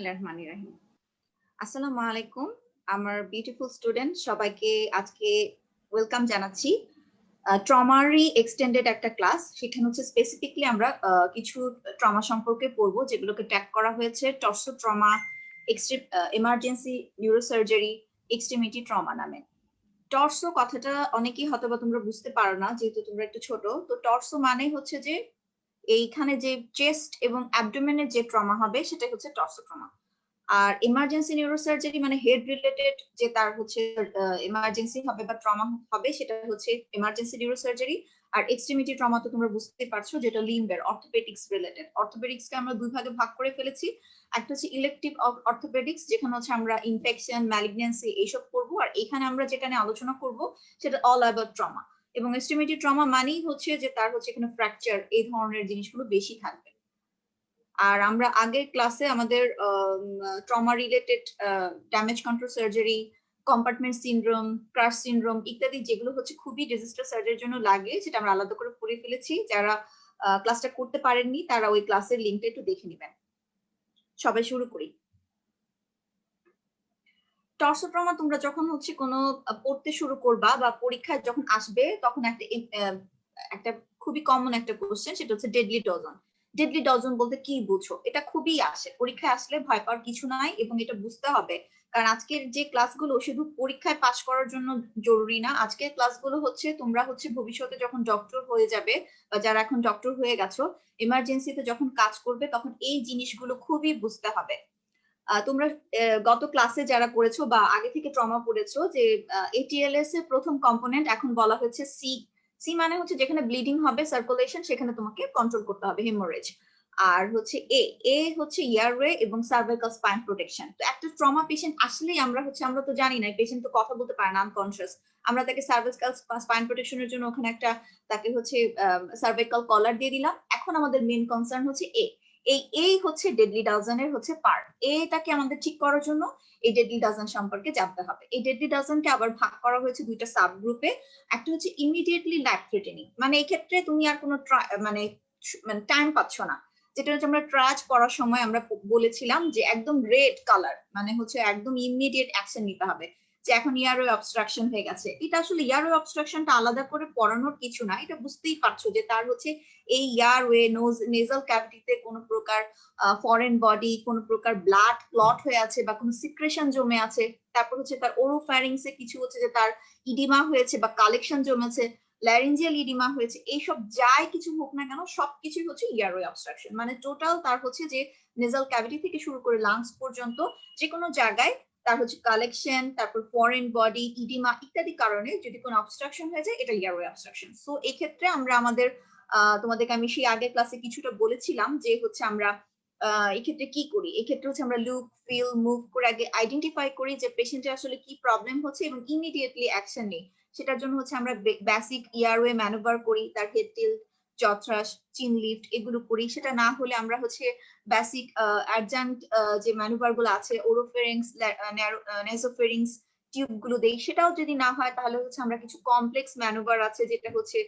বিসমিল্লাহিররহমানিররহিম। আসসালামু আলাইকুম আমার বিউটিফুল স্টুডেন্ট সবাইকে আজকে ওয়েলকাম জানাচ্ছি। ট্রমারই এক্সটেন্ডেড একটা ক্লাস। সেখানে হচ্ছে স্পেসিফিকলি আমরা কিছু ট্রমা সম্পর্কে পড়বো যেগুলোকে ট্যাগ করা হয়েছে torso trauma, emergency neurosurgery, extremity trauma নামে। টর্সো কথাটা অনেকেই হয়তো বা তোমরা বুঝতে পারো না যেহেতু তোমরা একটু ছোট। তো টর্সো মানে হচ্ছে যে এইখানে যে চেস্ট এবং অ্যাবডোমেনের যে ট্রমা হবে সেটা হচ্ছে টর্সো ট্রমা। আর এমার্জেন্সি নিউরোসার্জারি মানে হেড রিলেটেড যে তার হচ্ছে এমার্জেন্সি হবে বা ট্রমা হবে সেটা হচ্ছে এমার্জেন্সি নিউরোসার্জারি। আর এক্সট্রিমিটি ট্রমা তো তোমরা বুঝতে পারছো যেটা লিম্বের অর্থোপেডিক্স রিলেটেড। অর্থোপেডিক্সকে আমরা দুই ভাগে ভাগ করে ফেলেছি। একটা হচ্ছে ইলেকটিভ অর্থোপেডিক্স যেখানে হচ্ছে আমরা ইনফেকশন ম্যালিগন্যান্সি এইসব করবো, আর এখানে আমরা যেটা নিয়ে আলোচনা করব সেটা অল অ্যাবাউট ট্রমা। এবং এক্সট্রিমিটি ট্রমা মানেই হচ্ছে যে তার হচ্ছে এখানে ফ্র্যাকচার এই ধরনের জিনিসগুলো বেশি থাকবে। আর আমরা আগের ক্লাসে আমাদের trauma related damage control surgery, compartment syndrome, crush syndrome ইত্যাদি যেগুলো হচ্ছে খুবই ডিজাস্টার সার্জারির জন্য লাগে সেটা আমরা আলাদা করে পড়ে ফেলেছি। যারা ক্লাসটা করতে পারেননি তারা ওই ক্লাসের লিঙ্কটা একটু দেখে নেবেন। সবাই শুরু করি। টর্সো ট্রমা তোমরা যখন হচ্ছে কোনো পড়তে শুরু করবা বা পরীক্ষায় যখন আসবে তখন একটা খুবই কমন একটা কোশ্চেন, সেটা হচ্ছে ডেডলি ডজন। ডেডলি ডজন বলতে কি বুঝো? এটা খুবই আসে, পরীক্ষায় আসলে ভয় পাওয়ার কিছু নাই এবং এটা বুঝতে হবে। কারণ আজকের যে ক্লাসগুলো শুধু পরীক্ষায় পাশ করার জন্য জরুরি না। আজকের ক্লাসগুলো হচ্ছে তোমরা হচ্ছে ভবিষ্যতে যখন ডক্টর হয়ে যাবে বা যারা এখন ডক্টর হয়ে গেছো, এমার্জেন্সিতে যখন কাজ করবে তখন এই জিনিসগুলো খুবই বুঝতে হবে। তোমরা গত ক্লাসে যারা পড়েছো বা আগে থেকে ট্রমা পড়েছো যে এটিএলএস এর প্রথম কম্পোনেন্ট এখন বলা হচ্ছে সি। সি মানে হচ্ছে যেখানে ব্লিডিং হবে, সার্কুলেশন, সেখানে তোমাকে কন্ট্রোল করতে হবে হেমোরেজ। আর হচ্ছে এ এ হচ্ছে ইয়ারওয়ে এবং সার্ভাইকাল স্পাইন প্রোটেকশন। তো একটা ট্রমা পেশেন্ট আসলেই আমরা তো জানি না, পেশেন্ট তো কথা বলতে পারে না, আনকনসিয়াস। আমরা তাকে সার্ভাইকাল স্পাইন প্রোটেকশনের জন্য ওখানে একটা তাকে হচ্ছে সার্ভাইকাল কলার দিয়ে দিলাম। এখন আমাদের মেন কনসার্ন হচ্ছে এই হচ্ছে ডেডলি ডাজনের হচ্ছে পার্ট। এটাকে আমাদের ঠিক করার জন্য এই ডেডলি ডাজন সম্পর্কে জানতে হবে। এই ডেডলি ডাজনকে আবার ভাগ করা হয়েছে দুইটা সাব গ্রুপে। একটা হচ্ছে ইমিডিয়েটলি লাইফ থ্রেটেনিং, মানে এই ক্ষেত্রে তুমি আর কোনো মানে টাইম পাচ্ছ না। যেটা হচ্ছে আমরা ট্রায়াজ করার সময় আমরা বলেছিলাম যে একদম রেড কালার মানে হচ্ছে একদম ইমিডিয়েট অ্যাকশন নিতে হবে, যে এখন ইয়ারওয়ে অবস্ট্রাকশন হয়ে গেছে। এটা আসলে ইয়ারওয়ে অবস্ট্রাকশনটা আলাদা করে পড়ানোর কিছু না, এটা বুঝতেই পারছো যে তার হচ্ছে এই ইয়ারওয়ে নেজাল ক্যাভিটিতে কোনো প্রকার ফরেন বডি, কোনো প্রকার ব্লাড ক্লট হয়ে আছে বা কোনো সিক্রেশন জমে আছে। তারপর হচ্ছে তার ওরোফ্যারিংসে কিছু হচ্ছে যে তার ইডিমা হয়েছে বা কালেকশন জমেছে, ল্যারিঞ্জিয়াল ইডিমা হয়েছে, এইসব যাই কিছু হোক না কেন সবকিছুই হচ্ছে ইয়ারওয়ে অবস্ট্রাকশন। মানে টোটাল তার হচ্ছে যে নেজাল ক্যাভিটি থেকে শুরু করে লাংস পর্যন্ত যে কোনো জায়গায় তার হচ্ছে কালেকশন, তারপর ফরেন বডি, ইডিমা ইত্যাদি কারণে যদি কোনো অবস্ট্রাকশন হয়ে যায় এটা ইয়ারওয়ে অবস্ট্রাকশন। সো এই ক্ষেত্রে আমরা আমাদের তোমাদেরকে আমি সেই আগের ক্লাসে কিছুটা বলেছিলাম যে হচ্ছে আমরা এক্ষেত্রে কি করি। এক্ষেত্রে হচ্ছে আমরা লুক, ফিল, মুভ করে আগে আইডেন্টিফাই করি যে পেশেন্টের আসলে কি প্রবলেম হচ্ছে এবং ইমিডিয়েটলি অ্যাকশন নেই। সেটার জন্য হচ্ছে আমরা বেসিক ইয়ারওয়ে ম্যানুভার করি, তার হেড টিল্ট, জ থ্রাস্ট, চিন লিফট এগুলো করি। সেটা না হলে আমরা হচ্ছে বেসিক অ্যাডজান্ট যে ম্যানুভার গুলো আছে, ওরোফেরিংস, নেসোফেরিংস টিউব গুলো দেই। সেটাও যদি না হয় তাহলে হচ্ছে আমরা কিছু কমপ্লেক্স ম্যানুভার আছে যেটা হচ্ছে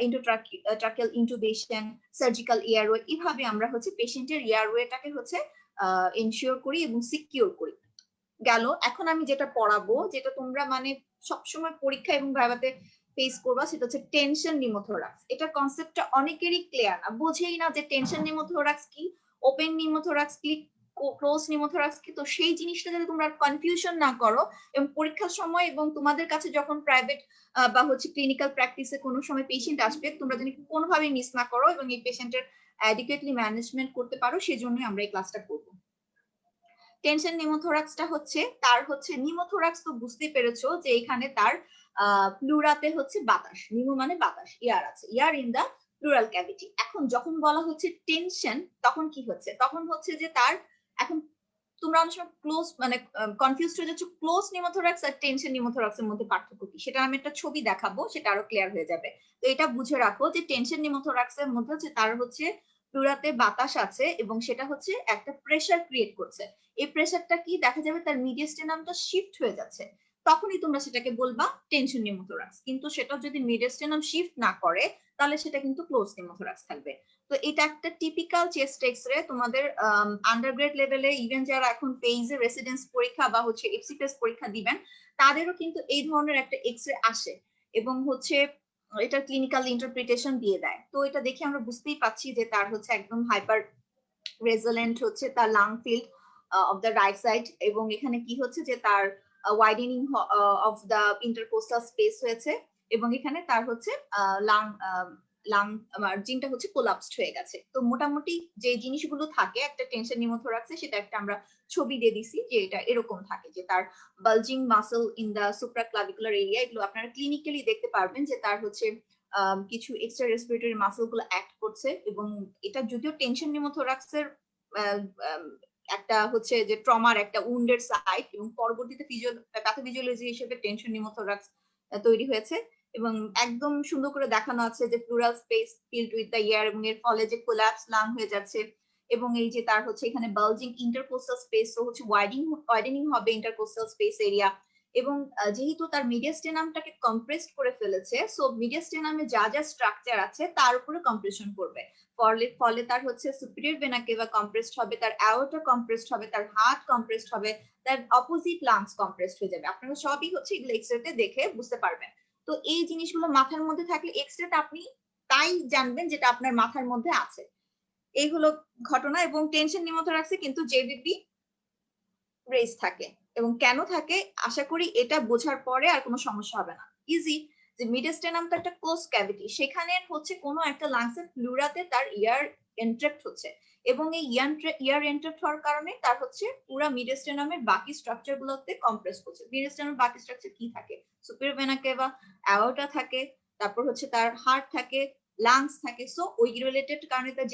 ইন্ট্রাকিয়াল ইন্টুবেশন, সার্জিক্যাল ইয়ারওয়ে। এভাবে আমরা হচ্ছে পেশেন্টের ইয়ারওয়েটাকে হচ্ছে এনশিওর করি এবং সিকিউর করি। গেল। এখন আমি যেটা পড়াবো, যেটা তোমরা মানে সবসময় পরীক্ষা এবং ভাইভাতে ফেস করবা, সেটা হচ্ছে টেনশন নিউমোথোরাক্স। এটা কনসেপ্টটা অনেকেরই ক্লিয়ার না, বোঝেই না যে টেনশন নিউমোথোরাক্স কি, ওপেন নিউমোথোরাক্স কি, ক্লোজ নিউমোথোরাক্স কি। তো সেই জিনিসটা যাতে তোমরা কনফিউশন না করো এবং পরীক্ষার সময় এবং তোমাদের কাছে যখন প্রাইভেট বা হচ্ছে ক্লিনিক্যাল প্র্যাকটিসে কোনো সময় পেশেন্ট আসবে তোমরা যেন কোনোভাবে মিস না করো এবং এই পেশেন্টের অ্যাডিকুয়েটলি ম্যানেজমেন্ট করতে পারো, সেজন্যই আমরা এই ক্লাসটা করবো। টেনশন নিউমোথোরাক্সটা হচ্ছে তার হচ্ছে নিউমোথোরাক্স তো বুঝতেই পেরেছো যে এখানে তার প্লুরাতে হচ্ছে বাতাস, নিউমো মানে বাতাস, ইয়ার আছে, air in the pleural cavity. এখন যখন বলা হচ্ছে টেনশন তখন কি হচ্ছে, তখন হচ্ছে যে তার এখন তোমরা অনেক সময় ক্লোজ মানে কনফিউজ হয়ে যাচ্ছ ক্লোজ নিউমোথোরাক্স আর টেনশন নিউমোথোরাক্সের মধ্যে পার্থক্য কি, সেটা আমি একটা ছবি দেখাবো, সেটা আরো ক্লিয়ার হয়ে যাবে। তো এটা বুঝে রাখো যে টেনশন নিউমোথোরাক্সের মধ্যে হচ্ছে তার হচ্ছে প্লুরাতে বাতাস আছে এবং সেটা হচ্ছে একটা প্রেসার ক্রিয়েট করছে। এই প্রেসারটা কি দেখা যাবে তার মিডিয়াস্টেনামটা শিফট হয়ে যাচ্ছে, তখনই তোমরা সেটাকে বলবা টেনশন নিউমোথোরাক্স। কিন্তু সেটা যদি মিডিয়াস্টেনাম শিফট না করে তাহলে সেটা কিন্তু ক্লোজ নিউমোথোরাক্স থাকবে। তো এটা একটা টিপিক্যাল চেস্ট এক্সরে। তোমাদের আন্ডারগ্রেড লেভেলে ইভেন যারা এখন পেইজে রেসিডেন্স পরীক্ষা বা হচ্ছে এফসিপিএস পরীক্ষা দিবেন তাদেরও কিন্তু এই ধরনের একটা এক্সরে আসে এবং হচ্ছে এটা ক্লিনিক্যাল ইন্টারপ্রিটেশন দিয়ে দেয়। তো এটা দেখে আমরা বুঝতেই পাচ্ছি যে তার হচ্ছে একদম হাইপার রেজোলেন্ট হচ্ছে তার lung field of the right side, এবং এখানে কি হচ্ছে যে তার widening of the intercostal space হয়েছে, এবং এখানে তার হচ্ছে লাং লাং মার্জিনটা হচ্ছে কোলাপসড হয়ে গেছে। তো মোটামুটি যে জিনিসগুলো থাকে একটা টেনশন নিউমোথোরাক্সে সেটা একটা আমরা ছবি দিয়ে দিছি যে এটা এরকম থাকে, যে তার bulging muscle in the supraclavicular area, এগুলো আপনারা ক্লিনিক্যালি দেখতে পারবেন যে তার হচ্ছে কিছু এক্সট্রা রেসপিরেটরি মাসল গুলো অ্যাক্ট করছে। এবং এটা যদিও টেনশন নিউমোথোরাক্সের একটা হচ্ছে যে ট্রমার একটা উন্ডের সাইট, এবং পরবর্তীতে প্যাথোফিজিওলজি হিসেবে টেনশন নিউমোথোরাক্স তৈরি হয়েছে, এবং একদম সুন্দর করে দেখানো আছে যে plural space filled with the air, এবং এর ফলে যে কোল্যাপস লাং হয়ে যাচ্ছে, এবং এই যে তার হচ্ছে এখানে বালজিং ইন্টারকোস্টাল স্পেস হচ্ছে ওয়াইডেনিং হবে ইন্টারকোস্টাল স্পেস এরিয়া, এবং যেহেতু তার মিডিয়াস্টেনামটাকে কম্প্রেসড করে ফেলেছে, সো মিডিয়াস্টেনামে যা যা স্ট্রাকচার আছে তার উপরে কম্প্রেশন করবে, ফলে তার হচ্ছে সুপিরিয়র ভেনা কেভা কম্প্রেসড হবে, তার অ্যাওর্টা কম্প্রেসড হবে, তার হার্ট কম্প্রেসড হবে, তার অপোজিট লাংস কম্প্রেসড হয়ে যাবে। আপনারা সবই হচ্ছে এগুলো এক্সরেতে দেখে বুঝতে পারবেন। তো এই জিনিসগুলো মাথার মধ্যে থাকলে এক্সরেতে আপনি তাই জানবেন যেটা আপনার মাথার মধ্যে আছে। এই হলো ঘটনা। এবং টেনশন নিউমোথোরাক্সে কিন্তু জেবিপি রেজ থাকে, এবং কেন থাকে আশা করি এটা বোঝার পরে আর কোনো সমস্যা হবে না। ইজি, যে মিডিয়াস্টেনাম তো একটা ক্লোজ ক্যাভিটি, সেখানে হচ্ছে কোনো একটা লাংসের প্লুরাতে তার ইয়ার এন্ট্রাক্ট হচ্ছে, এবং এই ইয়ার এন্ট্রাক্ট হওয়ার কারণে তার হচ্ছে পুরো মিডিয়াস্টেনামের বাকি স্ট্রাকচার গুলোতে কম্প্রেস করছে। মিডিয়াস্টেনামের বাকি স্ট্রাকচার কি থাকে? সুপিরিয়র ভেনা কেভা, অ্যাওর্টা থাকে, তারপর হচ্ছে তার হার্ট থাকে, লাংস থাকে। সো ওই রিলেটেড কারণে তার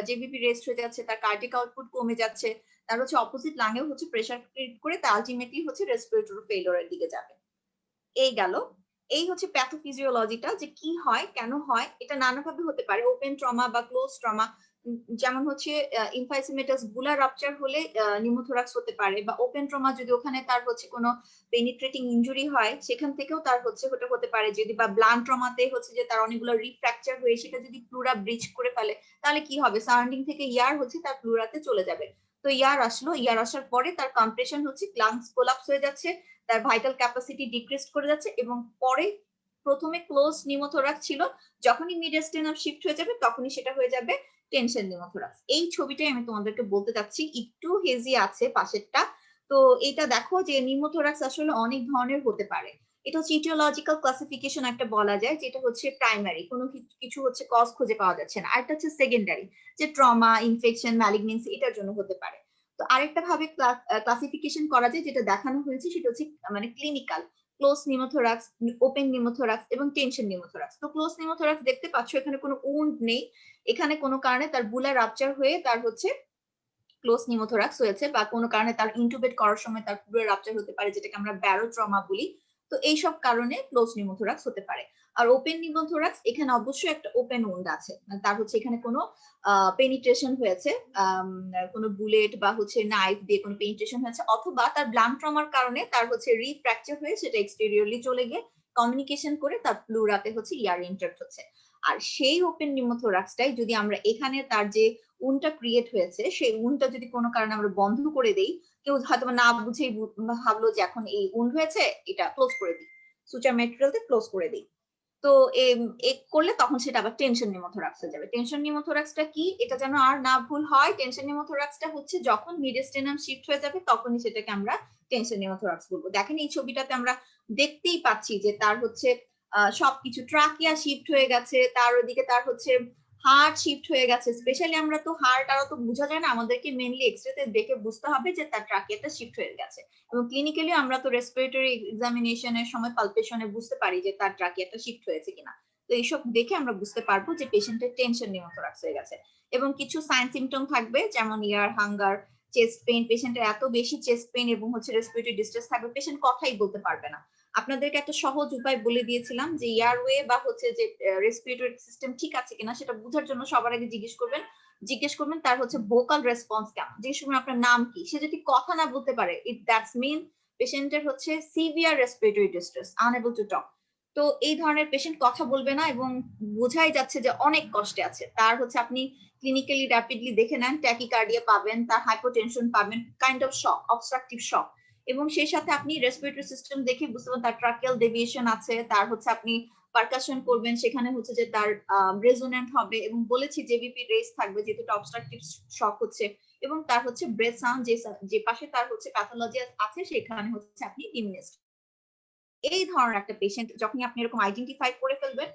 জেবিপি রেস্ট হয়ে যাচ্ছে, তার কার্ডিক আউটপুট কমে যাচ্ছে, তার হচ্ছে অপোজিট লাংয়েও হচ্ছে প্রেসার ক্রিয়েট করে তা আলটিমেটলি হচ্ছে রেসপিরেটরি ফেলিওরের দিকে যাবে। এই গেল, এই হচ্ছে প্যাথোফিজিওলজিটা, যে কি হয় কেন হয়। এটা নানাভাবে হতে পারে, ওপেন ট্রমা বা ক্লোজ ট্রমা, যেমন হচ্ছে ইনফাইসিমেটাস বুলার রাপচার হলে নিউমোথোরাক্স হতে পারে, বা ওপেন ট্রমা যদি ওখানে তার হচ্ছে কোনো পেনিট্রেটিং ইনজুরি হয় সেখান থেকেও তার হচ্ছে ওটা হতে পারে। যদি বা ব্লান্ট ট্রমাতে হচ্ছে যে তার অনেকগুলো রিফ্র্যাকচার হয়ে সেটা যদি প্লুরা ব্রিচ করে ফেলে তাহলে কি হবে? সারাউন্ডিং থেকে ইয়ার হচ্ছে তার প্লুরাতে চলে যাবে। তো ইয়ার আসলো, ইয়ার আসার পরে তার কম্প্রেশন হচ্ছে, লাংস কোলাপস হয়ে যাচ্ছে, তার ভাইটাল ক্যাপাসিটি ডিক্রিজ করে যাচ্ছে, এবং পরে প্রথমে ক্লোজ নিউমোথোরাক্স ছিল, যখনই মিডিয়াস্টেনাম শিফট হয়ে যাবে তখনই সেটা হয়ে যাবে টেনশন নিউমোথোরাক্স। এই ছবিটাই আমি তোমাদেরকে বলতে চাচ্ছি, একটু হেজি আছে পাশেরটা। তো এটা দেখো যে নিউমোথোরাক্স আসলে অনেক ধরনের হতে পারে। এটা হচ্ছে ইটিওলজিক্যাল ক্লাসিফিকেশন একটা বলা যায়, যেটা হচ্ছে প্রাইমারি, কোনো কিছু হচ্ছে কজ খুঁজে পাওয়া যাচ্ছে না। আরেকটা হচ্ছে সেকেন্ডারি, যে ট্রমা, ইনফেকশন, ম্যালিগনেন্সি এটার জন্য হতে পারে। তো আরেকটা ভাবে ক্লাসিফিকেশন করা যায় যেটা দেখানো হয়েছে সেটা হচ্ছে মানে clinical, close pneumothorax, open pneumothorax এবং টেনশন নিউমোথোরাক্স। তো ক্লোজ নিউমোথোরাক্স দেখতে পাচ্ছ এখানে কোনো উন্ড নেই, এখানে কোনো কারণে তার বুলার রাপচার হয়ে তার হচ্ছে ক্লোজ নিউমোথোরাক্স হয়েছে, বা কোনো কারণে তার ইন্টুবেট করার সময় তার বুলার রাপচার হতে পারে, যেটাকে আমরা ব্যারো ট্রমা বলি। তো এইসব কারণে ক্লোজ নিউমোথোরাক্স হতে পারে। আর ওপেন নিউমোথোরাক্স এখানে অবশ্যই একটা ওপেন উন্ড আছে, মানে তার হচ্ছে এখানে কোনো পেনিট্রেশন হয়েছে, কোনো বুলেট বা হচ্ছে নাইফ দিয়ে কোনো পেনিট্রেশন হয়েছে, অথবা তার ব্লান্ট ট্রমার কারণে তার হচ্ছে রিফ্র্যাকচার হয়ে সেটা এক্সটেরিয়রলি চলে গিয়ে কমিউনিকেশন করে তার প্লুরাতে হচ্ছে ইয়ার ইন্টারপ্ট হচ্ছে। আর সেই ওপেন নিউমোথোরাক্সটাই যদি আমরা এখানে তার যে উনটা ক্রিয়েট হয়েছে সেই উনটা যদি কোনো কারণে আমরা বন্ধ করে দেই, কেউ হয়তো না বুঝেই ভাবলো যে এখন এই উন হয়েছে এটা ক্লোজ করে দিই, সুচার ম্যাটেরিয়ালতে ক্লোজ করে দিই, তো করলে তখন সেটা আবার টেনশন নিউমোথোরাক্স হয়ে যাবে। টেনশন নিউমোথোরাক্সটা কি এটা যেন আর না ভুল হয়, টেনশন নিউমোথোরাক্সটা হচ্ছে যখন মিডিয়াস্টেনাম শিফট হয়ে যাবে তখনই সেটাকে আমরা টেনশন নিউমোথোরাক্স বলবো। দেখেন এই ছবিটাতে আমরা দেখতেই পাচ্ছি যে তার হচ্ছে সবকিছু ট্রাকিয়া শিফট হয়ে গেছে, তার ওদিকে তার হচ্ছে হার্ট শিফট হয়ে গেছে। স্পেশালি আমরা তো হার্ট আরো তো বোঝা যায় না, আমাদেরকে মেইনলি এক্সরেতে দেখে বুঝতে হবে যে তার ট্রাকিয়াটা শিফট হয়ে গেছে, এবং ক্লিনিক্যালি আমরা তো রেসপিরেটরি এক্সামিনেশনের সময় পালপেশনে বুঝতে পারি যে তার ট্রাকিয়াটা শিফট হয়েছে কিনা। তো এইসব দেখে আমরা বুঝতে পারবো যে পেশেন্টের টেনশন নিউমোথোরাক্স হয়ে গেছে। এবং কিছু সাইন সিমটম থাকবে যেমন ইয়ার হাঙ্গার, চেস্ট পেইন, পেশেন্টের এত বেশি চেস্ট পেইন এবং হচ্ছে রেসপিরেটরি ডিস্ট্রেস থাকবে, পেশেন্ট কথাই বলতে পারবে না। আপনাদেরকে একটা সহজ উপায় বলে দিয়েছিলাম যে এয়ারওয়ে বা হচ্ছে যে রেসপিরেটরি সিস্টেম ঠিক আছে কিনা সেটা বোঝার জন্য সবার আগে জিজ্ঞেস করবেন তার হচ্ছে ভোকাল রেসপন্স কেমন। যে সময় আপনার নাম কি, সে যদি কথা না বলতে পারে দ্যাটস মিন পেশেন্টের হচ্ছে severe respiratory distress, unable to talk. তো এই ধরনের পেশেন্ট কথা বলবে না এবং বোঝাই যাচ্ছে যে অনেক কষ্টে আছে। তার হচ্ছে আপনি ক্লিনিক্যালি র্যাপিডলি দেখে নেন, ট্যাকিকার্ডিয়া পাবেন, তার হাইপোটেনশন পাবেন, কাইন্ড অফ শক, অবস্ট্রাকটিভ শক। এবং সেই সাথে আপনি রেসপিরেটরি সিস্টেম দেখে বুঝতে পারেন তার ট্রাকিয়াল ডেভিয়েশন আছে, তার হচ্ছে আপনি পারকাশন করবেন, সেখানে হচ্ছে যে তার রেজোনেন্ট হবে এবং বলেছি জেবিপি রেস থাকবে যেহেতু এটা অবস্ট্রাকটিভ শক হচ্ছে, এবং তার হচ্ছে ব্রেথ সাউন্ড, যে পাশে তার হচ্ছে প্যাথোলজি আছে সেখানে হচ্ছে আপনি ডিমিনিস্ট। এই ধরনের একটা পেশেন্ট যখন আপনি এরকম আইডেন্টিফাই করে ফেলবেন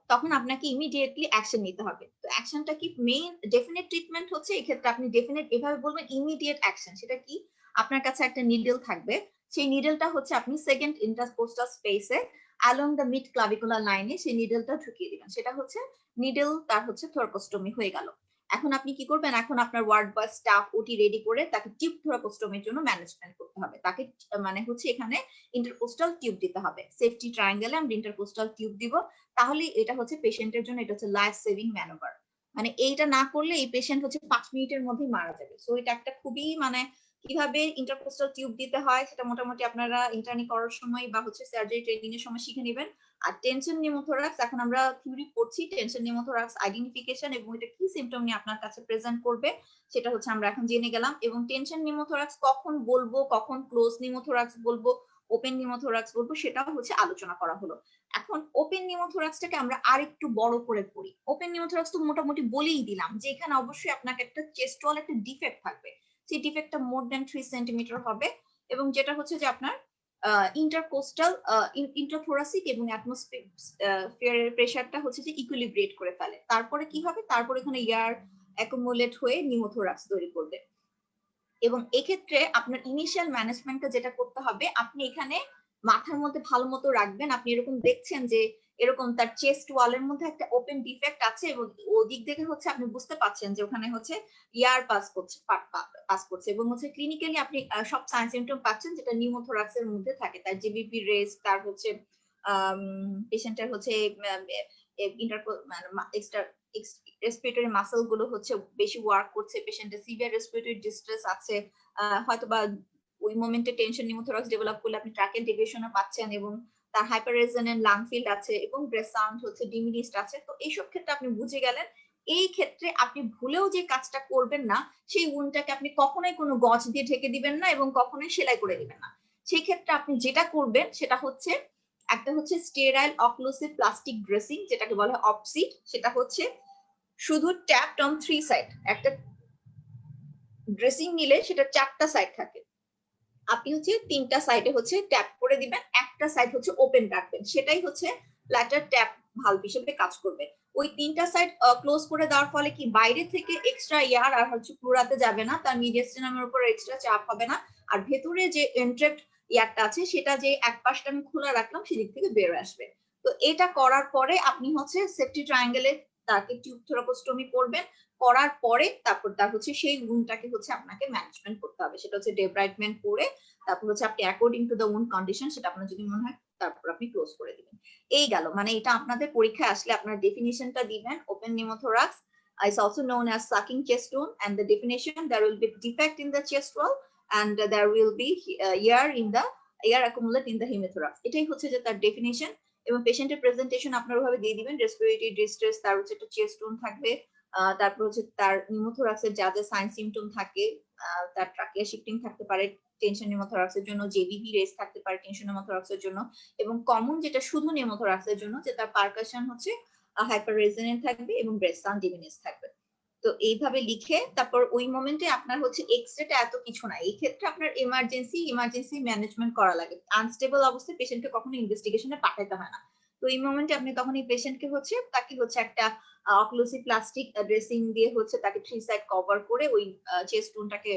তখন আপনাকে ইমিডিয়েটলি অ্যাকশন নিতে হবে। তো অ্যাকশনটা কি? মেইন ডেফিনেট ট্রিটমেন্ট হচ্ছে এক্ষেত্রে আপনি ডেফিনেট এভাবে বলবেন ইমিডিয়েট অ্যাকশন। সেটা কি? আপনার কাছে একটা নিডল থাকবে, সেই নিডলটা হচ্ছে আপনি সেকেন্ড ইন্টারকোস্টাল স্পেসে অ্যালং দ্য মিড ক্লাভিকুলার লাইনে সেই নিডলটা ঢুকিয়ে দিবেন। সেটা হচ্ছে নিডল তার হচ্ছে থোরাকোস্টমি হয়ে গেল। এখন আপনি কি করবেন? এখন আপনার ওয়ার্ড বা স্টাফ ওটি রেডি করে তাকে টিউব থোরাকোস্টমির জন্য ম্যানেজমেন্ট করতে হবে। তাকে মানে হচ্ছে এখানে ইন্টারকোস্টাল টিউব দিতে হবে, সেফটি ট্রায়াঙ্গেলে আমরা ইন্টারকোস্টাল টিউব দিব। তাহলে এটা হচ্ছে পেশেন্টের জন্য এটা হচ্ছে লাইফ সেভিং ম্যানোভার। মানে এইটা না করলে এই পেশেন্ট হচ্ছে 5 মিনিটের মধ্যে মারা যাবে। সো এটা একটা খুবই মানে কিভাবে ইন্টারকোস্টাল টিউব দিতে হয় সেটা মোটামুটি আপনারা ইন্টার্নি করার সময় বা হচ্ছে সার্জারি ট্রেনিং এর সময় শিখে নেবেন। আর টেনশন নিউমোথোরাক্স এখন আমরা থিওরি পড়ছি, টেনশন নিউমোথোরাক্স আইডেন্টিফিকেশন এবং এটা কি সিম্পটম নিয়ে আপনার কাছে প্রেজেন্ট করবে সেটা হচ্ছে আমরা এখন জেনে গেলাম। এবং টেনশন নিউমোথোরাক্স কখন বলবো, কখন ক্লোজ নিউমোথোরাক্স বলবো, ওপেন নিউমোথোরাক্স বলবো, সেটাও হচ্ছে আলোচনা করা হলো। এখন ওপেন নিউমোথোরাক্সটাকে আমরা আরেকটু বড় করে পড়ি। ওপেন নিউমোথোরাক্স তো মোটামুটি বলেই দিলাম যে এখানে অবশ্যই আপনাকে একটা চেস্ট ওয়াল একটা ডিফেক্ট থাকবে, সেই ডিফেক্টটা মোর দ্যান 3 সেন্টিমিটার হবে এবং যেটা হচ্ছে যে আপনার ইন্টারকোস্টাল ইন্টারথোরাসিক এবং অ্যাটমসফিয়ারের প্রেসারটা হচ্ছে যে ইকুইলিব্রেট করে ফেলে। তারপরে কি হবে? তারপরে এখানে এয়ার অ্যাকুমুলেট হয়ে নিউমোথোরাক্স তৈরি করবে। এবং এক্ষেত্রে আপনার ইনিশিয়াল ম্যানেজমেন্টটা যেটা করতে হবে, আপনি এখানে মাথার মধ্যে ভালো মতো রাখবেন। আপনি এরকম দেখছেন যে এরকম তার চেস্ট ওয়ালের মধ্যে একটা ওপেন ডিফেক্ট আছে এবং ওদিক থেকে হচ্ছে আপনি বুঝতে পাচ্ছেন যে ওখানে হচ্ছে ইয়ার পাস করছে এবং হচ্ছে ক্লিনিক্যালি আপনি সব সাইন সিমটম পাচ্ছেন যেটা নিউমোথোরাক্স এর মধ্যে থাকে। তার জিবিপি রেস, তার হচ্ছে পেশেন্টের হচ্ছে ইন্টার এক্সট্রা রেসপিরেটরি মাসল গুলো হচ্ছে বেশি ওয়ার্ক করছে, পেশেন্টের সিভিয়ার রেসপিরেটরি ডিস্ট্রেস আছে, হয়তোবা ওই মোমেন্টে টেনশন নিউমোথোরাক্স ডেভেলপ করলে আপনি ট্রাকের ডেভিয়েশনও পাচ্ছেন এবং তার হাইপার রেজোনেন্ট লাং ফিল্ড আছে এবং ব্রেথ সাউন্ড হচ্ছে ডিমিনিশড আছে। তো এইসব ক্ষেত্রে আপনি বুঝে গেলেন। এই ক্ষেত্রে আপনি ভুলেও যে কাজটা করবেন না, সেই উন্ডটাকে আপনি কখনোই কোনো গজ দিয়ে ঢেকে দিবেন না এবং কখনোই সেলাই করে দিবেন না। সেই ক্ষেত্রে আপনি যেটা করবেন সেটা হচ্ছে একটা হচ্ছে স্টেরাইল অক্লুসিভ প্লাস্টিক ড্রেসিং, যেটাকে বলা হয় অপসিড। সেটা হচ্ছে শুধু ট্যাপড অন 3 সাইড। একটা ড্রেসিং নিলে সেটা 4টা সাইড থাকে, আপনি হচ্ছে 3টা সাইডে হচ্ছে ট্যাপ করে দিবেন, একটা সাইড হচ্ছে ওপেন রাখবেন, সেটাই হচ্ছে ল্যাটার ট্যাপ ভালভ হিসেবে কাজ করবে। ওই 3টা সাইড ক্লোজ করে দেওয়ার ফলে কি বাইরে থেকে এক্সট্রা এয়ার আর হচ্ছে প্লুরাতে যাবে না, তার মিডিয়াস্টিনামের উপর এক্সট্রা চাপ হবে না, আর ভেতরে যে এন্ট্রেপ্ট এয়ারটা আছে সেটা যে এক পাশটা আমি খোলা রাখলাম সেদিক থেকে বের আসবে। তো এটা করার পরে আপনি হচ্ছে সেফটি ট্রায়াঙ্গেলে তাকে টিউব থোরাকোস্টমি করবেন। করার পরে তারপর তার হচ্ছে সেই উন্ডটাকে হচ্ছে আপনাকে ম্যানেজমেন্ট করতে হবে, সেটা হচ্ছে ডেব্রাইটমেন্ট করে তারপর হচ্ছে আপনি according to the wound condition সেটা আপনার যদি মনে হয় তারপর আপনি ক্লোজ করে দিবেন। এই গেল, মানে এটা আপনাদের পরীক্ষায় আসলে আপনার ডেফিনিশনটা দিবেন। Open pneumothorax is also known as sucking chest wound, and the definition: there will be defect in the chest wall and there will be air accumulate in the hemithorax. এটাই হচ্ছে যে তার ডেফিনিশন। এবং পেশেন্টের প্রেজেন্টেশন আপনারা ওভাবে দিয়ে দিবেন, রেসপিরেটরি ডিস্ট্রেস, তার হচ্ছে একটা চেস্ট উন্ড থাকবে, তারপর হচ্ছে তার নিউমোথোরাক্সের যা যা সাইন সিমটম থাকে, তার ট্রাকিয়া শিফটিং থাকতে পারে টেনশন নিউমোথোরাক্সের জন্য, জেবিভি রেস থাকতে পারে টেনশন নিউমোথোরাক্সের জন্য, এবং কমন যেটা শুধু নিউমোথোরাক্সের জন্য যে তার পারকাশন হচ্ছে হাইপার রেজোনেন্ট থাকবে এবং ব্রেথ সাউন্ড ডিমিনিশ থাকবে। তো এইভাবে লিখে তারপর ওই মোমেন্টে আপনার হচ্ছে এক্সরেটা এত কিছু না, এই ক্ষেত্রে আপনার ইমার্জেন্সি ম্যানেজমেন্ট করা লাগে। আনস্টেবল অবস্থায় পেশেন্টকে কখনো ইনভেস্টিগেশনে পাঠাতে হয় না। তো এই মোমেন্টে আপনি তখন এই পেশেন্টকে হচ্ছে তাকে হচ্ছে একটা অক্লুসিভ প্লাস্টিক ড্রেসিং দিয়ে হচ্ছে তাকে 3 সাইড কভার করে ওই চেস্ট উন্ডটাকে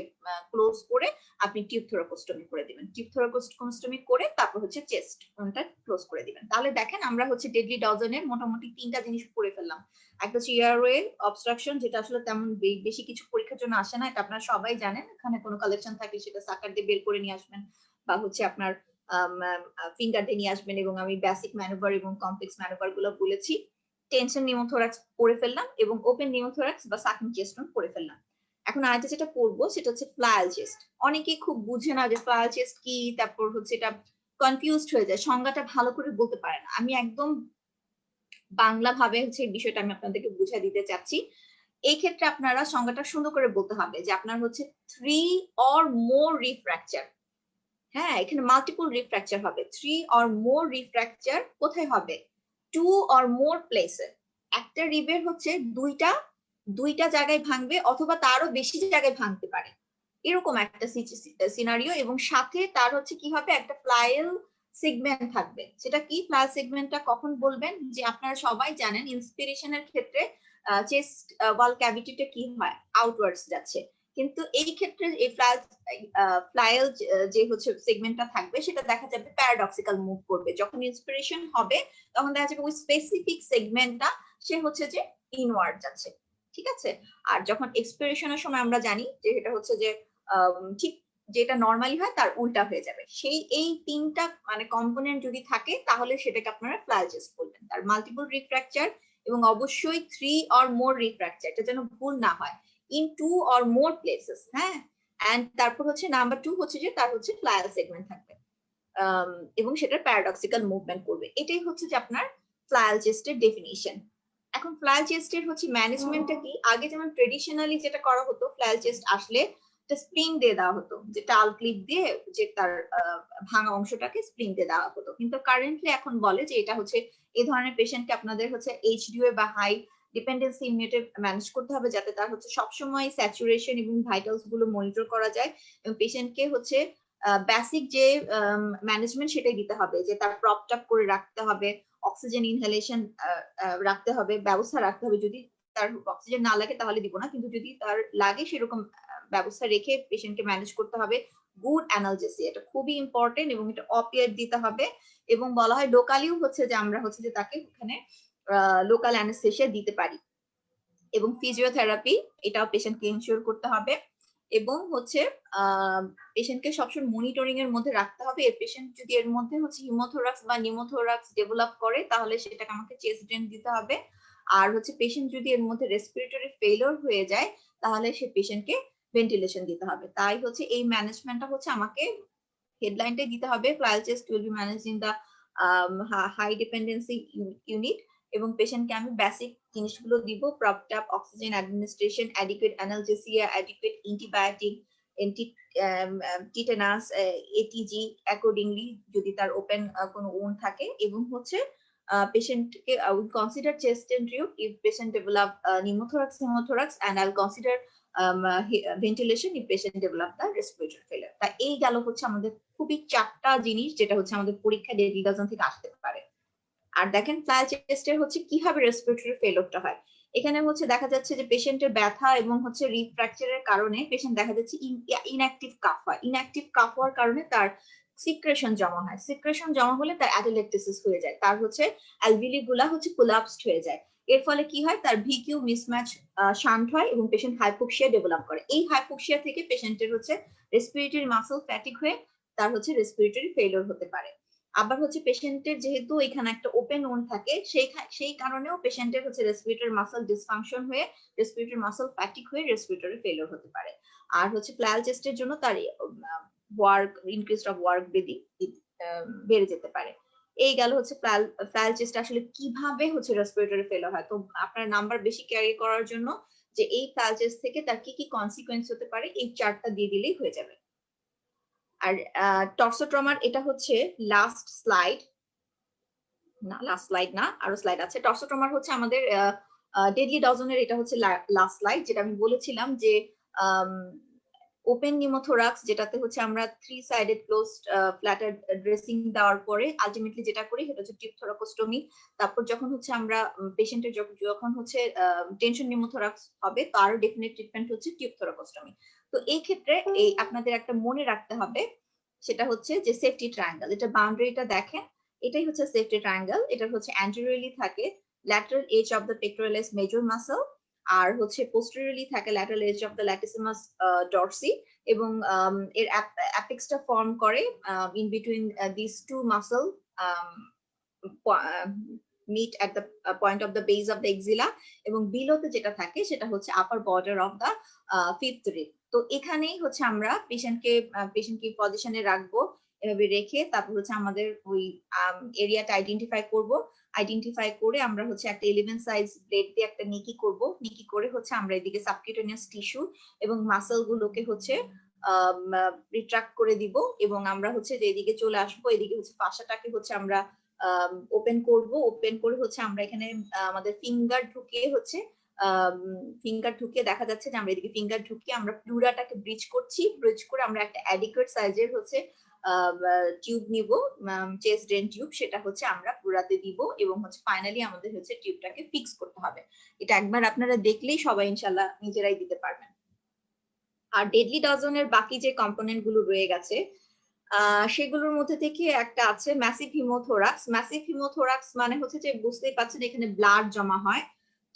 ক্লোজ করে আপনি টিউব থোরাকোস্টমি করে দিবেন। টিউব থোরাকোস্টমি করে তারপর হচ্ছে চেস্ট উন্ডটা ক্লোজ করে দিবেন। তাহলে দেখেন আমরা হচ্ছে ডেডলি ডজনের মোটামুটি 3টা জিনিস করে ফেললাম। একটা হচ্ছে এয়ারওয়ে অবস্ট্রাকশন, যেটা আসলে তেমন বেশি কিছু পরীক্ষার জন্য আসে না, এটা আপনারা সবাই জানেন। এখানে কোনো কালেকশন থাকলে সেটা সাকার দিয়ে বের করে নিয়ে আসবেন বা হচ্ছে আপনার ফিঙ্গার দিয়ে নিয়ে আসবেন, এবং আমি বেসিক ম্যানুভার এবং কমপ্লেক্স ম্যানুভার গুলো বলেছি। টেনশন নিউমোথোরাক্স করে ফেললাম এবং ওপেন নিউমোথোরাক্স বা সাকিং চেস্ট করে ফেললাম। এখন আরেকটা যেটা পড়বো সেটা হচ্ছে ফ্লায়াল চেস্ট। অনেকেই খুব বুঝে না যে ফ্লায়াল চেস্ট কি, তারপর হচ্ছে এটা কনফিউজড হয়ে যায়, সংজ্ঞাটা ভালো করে বলতে পারে না। আমি একদম বাংলা ভাবে হচ্ছে এই বিষয়টা আমি আপনাদেরকে বুঝিয়ে দিতে চাচ্ছি। এই ক্ষেত্রে আপনারা সংজ্ঞাটা সুন্দর করে বলতে হবে যে আপনার হচ্ছে 3 or more রিফ্র্যাকচার। হ্যাঁ, এখানে মাল্টিপল রিফ্র্যাকচার হবে। 3 or more রিফ্র্যাকচার কোথায় হবে? 2 or more প্লেসে। একটা রিবের হচ্ছে দুইটা জায়গায় ভাঙবে অথবা তারও বেশি জায়গায় ভাঙতে পারে, এরকম একটা সিনারিও। এবং সাথে তার হচ্ছে কি হবে, একটা ফ্লাইল সেগমেন্ট থাকবে। সেটা কি ফ্লাইল সেগমেন্টটা কখন বলবেন? যে আপনারা সবাই জানেন ইন্সপিরেশনের ক্ষেত্রে চেস্ট ওয়াল ক্যাভিটিটা কি হয়, আউটওয়ার্ডস যাচ্ছে। কিন্তু এই ক্ষেত্রে এই ফ্লাইল যে হচ্ছে সেগমেন্টটা থাকবে সেটা দেখা যাবে প্যারাডক্সিক্যাল মুভ করবে। যখন ইন্সপিরেশন হবে তখন দেখা যাবে ওই স্পেসিফিক সেগমেন্টটা সে হচ্ছে যে ইনওয়ার্ড যাচ্ছে, ঠিক আছে। আর যখন এক্সপিরেশনের সময় আমরা জানি যে এটা হচ্ছে যে ঠিক যেটা নরমালি হয় তার উল্টা হয়ে যাবে। সেই এই তিনটা মানে কম্পোনেন্ট যদি থাকে তাহলে সেটাকে আপনারা ফ্লাইল চেস্ট বলবেন। তার মাল্টিপল রিফ্র্যাকচার এবং অবশ্যই 3 or more রিফ্র্যাকচার, এটা যেন ভুল না হয়, in 2 or more places। হ্যাঁ, এন্ড তারপর হচ্ছে নাম্বার 2 হচ্ছে যে তার হচ্ছে ফ্লাইল সেগমেন্ট থাকবে এবং সেটার প্যারাডক্সিক্যাল মুভমেন্ট করবে। এটাই হচ্ছে যে আপনার ফ্লাইল চেস্টের ডেফিনিশন। এখন ফ্লাইল চেস্টের হচ্ছে ম্যানেজমেন্টটা কি? আগে যেমন ট্রেডিশনালি যেটা করা হতো, ফ্লাইল চেস্ট আসলে একটা স্প্রিং দিয়ে দেওয়া হতো, যে টাল ক্লিপ দিয়ে যে তার ভাঙা অংশটাকে স্প্রিং দিয়ে দেওয়া হতো। কিন্তু কারেন্টলি এখন বলে যে এটা হচ্ছে এই ধরনের পেশেন্টকে আপনাদের হচ্ছে এইচডিও বা হাই ডিপেন্ডেন্সি ইউনিটে ম্যানেজ করতে হবে, যাতে তার হচ্ছে সবসময় স্যাচুরেশন এবং ভাইটালস গুলো মনিটর করা যায় এবং পেশেন্টকে হচ্ছে বেসিক যে ম্যানেজমেন্ট সেটাই দিতে হবে, যে তার প্রপড আপ করে রাখতে হবে, অক্সিজেন ইনহেলেশন রাখতে হবে, ব্যবস্থা রাখতে হবে। যদি তার অক্সিজেন না লাগে তাহলে দিব না, কিন্তু যদি তার লাগে সেরকম ব্যবস্থা রেখে পেশেন্টকে ম্যানেজ করতে হবে। গুড অ্যানালজেসি, এটা খুবই ইম্পর্টেন্ট এবং এটা অপিয়েট দিতে হবে। এবং বলা হয় লোকালিও হচ্ছে যে আমরা হচ্ছে যে তাকে ওখানে লোকাল অ্যানেস্থেসিয়া দিতে পারি। এবং ফিজিওথেরাপি, এটাও পেশেন্টকে ইনশিওর করতে হবে। এবং হচ্ছে পেশেন্টকে সবসময় মনিটরিং এর মধ্যে রাখতে হবে। এর পেশেন্ট যদি এর মধ্যে হচ্ছে হিমোথোরাক্স বা নিউমোথোরাক্স ডেভেলপ করে তাহলে সেটাকে আমাকে চেস্ট ড্রেন দিতে হবে। আর হচ্ছে পেশেন্ট যদি এর মধ্যে রেসপিরেটরি ফেলিওর হয়ে যায় তাহলে সে পেশেন্টকে ভেন্টিলেশন দিতে হবে। তাই হচ্ছে এই ম্যানেজমেন্টটা হচ্ছে আমাকে হেডলাইনটাই দিতে হবে, flail chest will be managed in the high dependency unit. এবং পেশেন্টকে আমি বেসিক জিনিসগুলো দিব, propped up, oxygen administration, adequate analgesia, adequate antibiotic, tetanus, ATG accordingly যদি তার ওপেন কোনো ওউন্ড থাকে। এবং হচ্ছে পেশেন্টকে I will consider chest and tube if patient develop pneumothorax, hemothorax, and I'll consider ventilation if patient develop the respiratory failure। তা এই গেল হচ্ছে আমাদের খুবই চারটা জিনিস যেটা হচ্ছে আমাদের পরীক্ষা ডেডলি ডজন থেকে আসতে পারে। আর দেখেন ফ্লাইল চেস্টের হচ্ছে কিভাবে রেসপিরেটরি ফেলিওরটা হয়। এখানে হচ্ছে দেখা যাচ্ছে যে পেশেন্টের ব্যথা এবং হচ্ছে রিফ্র্যাকচারের কারণে পেশেন্ট দেখা যাচ্ছে ইনঅ্যাক্টিভ কাফ হয়। ইনঅ্যাক্টিভ কাফ হওয়ার কারণে তার সিক্রেশন জমা হয়। সিক্রেশন জমা হলে তার অ্যাটেলেকটেসিস হয়ে যায়, তার হচ্ছে অ্যালভিলি গুলা হচ্ছে কোলাপসড হয়ে যায়। এর ফলে কি হয়, তার ভিকিউ মিসম্যাচ শান্ট হয় এবং পেশেন্ট হাইপোক্সিয়া ডেভেলপ করে। এই হাইপোক্সিয়া থেকে পেশেন্টের হচ্ছে রেসপিরেটরি মাসল ফ্যাটিক হয়ে তার হচ্ছে রেসপিরেটরি ফেলিওর হতে পারে। আবার হচ্ছে পেশেন্টের যেহেতু এখানে একটা ওপেন ওন্ড থাকে সেই কারণেও পেশেন্টের হচ্ছে রেসপিরেটরি মাসল ডিসফাংশন হয়ে রেসপিরেটরি মাসল ফ্যাটিক হয়ে রেসপিরেটরি ফেলিওর হতে পারে। আর হচ্ছে ফ্লাইল চেস্টের জন্য তার ওয়ার্ক ইনক্রিজ অফ ওয়ার্ক বেড়ে যেতে পারে। এই গেল হচ্ছে ফ্লাইল চেস্ট আসলে কিভাবে হচ্ছে রেসপিরেটরি ফেলিওর হয়। তো আপনার নাম্বার বেশি ক্যারি করার জন্য যে এই ফ্লাইল চেস্ট থেকে তার কি কি কনসিকুয়েন্স হতে পারে এই চার্টটা দিয়ে দিলেই হয়ে যাবে। আর টর্সোট্রমার এটা হচ্ছে লাস্ট স্লাইড না, আরো স্লাইড আছে। টর্সোট্রমার হচ্ছে আমাদের ডেডলি ডজনের এটা হচ্ছে লাস্ট স্লাইড, যেটা আমি বলেছিলাম যে ওপেন নিউমোথোরাক্স যেটাতে হচ্ছে আমরা 3 সাইডেড ক্লোজড ফ্ল্যাটার ড্রেসিং দেওয়ার পরে আলটিমেটলি যেটা করি সেটা হচ্ছে টিউব থোরাকোস্টমি। তারপর যখন হচ্ছে আমরা পেশেন্টের যখন হচ্ছে টেনশন নিউমোথোরাক্স হবে তার ডেফিনেট ট্রিটমেন্ট হচ্ছে টিউব থোরাকোস্টমি। তো এই ক্ষেত্রে এই আপনাদের একটা মনে রাখতে হবে, সেটা হচ্ছে যে সেফটি ট্রায়াঙ্গেল। এটা বাউন্ডারিটা দেখেন, এটাই হচ্ছে সেফটি ট্রায়াঙ্গেল। এটা হচ্ছে অ্যান্টেরিয়রলি থাকে lateral edge of the pectoralis major muscle, আর হচ্ছে পোস্টেরিয়রলি থাকে lateral edge of the latissimus dorsi. এবং এর অ্যাপেক্সটা ফর্ম করে in between this two muscle meet at the point of the base of the axilla, এবং বিলোতে যেটা থাকে সেটা হচ্ছে upper border of the fifth rib. তো এখানেই হচ্ছে আমরা পেশেন্টকে পজিশনে রাখবো এভাবে রেখে তারপর হচ্ছে আমাদের ওই এরিয়াটা আইডেন্টিফাই করে আমরা হচ্ছে একটা 11 সাইজ ব্লেড দিয়ে একটা নিকি করে হচ্ছে আমরা এদিকে সাবকিউটেনিয়াস টিস্যু এবং মাসল গুলোকে হচ্ছে রিট্রাক্ট করে দিব এবং আমরা হচ্ছে যে এদিকে চলে আসবো, এদিকে হচ্ছে পাশাটাকে হচ্ছে আমরা ওপেন করে হচ্ছে আমরা এখানে আমাদের ফিঙ্গার ঢুকিয়ে দেখা যাচ্ছে যে আমরা এদিকে ফিঙ্গার ঢুকিয়ে আমরা প্লুরাটাকে ব্রিজ করে আমরা একটা অ্যাডিকুয়েট সাইজের হচ্ছে টিউব নিব, চেস্ট ড্রেন টিউব, সেটা হচ্ছে আমরা প্লুরাতে দিব এবং হচ্ছে ফাইনালি আমাদের হচ্ছে টিউবটাকে ফিক্স করতে হবে। এটা একবার আপনারা দেখলেই সবাই ইনশাল্লাহ নিজেরাই দিতে পারবেন। আর ডেডলি ডজনের বাকি যে কম্পোনেন্ট গুলো রয়ে গেছে সেগুলোর মধ্যে থেকে একটা আছে ম্যাসিভ হিমোথোরাক্স মানে হচ্ছে যে বুঝতেই পারছেন এখানে ব্লাড জমা হয়,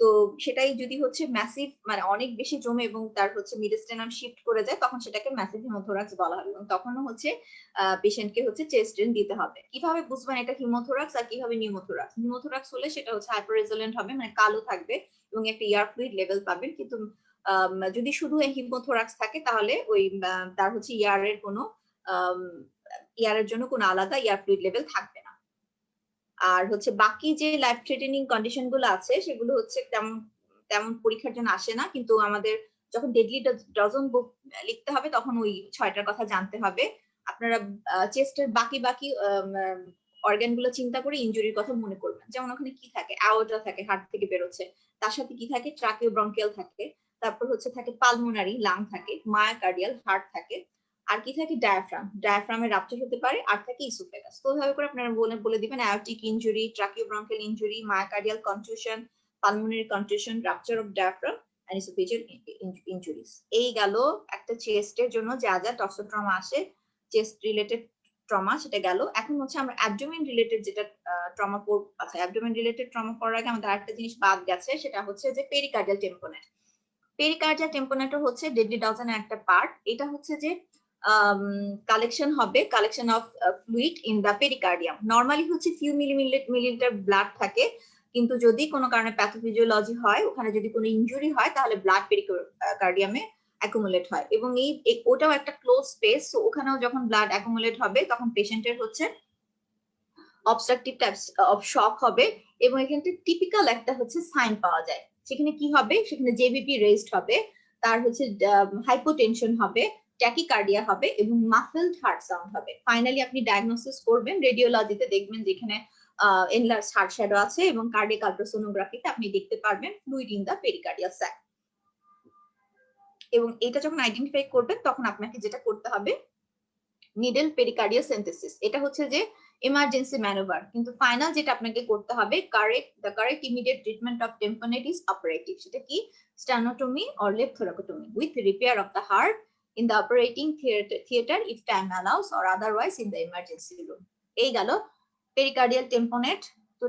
তো সেটাই যদি হচ্ছে ম্যাসিভ মানে অনেক বেশি জমে এবং তার হচ্ছে মিডস্টেনাম শিফট করে যায় তখন সেটাকে ম্যাসিভ হিমোথোরাক্স বলা হবে এবং তখনও হচ্ছে পেশেন্টকে হচ্ছে চেস্ট ড্রেন দিতে হবে। কিভাবে বুঝবেন এটা হিমোথোরাক্স আর কিভাবে নিউমোথোরাক্স হলে সেটা হচ্ছে হাইপাররেজোলেন্ট হবে, মানে কালো থাকবে এবং একটা এয়ার ফ্লুইড লেভেল পাবেন, কিন্তু যদি শুধু হিমোথোরাক্স থাকে তাহলে ওই তার হচ্ছে ইয়ারের জন্য কোনো আলাদা এয়ার ফ্লুইড লেভেল থাকবে না। আর হচ্ছে বাকি যে লাইফ থ্রেটেনিং কন্ডিশন গুলো আছে সেগুলো হচ্ছে তেমন পরীক্ষার জন্য আসে না, কিন্তু আমাদের যখন ডেডলি ডজন লিখতে হবে তখন ওই 6টার কথা জানতে হবে। আপনারা চেস্টের বাকি অর্গান গুলো চিন্তা করে ইনজুরির কথা মনে করবেন, যেমন ওখানে কি থাকে, অ্যাওর্টা থাকে হার্ট থেকে বেরোচ্ছে, তার সাথে কি থাকে, ট্রাকিওব্রঙ্কিয়াল থাকে, তারপর হচ্ছে থাকে পালমোনারি লাং থাকে, মায়োকার্ডিয়াল হার্ট থাকে, আর কি থাকে ডায়াফ্রামের রাপচার হতে পারে, আর থাকে ইসোফেগাস। তো ওইভাবে করে আপনারা বলে দিবেন aortic injury, tracheobronchial injury, myocardial contusion, pulmonary contusion, rupture of diaphragm and oesophageal injuries. এই গেল একটা চেস্টের জন্য যা যা টর্সো ট্রমা আসে, চেস্ট রিলেটেড ট্রমা, সেটা গেল। এখন হচ্ছে আমরা অ্যাবডোমেন রিলেটেড যেটা ট্রমা পড়ব। আচ্ছা, অ্যাবডোমেন রিলেটেড ট্রমা পড়ার আগে আমাদের আরেকটা জিনিস বাদ গেছে, সেটা হচ্ছে যে পেরিকার্ডিয়াল টেম্পোনেট হচ্ছে ডেডলি ডজনের একটা পার্ট। এটা হচ্ছে যে collection of fluid in the pericardium. Normally হচ্ছে ফিউ মিলিলিটার ব্লাড থাকে, কিন্তু যদি কোনো কারণে প্যাথোফিজিওলজি হয়, ওখানে যদি কোনো ইনজুরি হয় তাহলে ব্লাড পেরিকার্ডিয়ামে অ্যাকুমুলেট হয় এবং ওটাও একটা ক্লোজ স্পেস, তো ওখানেও যখন ব্লাড অ্যাকুমুলেট হবে তখন পেশেন্টের হচ্ছে অবস্ট্রাকটিভ টাইপস অফ শক হবে এবং এখানে টিপিক্যাল একটা হচ্ছে সাইন পাওয়া যায়। সেখানে কি হবে, সেখানে জেবিপি রেজড হবে, তার হচ্ছে হাইপোটেনশন হবে, ট্যাকিকার্ডিয়া হবে এবং মাফলড হার্ট সাউন্ড হবে। ফাইনালি আপনি ডায়াগনোসিস করবেন, রেডিওলজিতে দেখবেন যেখানে এনলার্জ হার্ট শ্যাডো আছে এবং কার্ডিয়াক আল্ট্রাসোনোগ্রাফিতে আপনি দেখতে পারবেন fluid in the pericardial sac. এবং এটা যখন আইডেন্টিফাই করবেন তখন আপনাকে যেটা করতে হবে নিডল পেরিকার্ডিয়াল সেন্থেসিস। এটা হচ্ছে যে এমার্জেন্সি ম্যানোভার, কিন্তু ফাইনাল যেটা আপনাকে করতে হবে the correct immediate treatment of tamponade is operative. সেটা কি, sternotomy or left thoracotomy with repair of the heart in the operating theatre if time allows or otherwise in the emergency room. এই গেল pericardial টেম্পোনেট। তো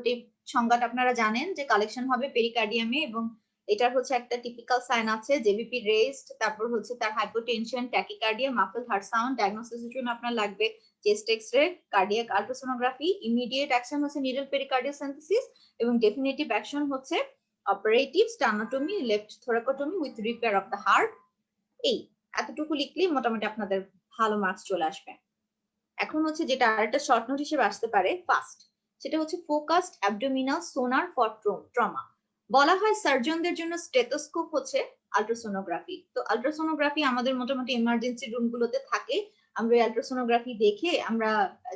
সংজ্ঞাটা আপনারা জানেন যে collection হবে পেরিকার্ডিয়ামে এবং এটার হচ্ছে একটা টিপিক্যাল সাইন আছে জেবিপি রেজড, তারপর হচ্ছে তার hypotension, tachycardia, muffled heart sound. ডায়াগনোসিসের জন্য আপনার লাগবে chest X-ray, cardiac ultrasonography. Immediate action হচ্ছে নিডল পেরিকার্ডিয়াল সেন্থেসিস এবং ডেফিনেটিভ অ্যাকশন হচ্ছে operative sternotomy, left thoracotomy with repair of the heart. এই এতটুকু লিখলেই মোটামুটি আপনাদের ভালো মার্কস চলে আসবে। এখন হচ্ছে যেটা আরেকটা শর্ট নোট হিসেবে আসতে পারে ফার্স্ট, সেটা হচ্ছে ফোকাসড অ্যাবডোমিনাল সোনার ফর ট্রমা। বলা হয় সার্জনদের জন্য স্টেথোস্কোপ হচ্ছে আল্ট্রাসোনোগ্রাফি। তো আল্ট্রাসোনোগ্রাফি আমাদের মোটামুটি ইমার্জেন্সি রুমগুলোতে থাকে। আমরা আল্ট্রাসোনোগ্রাফি দেখে আমরা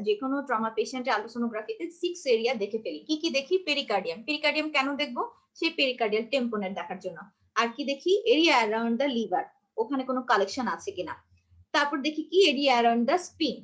যে কোনো ট্রমা পেশেন্টের আল্ট্রাসোনোগ্রাফিতে 6 এরিয়া দেখে ফেলি। কি কি দেখি, পেরিকার্ডিয়াম কেন দেখবো, সেই পেরিকার্ডিয়াল টেম্পোনেট দেখার জন্য। আর কি দেখি, এরিয়া অ্যারাউন্ড দ্য লিভার, ওখানে কোনো কালেকশন আছে কিনা। তারপর দেখি কি, এরিয়া অ্যারাউন্ড দ্য স্পিন।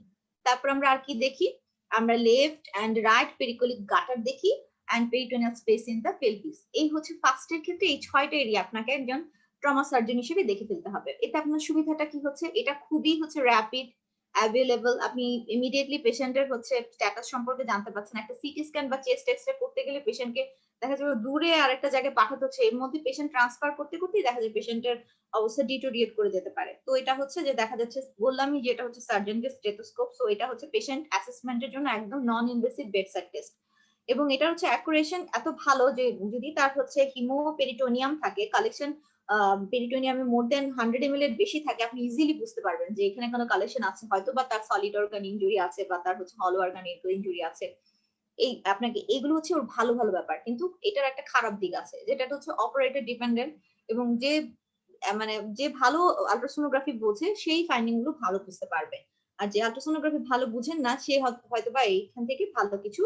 তারপর আমরা আর কি দেখি, আমরা লেফট এন্ড রাইট পেরিকোলিক গাটার দেখি and peritoneal space in the pelvis। এই হচ্ছে ফার্স্টের ক্ষেত্রে এই 6টা এরিয়া আপনাকে একজন ট্রমা সার্জন হিসেবে দেখে ফেলতে হবে। এতে আপনার সুবিধাটা কি হচ্ছে, এটা খুবই হচ্ছে র্যাপিড অ্যাভেলেবল। আপনি ইমিডিয়েটলি পেশেন্টের হচ্ছে স্ট্যাটাস সম্পর্কে জানতে পারছেন। একটা সিটি স্ক্যান বা চেস্ট এক্সরে করতে গেলে পেশেন্টকে দেখা যাবে দূরে আরেকটা জায়গায় পাঠাতে হচ্ছে, এর মধ্যে পেশেন্ট ট্রান্সফার করতে করতেই দেখা যায় পেশেন্টের অবস্থা ডিটোরিয়েট করে যেতে পারে। তো এটা হচ্ছে যে দেখা যাচ্ছে, বললামই যে এটা হচ্ছে সার্জনকে স্টেথোস্কোপ। সো এটা হচ্ছে পেশেন্ট অ্যাসেসমেন্টের জন্য একদম নন ইনভেসিভ বেডসাইড টেস্ট এবং এটা হচ্ছে অ্যাকুরেশন এত ভালো যে যদি তার হচ্ছে হিমোপেরিটোনিয়াম থাকে, কালেকশন পেরিটোনিয়ামে মোর দেন 100 ml এর বেশি থাকে, আপনি ইজিলি বুঝতে পারবেন যে এখানে কোনো কালেকশন আছে, হয়তো বা তার সলিড অর্গান ইনজুরি আছে বা তার হচ্ছে হলো অর্গান ইনজুরি আছে। এই আপনাকে এগুলো হচ্ছে ওর ভালো ভালো ব্যাপার, কিন্তু এটার একটা খারাপ দিক আছে, যেটা হচ্ছে অপারেটর ডিপেন্ডেন্ট, এবং যে মানে যে ভালো আল্ট্রাসোনোগ্রাফি বোঝে সেই ফাইন্ডিং গুলো ভালো বুঝতে পারবে, আর যে আল্ট্রাসোনোগ্রাফি ভালো বুঝেন না সে হয়তো বা এইখান থেকে ভালো কিছু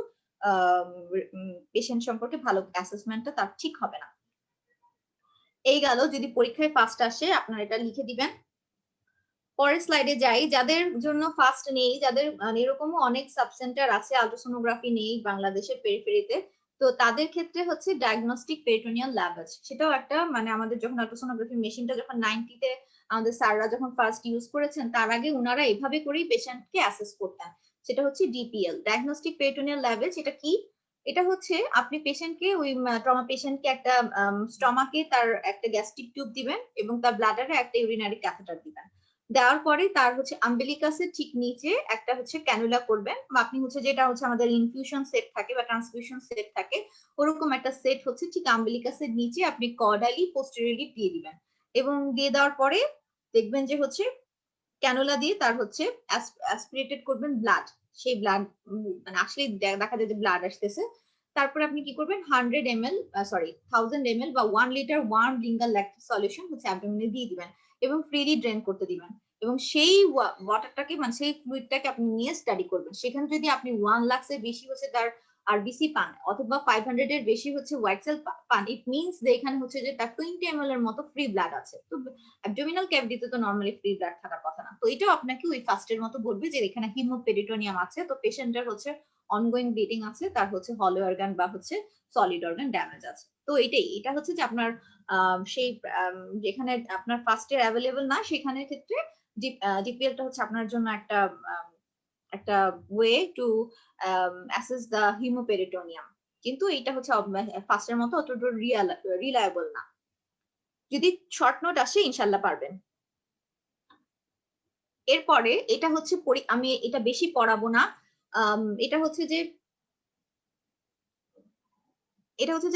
পেশেন্ট সম্পর্কে ভালো অ্যাসেসমেন্টটা তার ঠিক হবে না। এই গেল যদি পরীক্ষায় ফার্স্ট আসে আপনারা এটা লিখে দিবেন। পরের স্লাইডে যাই, যাদের জন্য ফার্স্ট নেই, যাদের এরকমও অনেক সাবসেন্টার আছে আল্ট্রাসোনোগ্রাফি নেই বাংলাদেশের পেরিফেরিতে, তো তাদের ক্ষেত্রে হচ্ছে ডায়াগনস্টিক পেরিটোনিয়াল ল্যাব আছে। সেটাও একটা মানে আমাদের যখন আল্ট্রাসোনোগ্রাফি মেশিনটা যখন 90-তে আমাদের স্যাররা যখন ফার্স্ট ইউজ করেছেন, তার আগে ওনারা এভাবে করেই পেশেন্টকে অ্যাসেস করতেন। সেটা হচ্ছে ডিপিএল, ডায়াগনস্টিক পেরিটোনিয়াল ল্যাবে। সেটা কি? এটা হচ্ছে আপনি পেশেন্টকে ওই ট্রমা পেশেন্টকে একটা স্টমাকে তার একটা গ্যাস্ট্রিক টিউব দিবেন এবং তার ব্লাডারে একটা ইউরিনারি ক্যাথেটার দিবেন। দেওয়ার পরে তার হচ্ছে আম্বিলিকাসের ঠিক নিচে একটা হচ্ছে ক্যানুলা করবেন, আপনি হচ্ছে যেটা হচ্ছে আমাদের ইনফিউশন সেট থাকে বা ট্রান্সফিউশন সেট থাকে, ওরকম একটা সেট হচ্ছে ঠিক আম্বিলিকাসের নিচে আপনি কর্ডালি পোস্টেরিয়রলি দিয়ে দিবেন, এবং দিয়ে দেওয়ার পরে দেখবেন যে হচ্ছে ক্যানুলা দিয়ে তার হচ্ছে অ্যাসপিরেটেড করবেন ব্লাড। সেই ব্লাড মানে আসলে দেখা যায় যে ব্লাড আসতেছে। তারপরে আপনি কি করবেন, 1000 ml বা 1 litre worm Ringer lactic solution হচ্ছে অ্যাবডোমেনে দিয়ে দিবেন এবং ফ্রিলি ড্রেন করতে দিবেন, এবং সেই ওয়াটারটাকে মানে সেই ফ্লুইডটাকে আপনি নিয়ে স্টাডি করবেন। সেখানে যদি আপনি 1 লাক্সের বেশি হচ্ছে তার আরবিসি পান অথবা 500 এর বেশি হচ্ছে হোয়াইট সেল পান, ইট মিনস যে এখানে হচ্ছে যে তার 20 ml এর মতো ফ্রি ব্লাড আছে। তো অ্যাবডোমিনাল ক্যাভিটিতে তো নরমালি ফ্রি ব্লাড থাকার কথা না, তো এটাও আপনাকে ওই ফার্স্টের মতো বলবে যে এখানে হিমোপেরিটোনিয়াম আছে, তো পেশেন্টের হচ্ছে অনগোয়িং ব্লিডিং আছে, তার হচ্ছে হলো অর্গান বা হচ্ছে সলিড অর্গান ড্যামেজ আছে। তো এটা হচ্ছে যে আপনার সেই যেখানে আপনার ফার্স্ট ইয়ার অ্যাভেলেবল না সেখানে ক্ষেত্রে ডিপিএলটা হচ্ছে আপনার জন্য একটা একটা ওয়ে টু অ্যাসেস দ্য হিমোপেরিটোনিয়াম, কিন্তু এটা হচ্ছে ফার্স্টের মতো অতটা রিলায়েবল না। যদি শর্ট নোট আসে ইনশাল্লাহ পারবেন। এরপরে এটা হচ্ছে আমি এটা বেশি পড়াবো না, এটা হচ্ছে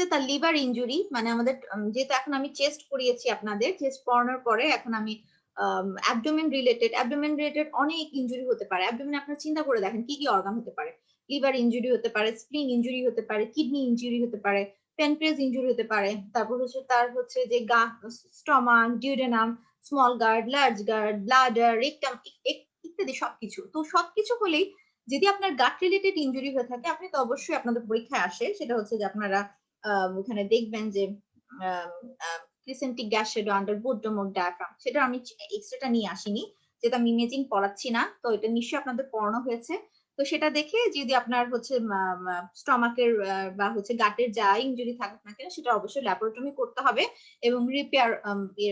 যে তার লিভার ইনজুরি, মানে আমাদের যেহেতু এখন আমি চেস্ট করিয়েছি আপনাদের, চেস্ট পড়ানোর পরে এখন আমি অ্যাবডোমেন রিলেটেড অনেক ইনজুরি হতে পারে। অ্যাবডোমেন আপনারা চিন্তা করে দেখেন কি কি অর্গান হতে পারে, লিভার ইনজুরি হতে পারে, স্প্লিন ইনজুরি হতে পারে, কিডনি ইনজুরি হতে পারে, প্যানক্রিয়াস ইনজুরি হতে পারে, তারপর হচ্ছে তার হচ্ছে যে stomach, duodenum, small gut, large gut, bladder, rectum ইত্যাদি সবকিছু। তো সবকিছু হলেই যদি আপনার গাট রিলেটেড ইনজুরি হয়ে থাকে, আপনি তো অবশ্যই আপনাদের পরীক্ষায় আসে সেটা হচ্ছে যে আপনারা ওখানে দেখবেন যে ক্রিসেন্টিক গ্যাস শ্যাডো আন্ডার বোর্ডোমোক ডায়াফ্রাম, সেটা আমি এক্সট্রাটা নিয়ে আসিনি যেটা আমি ইমেজিং পড়াচ্ছি না, তো এটা নিশ্চয়ই আপনাদের পড়ানো হয়েছে। তো সেটা দেখে যদি আপনার হচ্ছে স্টমাকের বা হচ্ছে গাটের যা ইনজুরি থাকুক না কেন সেটা অবশ্যই ল্যাপারোটমি করতে হবে এবং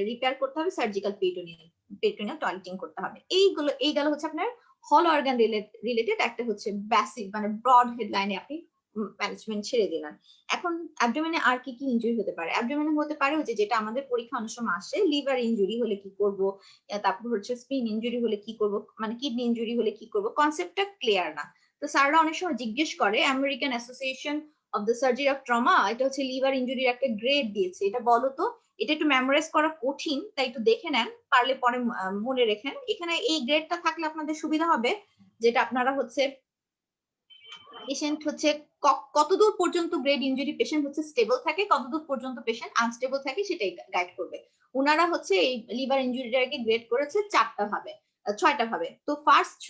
রিপেয়ার করতে হবে, সার্জিক্যাল পেরিটোনিয়াল টয়লেটিং করতে হবে। এই গেল হচ্ছে আপনার হল অর্গান রিলেটেড একটা হচ্ছে বেসিক মানে ব্রড হেডলাইনে আপনি ম্যানেজমেন্ট ছেড়ে দিলেন। এখন অ্যাবডোমেনে আর কি কি ইনজুরি হতে পারে? অ্যাবডোমেনে হতে পারে যে যেটা আমাদের পরীক্ষা অনেক সময় আসে, লিভার ইনজুরি হলে কি করব, তারপর হচ্ছে স্প্লিন ইনজুরি হলে কি করব, মানে কিডনি ইনজুরি হলে কি করব, কনসেপ্টটা ক্লিয়ার না। তো স্যাররা অনেক সময় জিজ্ঞেস করে American association of the surgery of trauma, এটা হচ্ছে লিভার ইনজুরির একটা গ্রেড দিয়েছে, এটা বলো তো। এটা একটু মেমোরাইজ করা কঠিন, তাই একটু দেখে নেন, পারলে পরে মনে রেখেন। এখানে এই গ্রেডটা থাকলে আপনাদের সুবিধা হবে, যেটা আপনারা হচ্ছে পেশেন্ট হচ্ছে কতদূর পর্যন্ত গ্রেড ইনজুরি পেশেন্ট হচ্ছে স্টেবল থাকে, কতদূর পর্যন্ত পেশেন্ট আনস্টেবল থাকে সেটাই গাইড করবে। ওনারা হচ্ছে এই লিভার ইনজুরিটাকে গ্রেড করেছে 6টা ভাবে। তো ফার্স্ট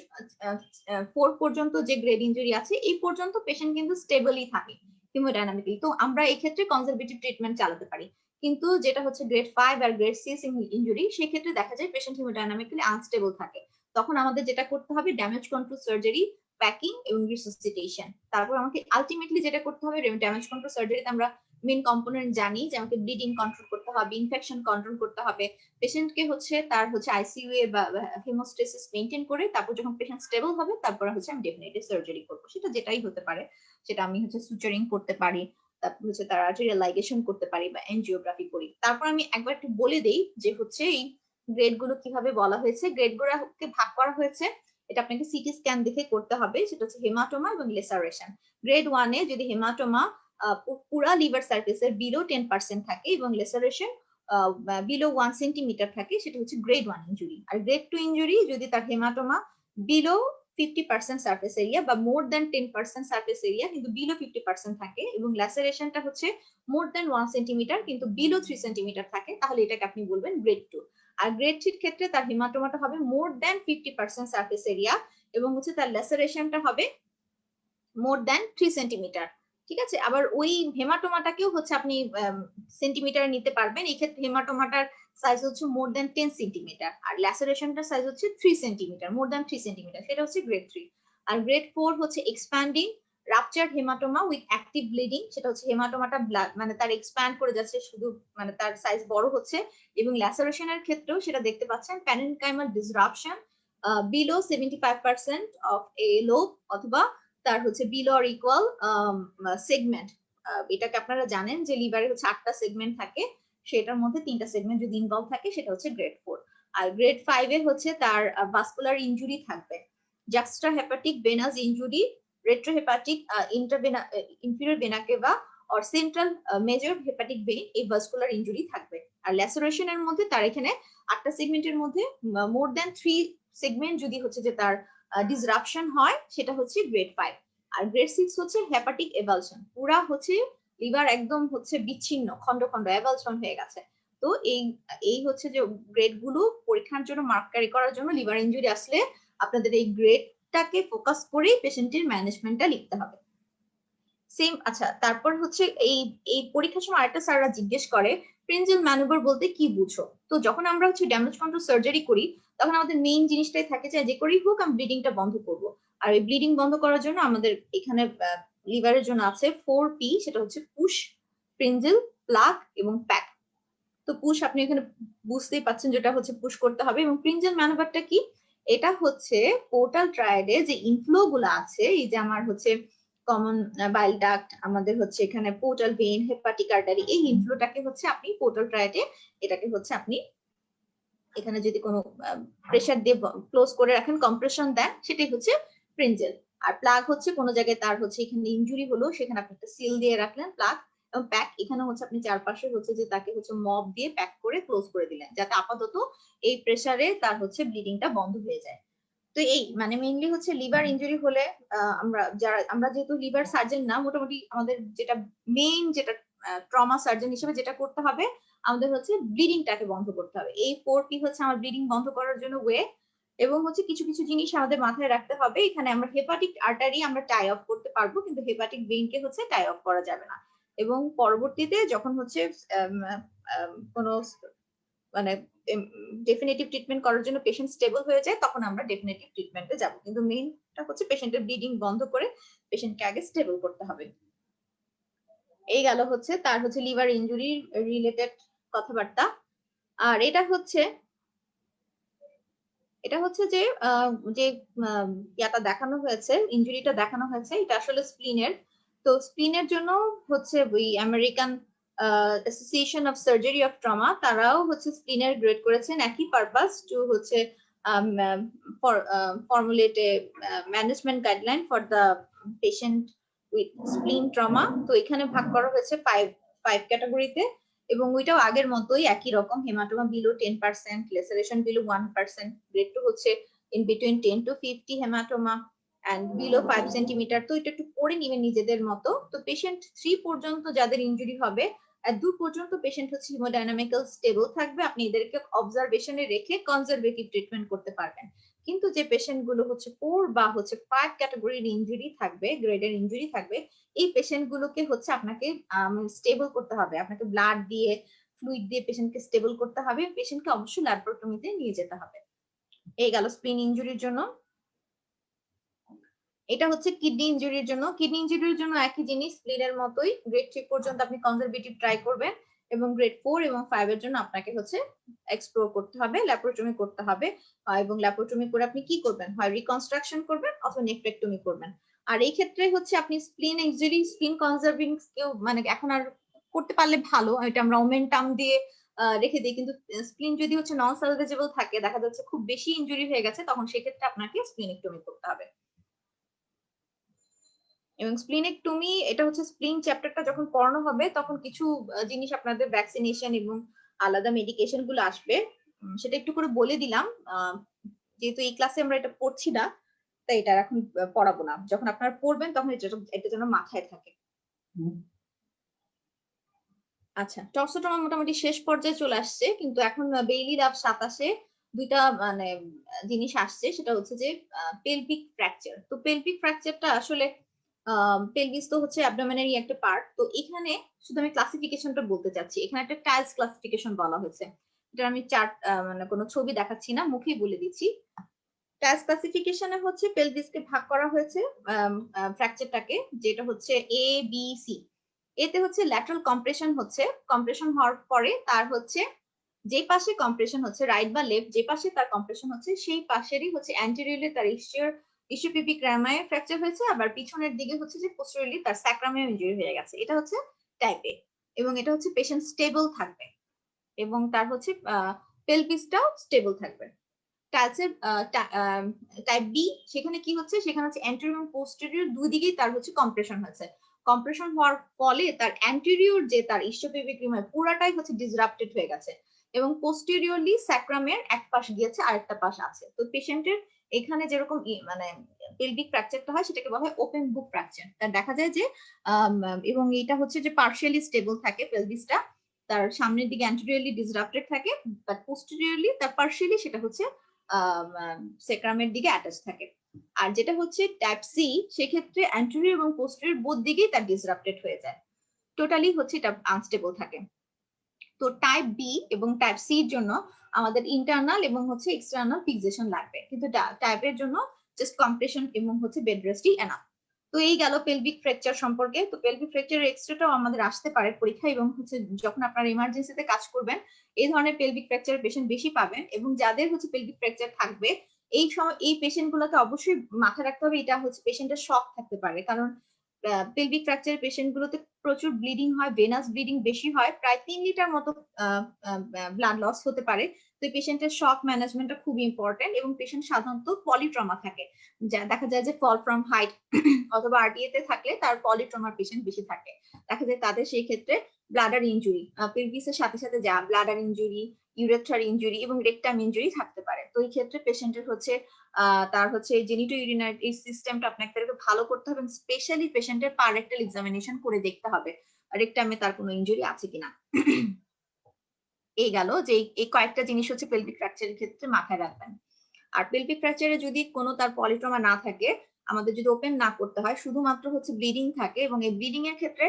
4 পর্যন্ত যে গ্রেড ইনজুরি আছে এই পর্যন্ত পেশেন্ট কিন্তু স্টেবলই থাকে হিমোডাইনামিক্যালি, তো আমরা এই ক্ষেত্রে কনজারভেটিভ ট্রিটমেন্ট চালাতে পারি। কিন্তু যেটা হচ্ছে গ্রেড 5 আর গ্রেড 6 ইনজুরি, সেক্ষেত্রে দেখা যায় পেশেন্ট হিমোডাইনামিক্যালি আনস্টেবল থাকে। তখন আমাদের যেটা করতে হবে ড্যামেজ কন্ট্রোল সার্জারি, প্যাকিং এবং রিসাসিটেশন। তারপর আমাকে আলটিমেটলি যেটা করতে হবে, ড্যামেজ কন্ট্রোল সার্জারিতে আমরা মেইন কম্পোনেন্ট জানি যে আমাকে ব্লিডিং কন্ট্রোল করতে হবে, ইনফেকশন কন্ট্রোল করতে হবে, পেশেন্টকে হচ্ছে তার হচ্ছে আইসিইউ এ বা হেমোস্টেসিস মেইনটেইন করে তারপর যখন পেশেন্ট স্টেবল হবে তারপর হচ্ছে আমি ডেফিনেটলি সার্জারি করব, সেটা যেটাই হতে পারে। সেটা আমি হচ্ছে সুচারিং করতে পারি, তারপর হচ্ছে তার আর্টেরিয়াল লাইগেশন করতে পারি বা এনজিওগ্রাফি করি। তারপর আমি একবার একটু বলে দেই যে হচ্ছে এই গ্রেড গুলো কিভাবে বলা হয়েছে। গ্রেড গুলোকে ভাগ করা হয়েছে, এটা আপনাকে সিটি স্ক্যান দেখে করতে হবে, সেটা হচ্ছে হেমাটোমা এবং লেসারেশন। গ্রেড 1 এ যদি হেমাটোমা পুরা লিভার সারফেসের বিলো 10% থাকে এবং লেসারেশন বিলো 1 সেন্টিমিটার থাকে সেটা হচ্ছে গ্রেড 1 ইনজুরি। আর গ্রেড 2 ইনজুরি যদি তার হেমাটোমা বিলো 50% সারফেস এরিয়া বা মোর দ্যান 10% সারফেস এরিয়া কিন্তু বিলো 50% থাকে এবং ল্যাসারেশনটা হচ্ছে মোর দ্যান 1 সেন্টিমিটার কিন্তু বিলো 3 সেন্টিমিটার থাকে, তাহলে এটাকে আপনি বলবেন গ্রেড 2। আর গ্রেড 3 ক্ষেত্রে তার হেমাটোমাটা হবে মোর দ্যান 50% সারফেস এরিয়া এবং হচ্ছে তার ল্যাসারেশনটা হবে মোর দ্যান 3 সেন্টিমিটার। ঠিক আছে, আবার ওই হেমাটোমাটাকেও হচ্ছে আপনি সেন্টিমিটার নিতে পারবেন। এই ক্ষেত্রে হেমাটোমাটার সাইজ হচ্ছে মোর দ্যান 10 সেন্টিমিটার আর ল্যাসারেশনটার সাইজ হচ্ছে 3 সেন্টিমিটার, মোর দ্যান 3 সেন্টিমিটার, সেটা হচ্ছে গ্রেড 3। আর গ্রেড 4 হচ্ছে expanding ruptured haematoma with active bleeding, সেটা হচ্ছে হেমাটোমাটা মানে তার এক্সপ্যান্ড করে যাচ্ছে, শুধু মানে তার সাইজ বড় হচ্ছে। এবং ল্যাসারেশনের ক্ষেত্রেও সেটা দেখতে পাচ্ছেন parenchymal disruption below 75% of A lobe অথবা তার হচ্ছে বিলো অর ইকুয়াল সেগমেন্ট। এটাকে আপনারা জানেন যে লিভারে হচ্ছে 8টা সেগমেন্ট থাকে, সেটার মধ্যে 3টা সেগমেন্ট যদি ইনভলভ থাকে সেটা হচ্ছে গ্রেড 4। আর গ্রেড 5 এ হচ্ছে তার ভাস্কুলার ইনজুরি থাকবে, juxta hepatic venous injury, retrohepatic inferior vena cava or central major hepatic vein, এই ভাস্কুলার ইনজুরি থাকবে। আর ল্যাসারেশনের মধ্যে তার এখানে 8টা সেগমেন্টের মধ্যে মোর দ্যান 3 সেগমেন্ট যদি হচ্ছে যে তার ডিসরাপশন হয় সেটা হচ্ছে গ্রেড 5। আর গ্রেড 6 হচ্ছে হেপাটিক এভালশন, পুরা হচ্ছে লিভার একদম হচ্ছে বিচ্ছিন্ন, খন্ড খন্ড এভালশন হয়ে গেছে। তো এই হচ্ছে যে গ্রেড গুলো পরীক্ষার জন্য মার্কারি করার জন্য লিভার ইনজুরি আসলে আপনাদের এই গ্রেডটাকে ফোকাস করেই পেশেন্টের ম্যানেজমেন্টটা লিখতে হবে। সেম। আচ্ছা, তারপর হচ্ছে এই এই পরীক্ষার সময় আরেকটা স্যাররা জিজ্ঞেস করে প্রিনজিয়াল ম্যানুভার বলতে কি বুঝো। তো যখন আমরা হচ্ছে ড্যামেজ কন্ট্রোল সার্জারি করি তখন আমাদের মেইন জিনিসটাই থাকে যে করেই হোক আমি ব্লিডিংটা বন্ধ করব। আর এই ব্লিডিং বন্ধ করার জন্য আমাদের এখানে লিভারের জন্য আছে 4P, সেটা হচ্ছে পুশ, প্রিনজিল, প্লাগ এবং প্যাক। তো পুশ আপনি এখানে বুঝতেই পাচ্ছেন যেটা হচ্ছে পুশ করতে হবে। এবং প্রিনজিয়াল ম্যানুভারটা কি, এটা হচ্ছে পোর্টাল ট্রায়াডে যে ইনফ্লো গুলো আছে, এই যে আমার হচ্ছে কমন বাইল ডাক্ট, আমাদের হচ্ছে এখানে পোর্টাল ভেইন, হেপাটিক আর্টারি, এই ইনফ্লোটাকে হচ্ছে আপনি পোর্টাল ট্রায়াডে এটাকে হচ্ছে আপনি এখানে যদি কোনো প্রেসার দিয়ে ক্লোজ করে রাখেন, কম্প্রেশন দেন, সেটাই হচ্ছে প্রিনজেল। আর প্লাগ হচ্ছে কোনো জায়গায় তার হচ্ছে এখানে ইনজুরি হলো সেখানে আপনি একটা সিল দিয়ে রাখলেন প্লাগ। এবং প্যাক এখানে হচ্ছে আপনি চারপাশে হচ্ছে যে তাকে হচ্ছে মপ দিয়ে প্যাক করে ক্লোজ করে দিলেন যাতে আপাতত এই প্রেসারে তার হচ্ছে ব্লিডিংটা বন্ধ হয়ে যায়। তো এই মানে মেইনলি হচ্ছে লিভার ইনজুরি হলে আমরা যেহেতু লিভার সার্জন না, মোটামুটি আমাদের যেটা মেইন যেটা ট্রমা সার্জন হিসেবে যেটা করতে হবে আমাদের হচ্ছে ব্লিডিংটাকে বন্ধ করতে হবে। এই 4P হচ্ছে আমার ব্লিডিং বন্ধ করার জন্য ওয়ে। এবং হচ্ছে কিছু কিছু জিনিস আমাদের মাথায় রাখতে হবে, এখানে আমরা হেপাটিক আর্টারি আমরা টাই অফ করতে পারবো কিন্তু হেপাটিক ভেইনকে হচ্ছে টাই অফ করা যাবে না। এবং পরবর্তীতে যখন হচ্ছে কোনো মানে ডেফিনেটিভ ট্রিটমেন্ট করার জন্য পেশেন্ট স্টেবল হয়ে যায় তখন আমরা ডেফিনেটিভ ট্রিটমেন্টে যাব, কিন্তু মেইনটা হচ্ছে পেশেন্টের ব্লিডিং বন্ধ করে পেশেন্টকে আগে স্টেবল করতে হবে। এই গেল হচ্ছে তার হচ্ছে লিভার ইনজুরি রিলেটেড কথাবার্তা। আর এটা হচ্ছে যে যে ইয়াটা দেখানো হয়েছে, ইনজুরিটা দেখানো হয়েছে, এটা আসলে স্প্লিনের। তো স্প্লিনের জন্য হচ্ছে ওই American association of surgery of trauma তারাও হচ্ছে স্প্লিনের গ্রেড করেছেন একই পারপাস টু হচ্ছে formulate a management guideline for the patient with spleen trauma। তো এখানে ভাগ করা হয়েছে 5 ক্যাটাগরিতে এবং ওইটাও আগের মতোই একই রকম, হেমাটোমা বিলো 10%, লেসারেশন বিলো 1%, গ্রেড 2 হচ্ছে in between 10 to 50 haematoma and below 5 centimetre. তো এটা একটু পড়ে নিবেন নিজেদের মতো। তো পেশেন্ট 3 পর্যন্ত যাদের ইনজুরি হবে আর 2 পর্যন্ত পেশেন্ট হচ্ছে হিমোডাইনামিক্যাল স্টেবল থাকবে, আপনি এদেরকে অবজারভেশনে রেখে কনজারভেটিভ ট্রিটমেন্ট করতে পারবেন। কিন্তু যে পেশেন্ট গুলো হচ্ছে 4 বা হচ্ছে 5 ক্যাটাগরির ইনজুরি থাকবে, গ্রেডের ইনজুরি থাকবে, এই পেশেন্ট গুলোকে হচ্ছে আপনাকে স্টেবল করতে হবে, আপনাকে ব্লাড দিয়ে ফ্লুইড দিয়ে পেশেন্টকে স্টেবল করতে হবে, পেশেন্টকে অবশ্যই ল্যাবরেটরিতে নিয়ে যেতে হবে। এই গেল স্প্লিন ইনজুরির জন্য। এটা হচ্ছে কিডনি ইনজুরির জন্য। কিডনি ইনজুরির জন্য একই জিনিস, স্প্লিনের মতোই গ্রেড 3 পর্যন্ত আপনি কনজারভেটিভ ট্রাই করবেন এবং গ্রেড 4 এবং 5 এর জন্য আপনাকে হচ্ছে এক্সপ্লোর করতে হবে, ল্যাপারোটমি করতে হবে। এবং ল্যাপারোটমি করে আপনি কি করবেন, হয় রিকনস্ট্রাকশন করবেন অথবা নেফ্রেক্টমি করবেন। আর এই ক্ষেত্রে হচ্ছে আপনি স্প্লিন ইনজুরি, স্প্লিন কনজার্ভিং কেউ মানে এখন আর করতে পারলে ভালো, এটা আমরা ওমেন্টাম দিয়ে রেখে দিই। কিন্তু স্প্লিন যদি হচ্ছে নন সালভেজেবল থাকে, দেখা যাচ্ছে খুব বেশি ইনজুরি হয়ে গেছে, তখন সেক্ষেত্রে আপনাকে স্প্লিনেক্টমি করতে হবে। এবং স্প্লিনেক্টমি এটা হচ্ছে স্প্লিন চ্যাপ্টারটা যখন পড়ানো হবে তখন কিছু জিনিস আপনাদের ভ্যাকসিনেশন এবং আলাদা মেডিকেশন গুলো আসবে, সেটা একটু করে বলে দিলাম। যেহেতু এই ক্লাসে আমরা এটা পড়ছি না, তাই এটা এখন পড়াবো না। যখন আপনারা পড়বেন তখন এটা যেন মাথায় থাকে। আচ্ছা, টর্সোটোমা মোটামুটি শেষ পর্যায়ে চলে আসছে, কিন্তু এখন বেইলি লাভ 27-এ দুইটা মানে জিনিস আসছে, সেটা হচ্ছে যে পেলভিক ফ্র্যাকচার। তো পেলভিক ফ্র্যাকচারটা আসলে পেলভিস তো হচ্ছে অ্যাবডোমেনেরই একটা পার্ট। তো এখানে শুধু আমি ক্লাসিফিকেশনটা বলতে চাচ্ছি। এখানে একটা টাইলস ক্লাসিফিকেশন বলা হয়েছে, এটা আমি চার্ট মানে কোনো ছবি দেখাচ্ছি না, মুখেই বলে দিচ্ছি। টাইলস ক্লাসিফিকেশনে হচ্ছে পেলভিসকে ভাগ করা হয়েছে ফ্র্যাকচারটাকে, যেটা হচ্ছে এ বি সি। এতে হচ্ছে ল্যাটারাল কম্প্রেশন হচ্ছে, কম্প্রেশন হওয়ার পরে তার হচ্ছে যে পাশে কম্প্রেশন হচ্ছে, রাইট বা লেফট যে পাশে তার কম্প্রেশন হচ্ছে, সেই পাশেরই হচ্ছে অ্যান্টেরিয়রলি তার ইসিওপিপিক রামায় ফ্র্যাকচার হয়েছে, আবার পিছনের দিকে হচ্ছে যে পোস্টেরিয়রলি তার স্যাক্রামে ইনজুরি হয়ে গেছে। এটা হচ্ছে টাইপ এ, এবং এটা হচ্ছে পেশেন্ট স্টেবল থাকবে এবং তার হচ্ছে পেলভিসটাও স্টেবল থাকবে। টাইলসের টাইপ বি, সেখানে কি হচ্ছে, সেখানে হচ্ছে অ্যান্টেরিয়র এবং পোস্টেরিয়র দুই দিকেই তার হচ্ছে কম্প্রেশন হয়েছে। কম্প্রেশন হওয়ার ফলে তার অ্যান্টেরিয়র যে তার ইসিওপিপিক রিমায় পুরাটাই হচ্ছে ডিসরাপ্টেড হয়ে গেছে, এবং পোস্টেরিয়রলি স্যাক্রামের এক পাশ গিয়েছে, আরেকটা পাশ আছে। তো পেশেন্টের এখানে যেরকম মানে পেলভিক ফ্র্যাকচারটা হয়, সেটাকে বলা হয় ওপেন বুক ফ্র্যাকচার। তার দেখা যায় যে এবং এটা হচ্ছে যে পার্শিয়ালি স্টেবল থাকে পেলভিসটা, তার সামনের দিকে অ্যান্টেরিয়রলি ডিসরাপ্টেড থাকে, বাট পোস্টেরিয়রলি তার পার্শিয়ালি সেটা হচ্ছে সেক্রামের দিকে অ্যাটাচ থাকে। আর যেটা হচ্ছে টাইপ সি, সেক্ষেত্রে অ্যান্টেরিয়র এবং পোস্টেরিয়র বোথ দিকেই তার ডিসরাপ্টেড হয়ে যায়, টোটালি হচ্ছে এটা আনস্টেবল থাকে। তো টাইপ বি এবং টাইপ সি এর জন্য আমাদের ইন্টারনাল এবং হচ্ছে এক্সটার্নাল ফিক্সেশন লাগবে, কিন্তু টাইপের জন্য জাস্ট কম্প্রেশন এবং হচ্ছে বেড রেস্টই এনাফ। তো এই গেল পেলভিক ফ্র্যাকচার সম্পর্কে। তো পেলভিক ফ্র্যাকচারের এক্সট্রাটাও আমাদের আসতে পারে পরীক্ষা, এবং হচ্ছে যখন আপনারা ইমার্জেন্সিতে কাজ করবেন এই ধরনের পেলভিক ফ্র্যাকচার পেশেন্ট বেশি পাবেন, এবং যাদের হচ্ছে পেলভিক ফ্র্যাকচার থাকবে এই সময় এই পেশেন্ট গুলোকে অবশ্যই মাথায় রাখতে হবে, এটা হচ্ছে পেশেন্টের শক থাকতে পারে, কারণ পেলভিক ফ্র্যাকচার পেশেন্ট গুলোতে প্রচুর ব্লিডিং হয়, ভেনাস ব্লিডিং বেশি হয়, প্রায় 3 লিটার মতো ব্লাড লস হতে পারে। তো এই পেশেন্টের শক ম্যানেজমেন্টটা খুব ইম্পর্টেন্ট, এবং পেশেন্ট সাধারণত পলিট্রমা থাকে, যা দেখা যায় যে ফল ফ্রম হাইট অথবা আরটিএ তে থাকলে তার পলিট্রমার পেশেন্ট বেশি থাকে। দেখা যায় তাদের সেই ক্ষেত্রে ব্লাডার ইনজুরি, পেলভিসের সাথে সাথে যা ব্লাডার ইনজুরি, ইউরেথ্রার ইনজুরি এবং রেকটাম ইনজুরি থাকতে পারে। তো এই ক্ষেত্রে পেশেন্টের হচ্ছে তার হচ্ছে জেনিটো ইউরিনারি এই সিস্টেমটা আপনাকে ভালো করতে হবে, স্পেশালি পেশেন্টের পা রেক্টাল এক্সামিনেশন করে দেখতে হবে রেকটামে তার কোনো ইনজুরি আছে কিনা। এই গেল যে এই কয়েকটা জিনিস হচ্ছে পেলভিক ফ্র্যাকচারের ক্ষেত্রে মাথায় রাখবেন। আর পেলভিক ফ্র্যাকচারে যদি কোনো তার পলিট্রমা না থাকে, আমাদের যদি ওপেন না করতে হয়, শুধুমাত্র হচ্ছে ব্লিডিং থাকে, এবং এই ব্লিডিং এর ক্ষেত্রে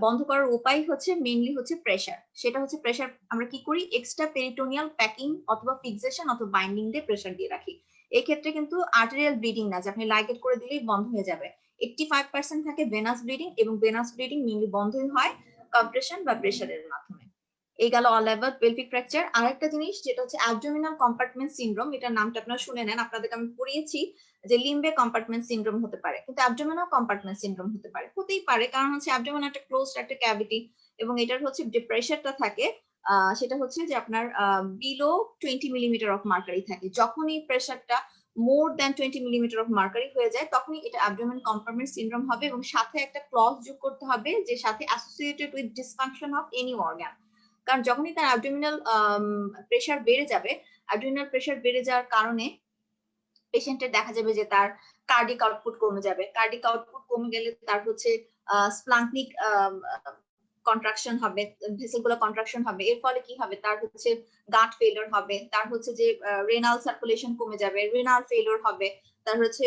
বন্ধ করার উপায় হচ্ছে মেইনলি হচ্ছে প্রেসার। সেটা হচ্ছে প্রেসার আমরা কি করি, এক্সট্রা পেরিটোনিয়াল প্যাকিং অথবা ফিক্সেশন অথবা বাইন্ডিং দিয়ে প্রেসার দিয়ে রাখি। এই ক্ষেত্রে কিন্তু আর্টেরিয়াল ব্লিডিং না যে আপনি লাইগেট করে দিলেই বন্ধ হয়ে যাবে, 85% থাকে ভেনাস ব্লিডিং, এবং ভেনাস ব্লিডিং মেইনলি বন্ধই হয় কম্প্রেশন বা প্রেসারের মাধ্যমে। এই গেল অল অ্যাবাউট পেলভিক ফ্র্যাকচার। আরেকটা জিনিস যেটা হচ্ছে অ্যাবডোমিনাল কম্পার্টমেন্ট সিনড্রোম, এটার নামটা আপনারা শুনে নেন, আপনাদেরকে আমি পড়িয়েছি যে লিম্বে কম্পার্টমেন্ট সিনড্রোম হতে পারে, কিন্তু অ্যাবডোমিনাল কম্পার্টমেন্ট সিনড্রোম হতে পারে, হতেই পারে, কারণ হচ্ছে অ্যাবডোমিন একটা ক্লোজড একটা ক্যাভিটি, এবং এটার হচ্ছে যে প্রেসারটা থাকে সেটা হচ্ছে যে আপনার বিলো 20 মিলিমিটার অফ মার্কারি থাকে। যখনই প্রেসারটা more than 20 millimetre of mercury হয়ে যায়, তখনই এটা অ্যাবডোমিনাল কম্পার্টমেন্ট সিনড্রোম হবে, এবং সাথে একটা ক্লজ যোগ করতে হবে যে সাথে associated with dysfunction of any organ. কারণ যখনই তার অ্যাবডোমিনাল প্রেসার বেড়ে যাবে, অ্যাবডোমিনাল প্রেসার বেড়ে যাওয়ার কারণে পেশেন্টের দেখা যাবে যে তার কার্ডিক আউটপুট কমে যাবে। কার্ডিক আউটপুট কমে গেলে তার হচ্ছে স্প্লাঙ্কনিক কন্ট্রাকশন হবে, ভেসেলগুলো কন্ট্রাকশন হবে। এর ফলে কি হবে, তার হচ্ছে গাট ফেলিওর হবে, তার হচ্ছে যে রেনাল সার্কুলেশন কমে যাবে, রেনাল ফেলিওর হবে, তার হচ্ছে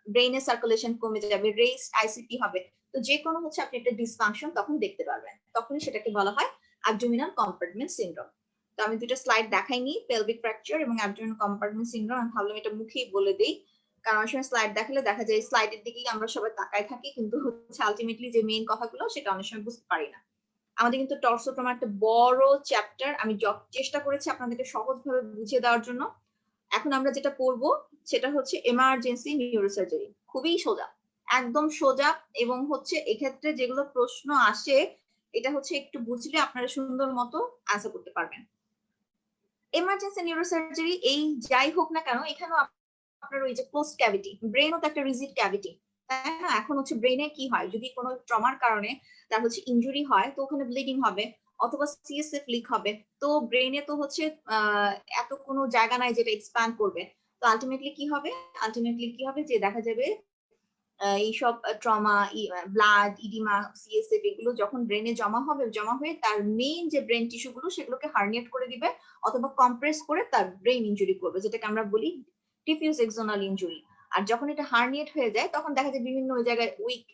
ব্রেইনের সার্কুলেশন কমে যাবে, রেস আইসিপি হবে। তো যে কোনো হচ্ছে আপনি একটা ডিসফাংশন তখন দেখতে পারবেন, তখনই সেটাকে বলা হয় অ্যাবডোমিনাল কম্পার্টমেন্ট সিনড্রোম। তো আমি দুটো স্লাইড দেখাইনি, পেলভিক ফ্র্যাকচার এবং অ্যাবডোমিনাল কম্পার্টমেন্ট সিনড্রোম, আমি ভাবলাম এটা মুখেই বলে দেই, কারণ অনেক সময় স্লাইড দেখালে দেখা যায় স্লাইডের দিকেই আমরা সবাই তাকায় থাকি, কিন্তু হচ্ছে আলটিমেটলি যে মেইন কথাগুলো সেটা অনেক সময় বুঝতে পারি না। আমাদের কিন্তু টর্সোটোমা একটা বড় চ্যাপ্টার, আমি চেষ্টা করেছি আপনাদেরকে সহজভাবে বুঝিয়ে দেওয়ার জন্য। এখন আমরা যেটা পড়বো সেটা হচ্ছে এমার্জেন্সি নিউরোসার্জারি, খুবই সোজা, একদম সোজা, এবং হচ্ছে এক্ষেত্রে যেগুলো প্রশ্ন আসে এটা হচ্ছে একটু বুঝলে আপনারা সুন্দর মতো আনসার করতে পারবেন। এমার্জেন্সি নিউরোসার্জারি এই যাই হোক না কেন, এখানেও আপনার ওই যে ক্লোজড ক্যাভিটি, ব্রেনও তো একটা রিজিড ক্যাভিটি, তাই না? এখন হচ্ছে ব্রেনে কি হয়, যদি কোনো ট্রমার কারণে তার হচ্ছে ইনজুরি হয়, তো ওখানে ব্লিডিং হবে, অথবা সিএসএফ লিক হবে। তো ব্রেনে তো হচ্ছে এত কোনো জায়গা নাই যেটা এক্সপ্যান্ড করবে। তো আলটিমেটলি কি হবে যে দেখা যাবে এইসব ট্রমা, ব্লাড, ইডিমা, সিএসএফ এগুলো যখন ব্রেনে জমা হয়ে তার মেইন যে ব্রেন টিস্যু গুলো সেগুলোকে হার্নিয়েট করে দিবে অথবা কম্প্রেস করে তার ব্রেন ইনজুরি করবে, যেটাকে আমরা বলি ডিফিউজ এক্সোনাল ইনজুরি। আর যখন এটা হার্নিয়েট হয়ে যায় তখন দেখা যায় বিভিন্ন ওই জায়গায় উইক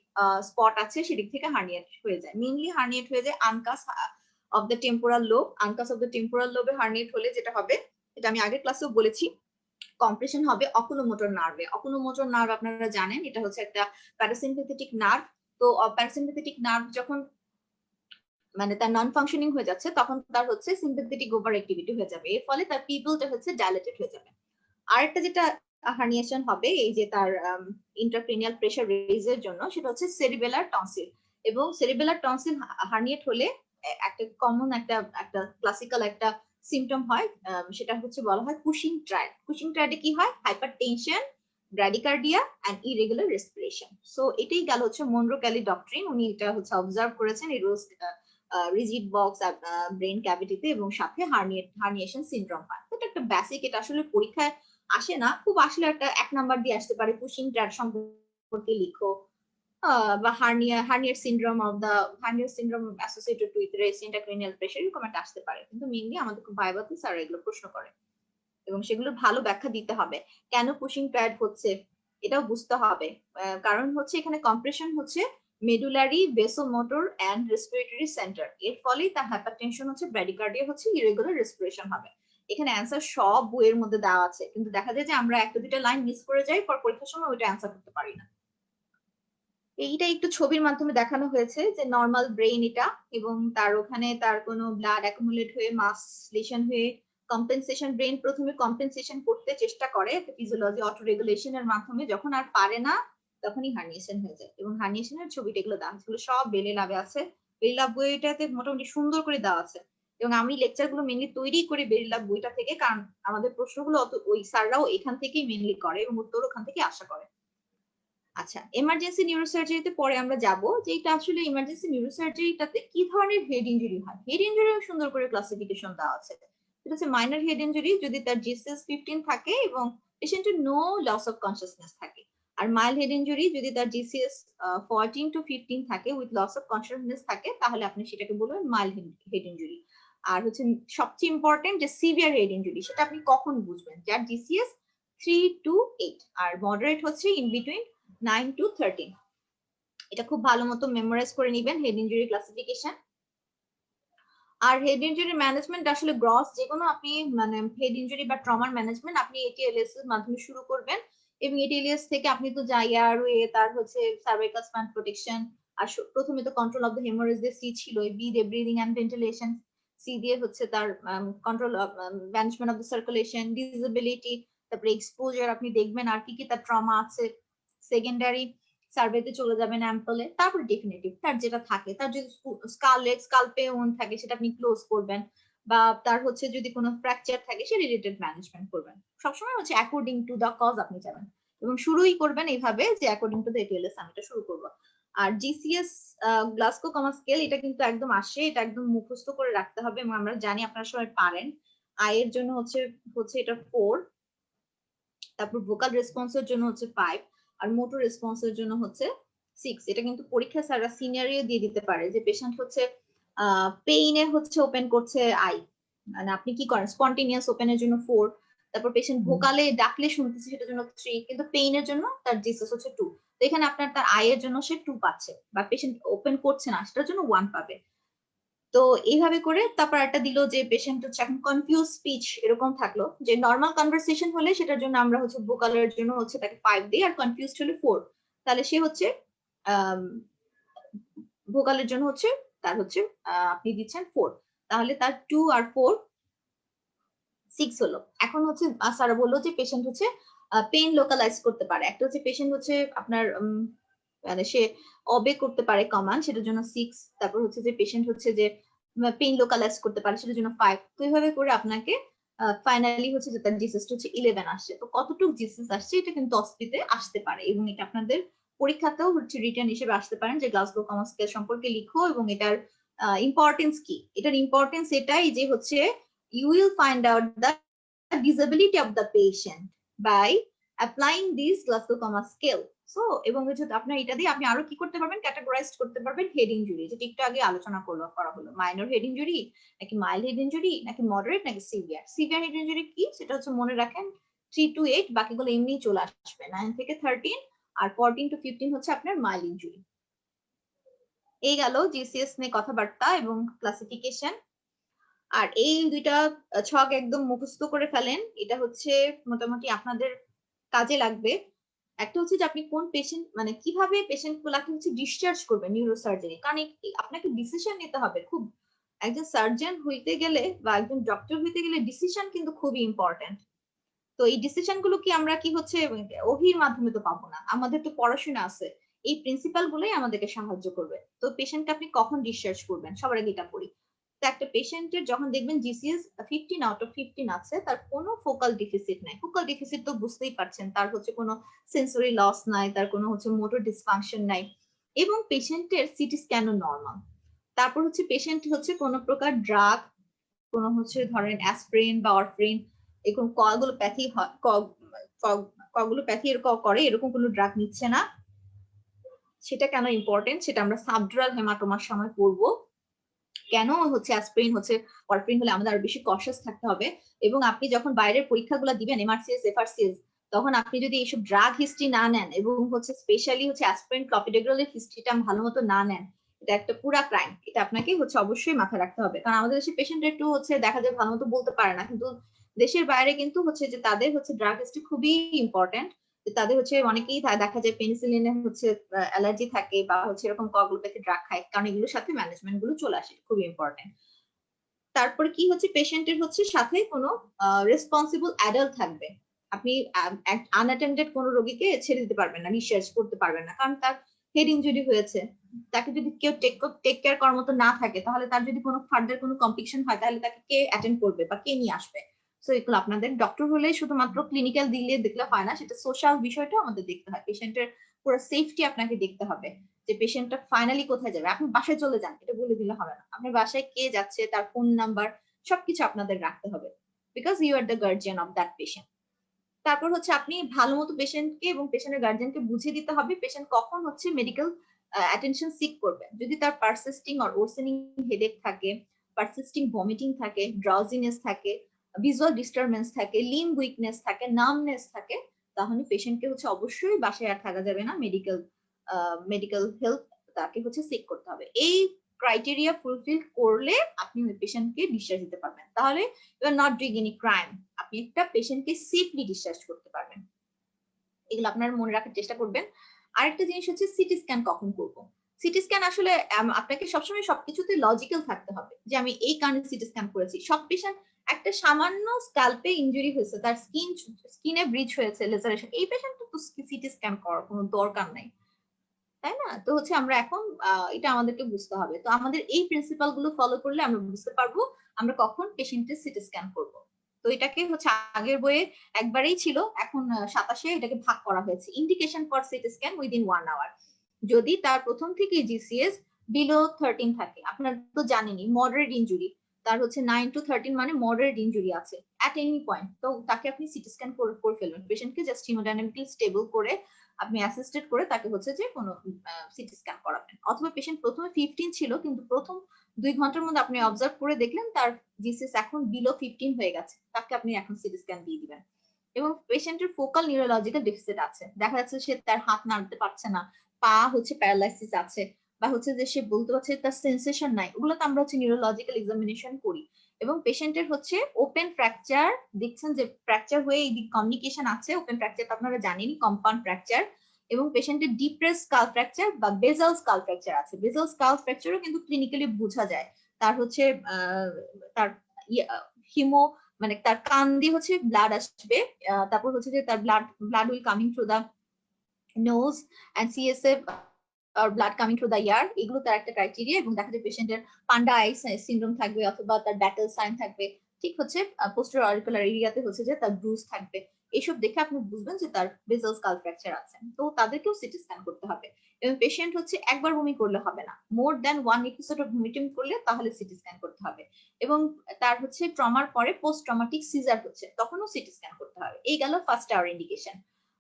স্পট আছে, সেদিক থেকে হার্নিয়েট হয়ে যায়। মেইনলি হার্নিয়েট হয়ে যায় uncus of the temporal lobe. Uncus of the temporal লোবে হার্নিয়েট হলে যেটা হবে, এটা আমি আগের ক্লাসেও বলেছি, কম্প্রেশন হবে অকুলোমোটর নার্ভে। অকুলোমোটর নার্ভ আপনারা জানেন এটা হচ্ছে একটা প্যারাসিম্পাথেটিক নার্ভ। তো প্যারাসিম্পাথেটিক নার্ভ যখন মানে তার নন ফাংশনিং হয়ে যাচ্ছে তখন তার হচ্ছে সিম্পাথেটিক ওভার অ্যাক্টিভিটি হয়ে যাবে, এর ফলে তার পিপলটা হচ্ছে ডাইলেটেড হয়ে যাবে। আরেকটা যেটা হার্নিয়েশন হবে এই যে তার ইন্ট্রাক্রেনিয়াল প্রেসার রেইজের জন্য, সেটা হচ্ছে সেরিবেলার টনসিল। এবং সেরিবেলার টনসিল হার্নিয়েট হলে একটা কমন একটা ক্লাসিক্যাল একটা সিমটম হয়, সেটা হচ্ছে বলা হয় কুশিং ট্রায়াড। কুশিং ট্রায়াডে কি হয়? Hypertension, bradycardia and irregular respiration. So এটাই গেল হচ্ছে মনরো ক্যালি ডক্ট্রিন। উনি এটা হচ্ছে অবজার্ভ করেছেন এই রোজ রিজিড বক্স ব্রেন ক্যাভিটিতে, এবং সাথে হার্নিয়েশন সিনড্রোম হয়। এটা একটা বেসিক, এটা আসলে পরীক্ষায় আসে না খুব, আসলে একটা 1 নাম্বার দিয়ে আসতে পারে, কুশিং ট্রায়াড সম্পর্কে লিখো, বা হার্নিয়ার syndrome associated with raised intracranial pressure, এরকম একটা আসতে পারে। কিন্তু মেইনলি আমাদের ভাইভাতে স্যার এগুলো প্রশ্ন করে এবং সেগুলো ভালো ব্যাখ্যা দিতে হবে। কেন পুশিং ট্রায়াড হচ্ছে এটাও বুঝতে হবে। কারণ হচ্ছে এখানে কম্প্রেশন হচ্ছে medullary, vasomotor and respiratory centre, এর ফলেই তার হাইপারটেনশন হচ্ছে, ব্র্যাডিকার্ডিয়া হচ্ছে, ইরেগুলার রেসপিরেশন হবে। এখানে অ্যান্সার সব বইয়ের মধ্যে দেওয়া আছে, কিন্তু দেখা যায় যে আমরা একটা দুইটা লাইন মিস করে যাই, পর পরীক্ষার সময় ওইটা অ্যান্সার করতে পারি না। এইটা একটু ছবির মাধ্যমে দেখানো হয়েছে যে নর্মাল ব্রেইন এটা, এবং তার ওখানে তার কোনো ব্লাড অ্যাকুমুলেট হয়ে মাস লিশন হয়ে কম্পেনসেশন, ব্রেন প্রথমে কম্পেনসেশন করতে চেষ্টা করে ফিজিওলজি অটো রেগুলেশনের মাধ্যমে, যখন আর পারে না তখনই হার্নিয়েশন হয়ে যায়। এবং হার্নিয়েশনের ছবিটা এগুলো দেওয়া আছে, সব বেলে লাভে আছে। বেলে লাভ বইটাতে মোটামুটি সুন্দর করে দেওয়া আছে, এবং আমি লেকচার গুলো মেনলি তৈরি করি বেলে লাভ বইটা থেকে, কারণ আমাদের প্রশ্নগুলো অত ওই স্যাররাও এখান থেকেই মেনলি করে এবং উত্তর ওখান থেকে আশা করে। আচ্ছা, এমার্জেন্সি নিউরোসার্জারিতে পরে আমরা যাব, যে এটা আসলে এমার্জেন্সি নিউরোসার্জারিটাতে কি ধরনের হেড ইনজুরি হয়। হেড ইনজুরি সুন্দর করে ক্লাসিফিকেশন দেওয়া আছে। এটা হচ্ছে মাইনর হেড ইনজুরি যদি তার জিসিএস 15 থাকে এবং পেশেন্টের নো লস অফ কনসিয়াসনেস থাকে। আর মাইল্ড হেড ইনজুরি যদি তার জিসিএস 14 to 15 থাকে উইথ লস অফ কনসিয়াসনেস থাকে, তাহলে আপনি সেটাকে বলবেন মাইল্ড হেড ইনজুরি। আর হচ্ছে সবচেয়ে ইম্পর্টেন্ট যে সিভিয়ার হেড ইনজুরি, সেটা আপনি কখন বুঝবেন? যার জিসিএস 3 to 8, আর মডারেট হচ্ছে ইন বিটুইন 9 to 13। এটা খুব ভালো মতো মেমোরাইজ করে নেবেন হেড ইনজুরি ক্লাসিফিকেশন। আর হেড ইনজুরি ম্যানেজমেন্ট আসলে গ্রস যে কোনো আপনি মানে হেড ইনজুরি বা ট্রমার ম্যানেজমেন্ট আপনি এটিএলএস এর মাধ্যমে শুরু করবেন, এবং এটিএলএস থেকে আপনি তো যা এয়ারওয়ে, তার হচ্ছে সার্ভাইকাল স্পাইন প্রোটেকশন, আর প্রথমে তো কন্ট্রোল অফ দ্য হেমোরেজ দিয়ে সি ছিল, বি দিয়ে ব্রিদিং এন্ড ভেন্টিলেশন, সি দিয়ে হচ্ছে তার control management of the circulation, disability, তারপরে এক্সপোজার আপনি দেখবেন আর কি কি তার ট্রমা আছে। সেকেন্ডারি সার্ভেতে চলে যাবেন অ্যাম্পলে, তারপর ডেফিনেটিভ তার যেটা থাকে, তার যদি স্কালপে ওন থাকে সেটা আপনি ক্লোজ করবেন, বা তার হচ্ছে যদি কোনো ফ্র্যাকচার থাকে সে রিলেটেড ম্যানেজমেন্ট করবেন। সবসময় হচ্ছে অ্যাকর্ডিং টু দ্য কজ আপনি যাবেন, এবং শুরুই করবেন এইভাবে যে অ্যাকর্ডিং টু দ্য এটিএলএস আমি এটা শুরু করব। আর জিসিএস গ্লাসকো কমা স্কেল এটা কিন্তু একদম আসে, এটা একদম মুখস্থ করে রাখতে হবে, এবং আমরা জানি আপনারা সবাই পারেন। আই এর জন্য হচ্ছে এটা 4, তারপর ভোকাল রেসপন্সের জন্য হচ্ছে 5, আর মোটর রেসপন্সের জন্য হচ্ছে 6। এটা কিন্তু পরীক্ষা স্যাররা সিনিয়রিও দিয়ে দিতে পারে যে পেশেন্ট হচ্ছে পেইনে হচ্ছে ওপেন করছে আই, মানে আপনি কি করেন স্পন্টেনিয়াস ওপেনের জন্য 4, তারপর পেশেন্ট ভোকালে ডাকলে শুনতেছে সেটার জন্য 3, কিন্তু পেইনের জন্য তার জিসাস হচ্ছে 2। তো এখানে আপনার তার আই এর জন্য সে 2 পাচ্ছে, বা পেশেন্ট ওপেন করছে না সেটার জন্য 1 পাবে। তো এইভাবে করে তারপর একটা দিল যে পেশেন্ট হচ্ছে এখন কনফিউজ স্পিচ এরকম থাকলো, যে নর্মাল কনভারসেশন হলে সেটার জন্য আমরা হচ্ছে ভোকালের জন্য হচ্ছে তাকে 5 দিই, আর কনফিউজড হলে 4। তাহলে সে হচ্ছে ভোকালের জন্য হচ্ছে তার হচ্ছে আপনি দিচ্ছেন 4, তাহলে তার 2 আর 4 6 হলো। এখন হচ্ছে স্যার বললো যে পেশেন্ট হচ্ছে পেইন লোকালাইজ করতে পারে। একটা হচ্ছে পেশেন্ট হচ্ছে আপনার মানে সে অবে করতে পারে কমান্ড, সেটার জন্য 6। তারপর হচ্ছে যে পেশেন্ট হচ্ছে যে পেইন লোকালাইজ করতে পারে সেটার জন্য 5। তো এইভাবে করে আপনাকে ফাইনালি হচ্ছে যে তার জিসিএস হচ্ছে 11 আসছে। তো কতটুকু জিসিএস আসছে এটা কিন্তু অস্পিতে আসতে পারে, এবং এটা আপনাদের পরীক্ষাতেও হচ্ছে রিটার্ন হিসেবে আসতে পারেন যে গ্লাসগো কমা স্কেল সম্পর্কে লিখো এবং এটার ইম্পর্টেন্স কি, এটার ইম্পর্টেন্স এটাই যে হচ্ছে you will find out the disability of the patient by applying this Glasgow coma scale. So এবং হচ্ছে আপনার এটা দিয়ে আপনি আরো কি করতে পারবেন, ক্যাটাগরাইজ করতে পারবেন হেড ইনজুরি, যেটা একটু আগে আলোচনা করা হলো, মাইনর হেড ইনজুরি নাকি মাইল্ড হেড ইনজুরি নাকি মডারেট নাকি সিভিয়ার। সিভিয়ার হেড ইনজুরি কি সেটা হচ্ছে মনে রাখেন 3 to 8, বাকিগুলো এমনি চলে আসবে 9 থেকে 13, আর 14 to 15 হচ্ছে আপনার মাইল্ড ইনজুরি। এই গেল জিসিএস নিয়ে কথাবার্তা এবং ক্লাসিফিকেশন। আর এই দুইটা ছক একদম মুখস্থ করে ফেলেন, এটা হচ্ছে মোটামুটি আপনাদের কাজে লাগবে। একটা হচ্ছে যে আপনি কোন পেশেন্ট মানে কিভাবে পেশেন্ট গুলাকে হচ্ছে ডিসচার্জ করবেন নিউরোসার্জারি, কারণ আপনাকে ডিসিশন নিতে হবে খুব। একজন সার্জন হইতে গেলে বা একজন ডক্টর হইতে গেলে ডিসিশন কিন্তু খুবই ইম্পর্টেন্ট। তো এই ডিসিশন গুলো কি আমরা কি হচ্ছে ওহির মাধ্যমে তো পাবো না, আমাদের তো পড়াশোনা আছে, এই প্রিন্সিপাল গুলোই আমাদেরকে সাহায্য করবে। তো পেশেন্টকে আপনি কখন ডিসচার্জ করবেন সবার আগে এটা পড়ি। তো একটা পেশেন্টের যখন দেখবেন জিসিএস 15 আউট অফ 15 আছে, তার কোনো ফোকাল ডিফিসিট নাই। ফোকাল ডিফিসিট তো বুঝতেই পারছেন, তার হচ্ছে কোনো সেন্সরি লস নাই, তার কোনো হচ্ছে মোটর ডিসফাংশন নাই, এবং পেশেন্টের সিটি স্ক্যানও নরমাল। তারপর হচ্ছে পেশেন্ট হচ্ছে কোনো প্রকার ড্রাগ, কোনো হচ্ছে ধরেন অ্যাসপ্রিন বা অরফ্রিন এরকম কগুলোপ্যাথি কগুলোপ্যাথি এরকম করে এরকম কোনো ড্রাগ নিচ্ছে না। সেটা কেন ইম্পর্টেন্ট সেটা আমরা সাবডুরাল হেমাটোমার সময় পড়বো। কেন হচ্ছে অ্যাসপ্রিন হচ্ছে অরফ্রিন হলে আমাদের আরো বেশি কশাস থাকতে হবে। এবং আপনি যখন বাইরের পরীক্ষাগুলো দিবেন এমআরসিএস এফআরসিএস, তখন আপনি যদি এইসব ড্রাগ হিস্ট্রি না নেন এবং হচ্ছে স্পেশালি হচ্ছে অ্যাসপ্রিন ক্লপিডোগ্রালের হিস্ট্রিটা ভালো মতো না নেন, এটা একটা পুরা ক্রাইম। এটা আপনাকে হচ্ছে অবশ্যই মাথায় রাখতে হবে, কারণ আমাদের দেশের পেশেন্ট একটু হচ্ছে দেখা যায় ভালো মতো বলতে পারে না, কিন্তু দেশের বাইরে কিন্তু হচ্ছে যে তাদের হচ্ছে ড্রাগ হিস্ট্রি খুবই ইম্পর্টেন্ট। তাদের হচ্ছে অনেকেই দেখা যায় পেনিসিলিনে হচ্ছে অ্যালার্জি থাকে বা হচ্ছে এরকম কগুলোপ্যাথি ড্রাগ খায়, কারণ এগুলোর সাথে ম্যানেজমেন্ট গুলো চলে আসে, খুবই ইম্পর্টেন্ট। তারপরে কি হচ্ছে পেশেন্টের হচ্ছে সাথে কোনো রেসপন্সিবল অ্যাডাল্ট থাকবে। আপনি আনঅ্যাটেন্ডেড কোনো রোগীকে ছেড়ে দিতে পারবেন না, রিসার্চ করতে পারবেন না, কারণ তার হেড ইনজুরি হয়েছে। তাকে যদি কেউ টেক কেয়ার করার মতো না থাকে, তাহলে তার যদি কোনো ফার্দার কোনো কমপ্লিকেশন হয়, তাহলে তাকে কে অ্যাটেন্ড করবে বা কে নিয়ে আসবে। সো এগুলো আপনাদের ডক্টর হলে শুধুমাত্র ক্লিনিক্যাল দিলে দেখলে হয় না, সেটা সোশ্যাল বিষয়টাও আমাদের দেখতে হয়। পেশেন্টের পুরো সেফটি আপনাকে দেখতে হবে, যে পেশেন্টটা ফাইনালি কোথায় যাবে। আপনি বাসায় চলে যান এটা বলে দিলে হবে না, আপনার বাসায় কে যাচ্ছে তার ফোন নাম্বার সবকিছু আপনাদের রাখতে হবে, because you are the guardian of that patient. তারপর হচ্ছে আপনি ভালো মতো পেশেন্টকে এবং পেশেন্টের গার্জিয়ানকে বুঝিয়ে দিতে হবে পেশেন্ট কখন হচ্ছে মেডিকেল অ্যাটেনশন সিক করবে। যদি তার পারসিস্টিং অর ওরসেনিং হেডেক থাকে, পারসিস্টিং ভমিটিং থাকে, ড্রাউজিনেস থাকে, ভিজুয়াল ডিস্টারবেন্স থাকে, লিম্ব উইকনেস থাকে, নামনেস থাকে, তাহলে পেশেন্টকে হচ্ছে অবশ্যই বাসায় আর থাকা যাবে না, মেডিকেল হেলথ তাকে হচ্ছে চেক করতে হবে। এই ক্রাইটেরিয়া ফুলফিল করলে আপনি ওই পেশেন্টকে ডিসচার্জ দিতে পারবেন, তাহলে you are not doing any crime, আপনি একটা পেশেন্টকে সেফলি ডিসচার্জ করতে পারবেন। এগুলো আপনারা মনে রাখার চেষ্টা করবেন। আরেকটা জিনিস হচ্ছে সিটি স্ক্যান কখন করব। সিটি স্ক্যান আসলে আপনাকে সবসময় সবকিছুতে লজিক্যাল থাকতে হবে, যে আমি এই কারণে সিটি স্ক্যান করেছি। সব পেশেন্ট একটা সামান্য স্ক্যাল্পে ইনজুরি হয়েছে, তার স্কিনে ব্রিচ হয়েছে লেজারেশন, এই পেশেন্ট তো সিটি স্ক্যান করার কোনো দরকার নাই, তাই না? তো হচ্ছে আমরা এখন এটা আমাদেরকে বুঝতে হবে। তো আমাদের এই প্রিন্সিপাল গুলো ফলো করলে আমরা বুঝতে পারবো আমরা কখন পেশেন্টের সিটি স্ক্যান করব। তো এটাকে হচ্ছে আগের বইয়ে একবারেই ছিল, এখন 27-এ এটাকে ভাগ করা হয়েছে। Indication for CT scan within 1 hour, যদি তার প্রথম থেকে জিসিএস বিলো 13 থাকে। আপনারা তো জানেনই মডারেট ইনজুরি, তার হচ্ছে 9 to 13 মানে মডারেট ইনজুরি আছে এট এনি পয়েন্ট, তো তাকে আপনি সিটি স্ক্যান করে ফেলবেন। পেশেন্টকে জাস্ট হিমোডাইনামিক্যালি স্টেবল করে আপনি অ্যাসিস্টেড করে তাকে হচ্ছে যে কোনো সিটি স্ক্যান করাবেন। অথবা পেশেন্ট প্রথমে 15 ছিল, কিন্তু প্রথম 2 ঘন্টার মধ্যে আপনি অবজার্ভ করে দেখলেন তার জিসিএস এখন বিলো 15 হয়ে গেছে, তাকে আপনি এখন সিটি স্ক্যান দিয়ে দিবেন। এবং পেশেন্টের ফোকাল নিউরোলজিক্যাল ডেফিসিট আছে, দেখা যাচ্ছে সে তার হাত নাড়তে পারছে না, পা হচ্ছে প্যারালাইসিস আছে, বা হচ্ছে যে সে বলতে পারছে তার সেন্সেশন নাই, ওগুলো তো আমরা হচ্ছে নিউরোলজিক্যাল এক্সামিনেশন করি। এবং পেশেন্টের হচ্ছে ওপেন ফ্র্যাকচার দেখছেন যে ফ্র্যাকচার হয়ে এই কমিউনিকেশন আছে, ওপেন ফ্র্যাকচার তো আপনারা জানেনই, কম্পাউন্ড ফ্র্যাকচার। এবং পেশেন্টের ডিপ্রেস স্কাল ফ্র্যাকচার বা বেজাল স্কাল ফ্র্যাকচার আছে। বেজাল স্কাল ফ্র্যাকচারও কিন্তু ক্লিনিক্যালি বোঝা যায়, তার হচ্ছে তার হিমো মানে তার কান দিয়ে হচ্ছে ব্লাড আসবে, তারপর হচ্ছে যে তার blood will coming through the nose and CSF আর blood coming through the ear, এগুলো তার একটা ক্রাইটেরিয়া। এবং দেখা যায় পেশেন্টের পান্ডা আই সিনড্রোম থাকবে অথবা তার ব্যাটেল সাইন থাকবে, ঠিক হচ্ছে পোস্টেরিয়র অরিকুলার এরিয়াতে হচ্ছে যে তার ব্রুজ থাকবে। এইসব দেখে আপনি বুঝবেন যে তার বেসাল স্কাল ফ্র্যাকচার আছে, তো তাদেরকেও সিটি স্ক্যান করতে হবে। এবং পেশেন্ট হচ্ছে একবার বমি করলে হবে না, more than 1 episode of vomiting করলে তাহলে সিটি স্ক্যান করতে হবে। এবং তার হচ্ছে ট্রমার পরে পোস্ট ট্রমাটিক সিজার হচ্ছে তখনও সিটি স্ক্যান করতে হবে। এই গেল ফার্স্ট আওয়ার ইন্ডিকেশন।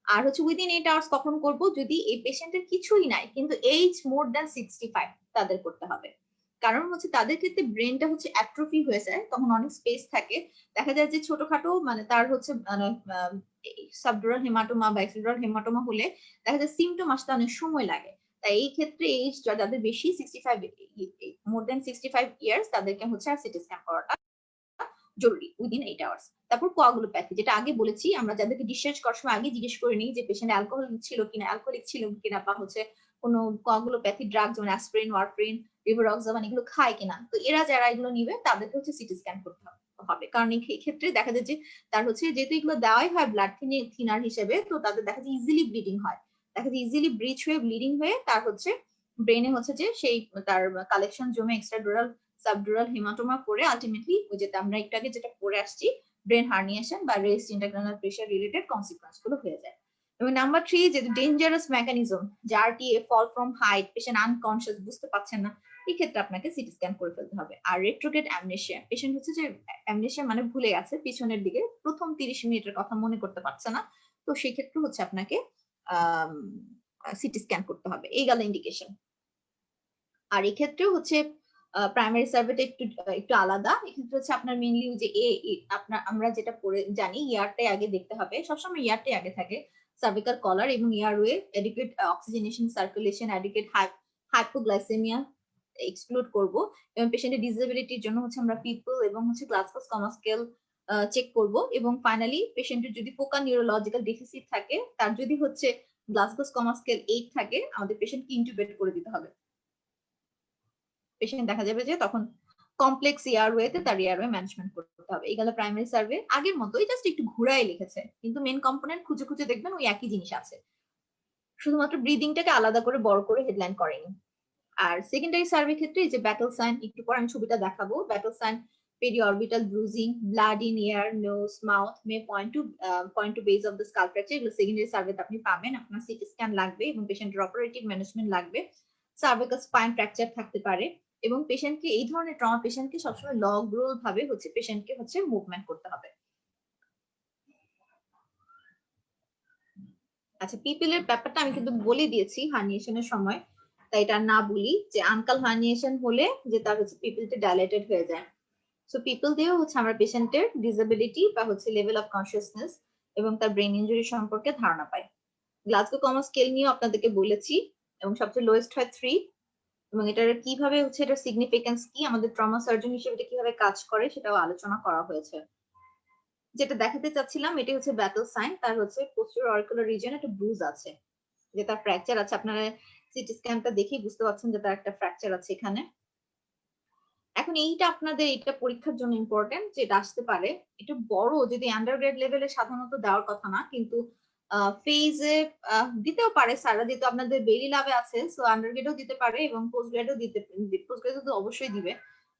আর হচ্ছে উইদিন 8 আওয়ার্স কখন করব, যদি এই পেশেন্টের কিছুই নাই কিন্তু এইজ মোর দ্যান 65 তাদের করতে হবে। কারণ হচ্ছে তাদের ক্ষেত্রে ব্রেনটা হচ্ছে অ্যাট্রোফি হয়ে যায়, তখন অনেক স্পেস থাকে, দেখা যায় যে ছোটখাটো মানে তার হচ্ছে মানে সাবডুরাল হেমাটোমা বা এক্সিডুরাল হেমাটোমা হলে দেখা যায় সিমটম আসতে অনেক সময় লাগে। তাই এই ক্ষেত্রে এই যাদের বেশি 65 মোর দ্যান 65 ইয়ার্স তাদেরকে হচ্ছে আর সিটি স্ক্যান করাটা জরুরি উইদিন 8 আওয়ার্স। তারপর কোয়াগুলোপ্যাথি, যেটা আগে বলেছি, আমরা যাদেরকে ডিসচার্জ করার সময় আগে জিজ্ঞেস করে নিই যে পেশেন্ট অ্যালকোহলিক ছিল কিনা বা হচ্ছে কোনো কোয়াগুলোপ্যাথি ড্রাগ যেমন অ্যাসপিরিন, ওয়ারফারিন, রিভারক্সাবান এগুলো খায় কিনা। তো এরা যারা এগুলো নিবে তাদেরকে হচ্ছে সিটি স্ক্যান করতে হবে, কারণ এই ক্ষেত্রে দেখা যায় যে তার হচ্ছে যেহেতু এগুলো দেওয়াই হয় ব্লাড থিনার হিসেবে, তো তাদের দেখা যায় ইজিলি ব্লিডিং হয়, দেখা যায় ইজিলি ব্রিচ হয়ে ব্লিডিং হয়ে তার হচ্ছে ব্রেনে হচ্ছে যে সেই তার কালেকশন জমে এক্সট্রাডুরাল সাবডুরাল হেমাটোমা করে আলটিমেটলি ওই যেটা আমরা একটু আগে যেটা পড়ে আসছি ব্রেন হার্নিয়েশন বা raised intracranial pressure related consequence গুলো হয়ে যায়। এবং নাম্বার 3 যে ডেঞ্জারাস মেকানিজম, যার টিএ fall from height, patient unconscious, বুঝতে পারছেন না, এই ক্ষেত্রে আপনাকে সিটি স্ক্যান করে ফেলতে হবে। আর রেট্রোগ্রেড অ্যামনেশিয়া, পেশেন্ট হচ্ছে যে অ্যামনেশিয়া মানে ভুলে গেছে পিছনের দিকে প্রথম 30 মিনিটের কথা মনে করতে পারছে না, তো সেই ক্ষেত্রে হচ্ছে আপনাকে সিটি স্ক্যান করতে হবে। এই গেল ইন্ডিকেশন। আর এক্ষেত্রেও হচ্ছে প্রাইমারি সার্ভেটা একটু একটু আলাদা। এক্ষেত্রে হচ্ছে আপনার মেইনলি যে আপনার আমরা যেটা পড়ে জানি ইয়ারটাই আগে দেখতে হবে, সবসময় ইয়ারটাই আগে থাকে, সার্ভিকাল কলার এবং airway, adequate oxygenation circulation, adequate hypoglycaemia exclude করব। এবং পেশেন্টের ডিসেবিলিটির জন্য হচ্ছে আমরা পিপল এবং হচ্ছে গ্লাসগো কমা স্কেল চেক করব। এবং ফাইনালি পেশেন্টের যদি ফোকাল নিউরোলজিক্যাল ডেফিসিট থাকে, তার যদি হচ্ছে গ্লাসগো কমা স্কেল 8 থাকে, আমাদের পেশেন্টকে ইন্টিউবেট করে দিতে হবে। পেশেন্ট দেখা যাবে যে তখন কমপ্লেক্স এয়ারওয়েতে তার এয়ারওয়ে ম্যানেজমেন্ট করতে হবে। এই গেল প্রাইমারি সার্ভে, আগের মতোই জাস্ট একটু ঘুরাই লিখেছে, কিন্তু মেন কম্পোনেন্ট খুঁজে খুঁজে দেখবেন ওই একই জিনিস আছে, শুধুমাত্র ব্রিদিংটাকে আলাদা করে বড় করে হেডলাইন করেনি। আর সেকেন্ডারি সার্ভে ক্ষেত্রে এই যে ব্যাটল সাইন, একটু পর আমি ছবিটা দেখাবো, battle sign periorbital bruising, blood in ear, nose, mouth may point to base of the skull fracture, এগুলো সেকেন্ডারি সার্ভেতে আপনি পাবেন। আপনার সিটি স্ক্যান লাগবে এবং পেশেন্টের অপারেটিভ ম্যানেজমেন্ট লাগবে। সার্ভিক্যাল স্পাইন ফ্র্যাকচার থাকতে পারে এবং পেশেন্টকে এই ধরনের ট্রমা পেশেন্টকে সবসময় লগ রোল ভাবে হচ্ছে পেশেন্টকে হচ্ছে মুভমেন্ট করতে হবে। আচ্ছা, পিপিলের ব্যাপারটা আমি কিন্তু বলে দিয়েছি হার্নিয়েশনের সময়, তাই এটা না বলি যে আনকাল হার্নিয়েশন হলে যে তার হচ্ছে পিপিলটা ডাইলেটেড হয়ে যায়। সো পিপল দিয়েও হচ্ছে আমরা পেশেন্টের ডিসেবিলিটি বা হচ্ছে লেভেল অফ কনসিয়াসনেস এবং তার ব্রেন ইনজুরি সম্পর্কে ধারণা পাই। গ্লাসগো কমা স্কেল নিয়ে আপনাদেরকে বলেছি এবং সবচেয়ে লোয়েস্ট হয় 3। এবং এটার কিভাবে হচ্ছে এটার সিগনিফিকেন্স কি, আমাদের ট্রমা সার্জন হিসেবে এটা কিভাবে কাজ করে সেটাও আলোচনা করা হয়েছে। যেটা দেখাতে চাচ্ছিলাম এটা হচ্ছে ব্যাটল সাইন, তার হচ্ছে পোস্টেরিয়র অরিকুলার রিজিয়নে একটা ব্রুজ আছে, যে তার ফ্র্যাকচার আছে। আপনারা সিটি স্ক্যানটা দেখেই বুঝতে পারছেন যে তার একটা ফ্র্যাকচার আছে এখানে। এখন এইটা আপনাদের এটা পরীক্ষার জন্য ইম্পর্টেন্ট, যে এটা আসতে পারে। এটা বড় যদি আন্ডারগ্রেড লেভেলে সাধারণত দেওয়ার কথা না, কিন্তু ফেজে দিতেও পারে স্যাররা, যেহেতু আপনাদের বেরি ল্যাবে আছে, সো আন্ডারগ্রেডও দিতে পারে এবং পোস্ট গ্রেডও পোস্ট গ্রেডও তো অবশ্যই দিবে।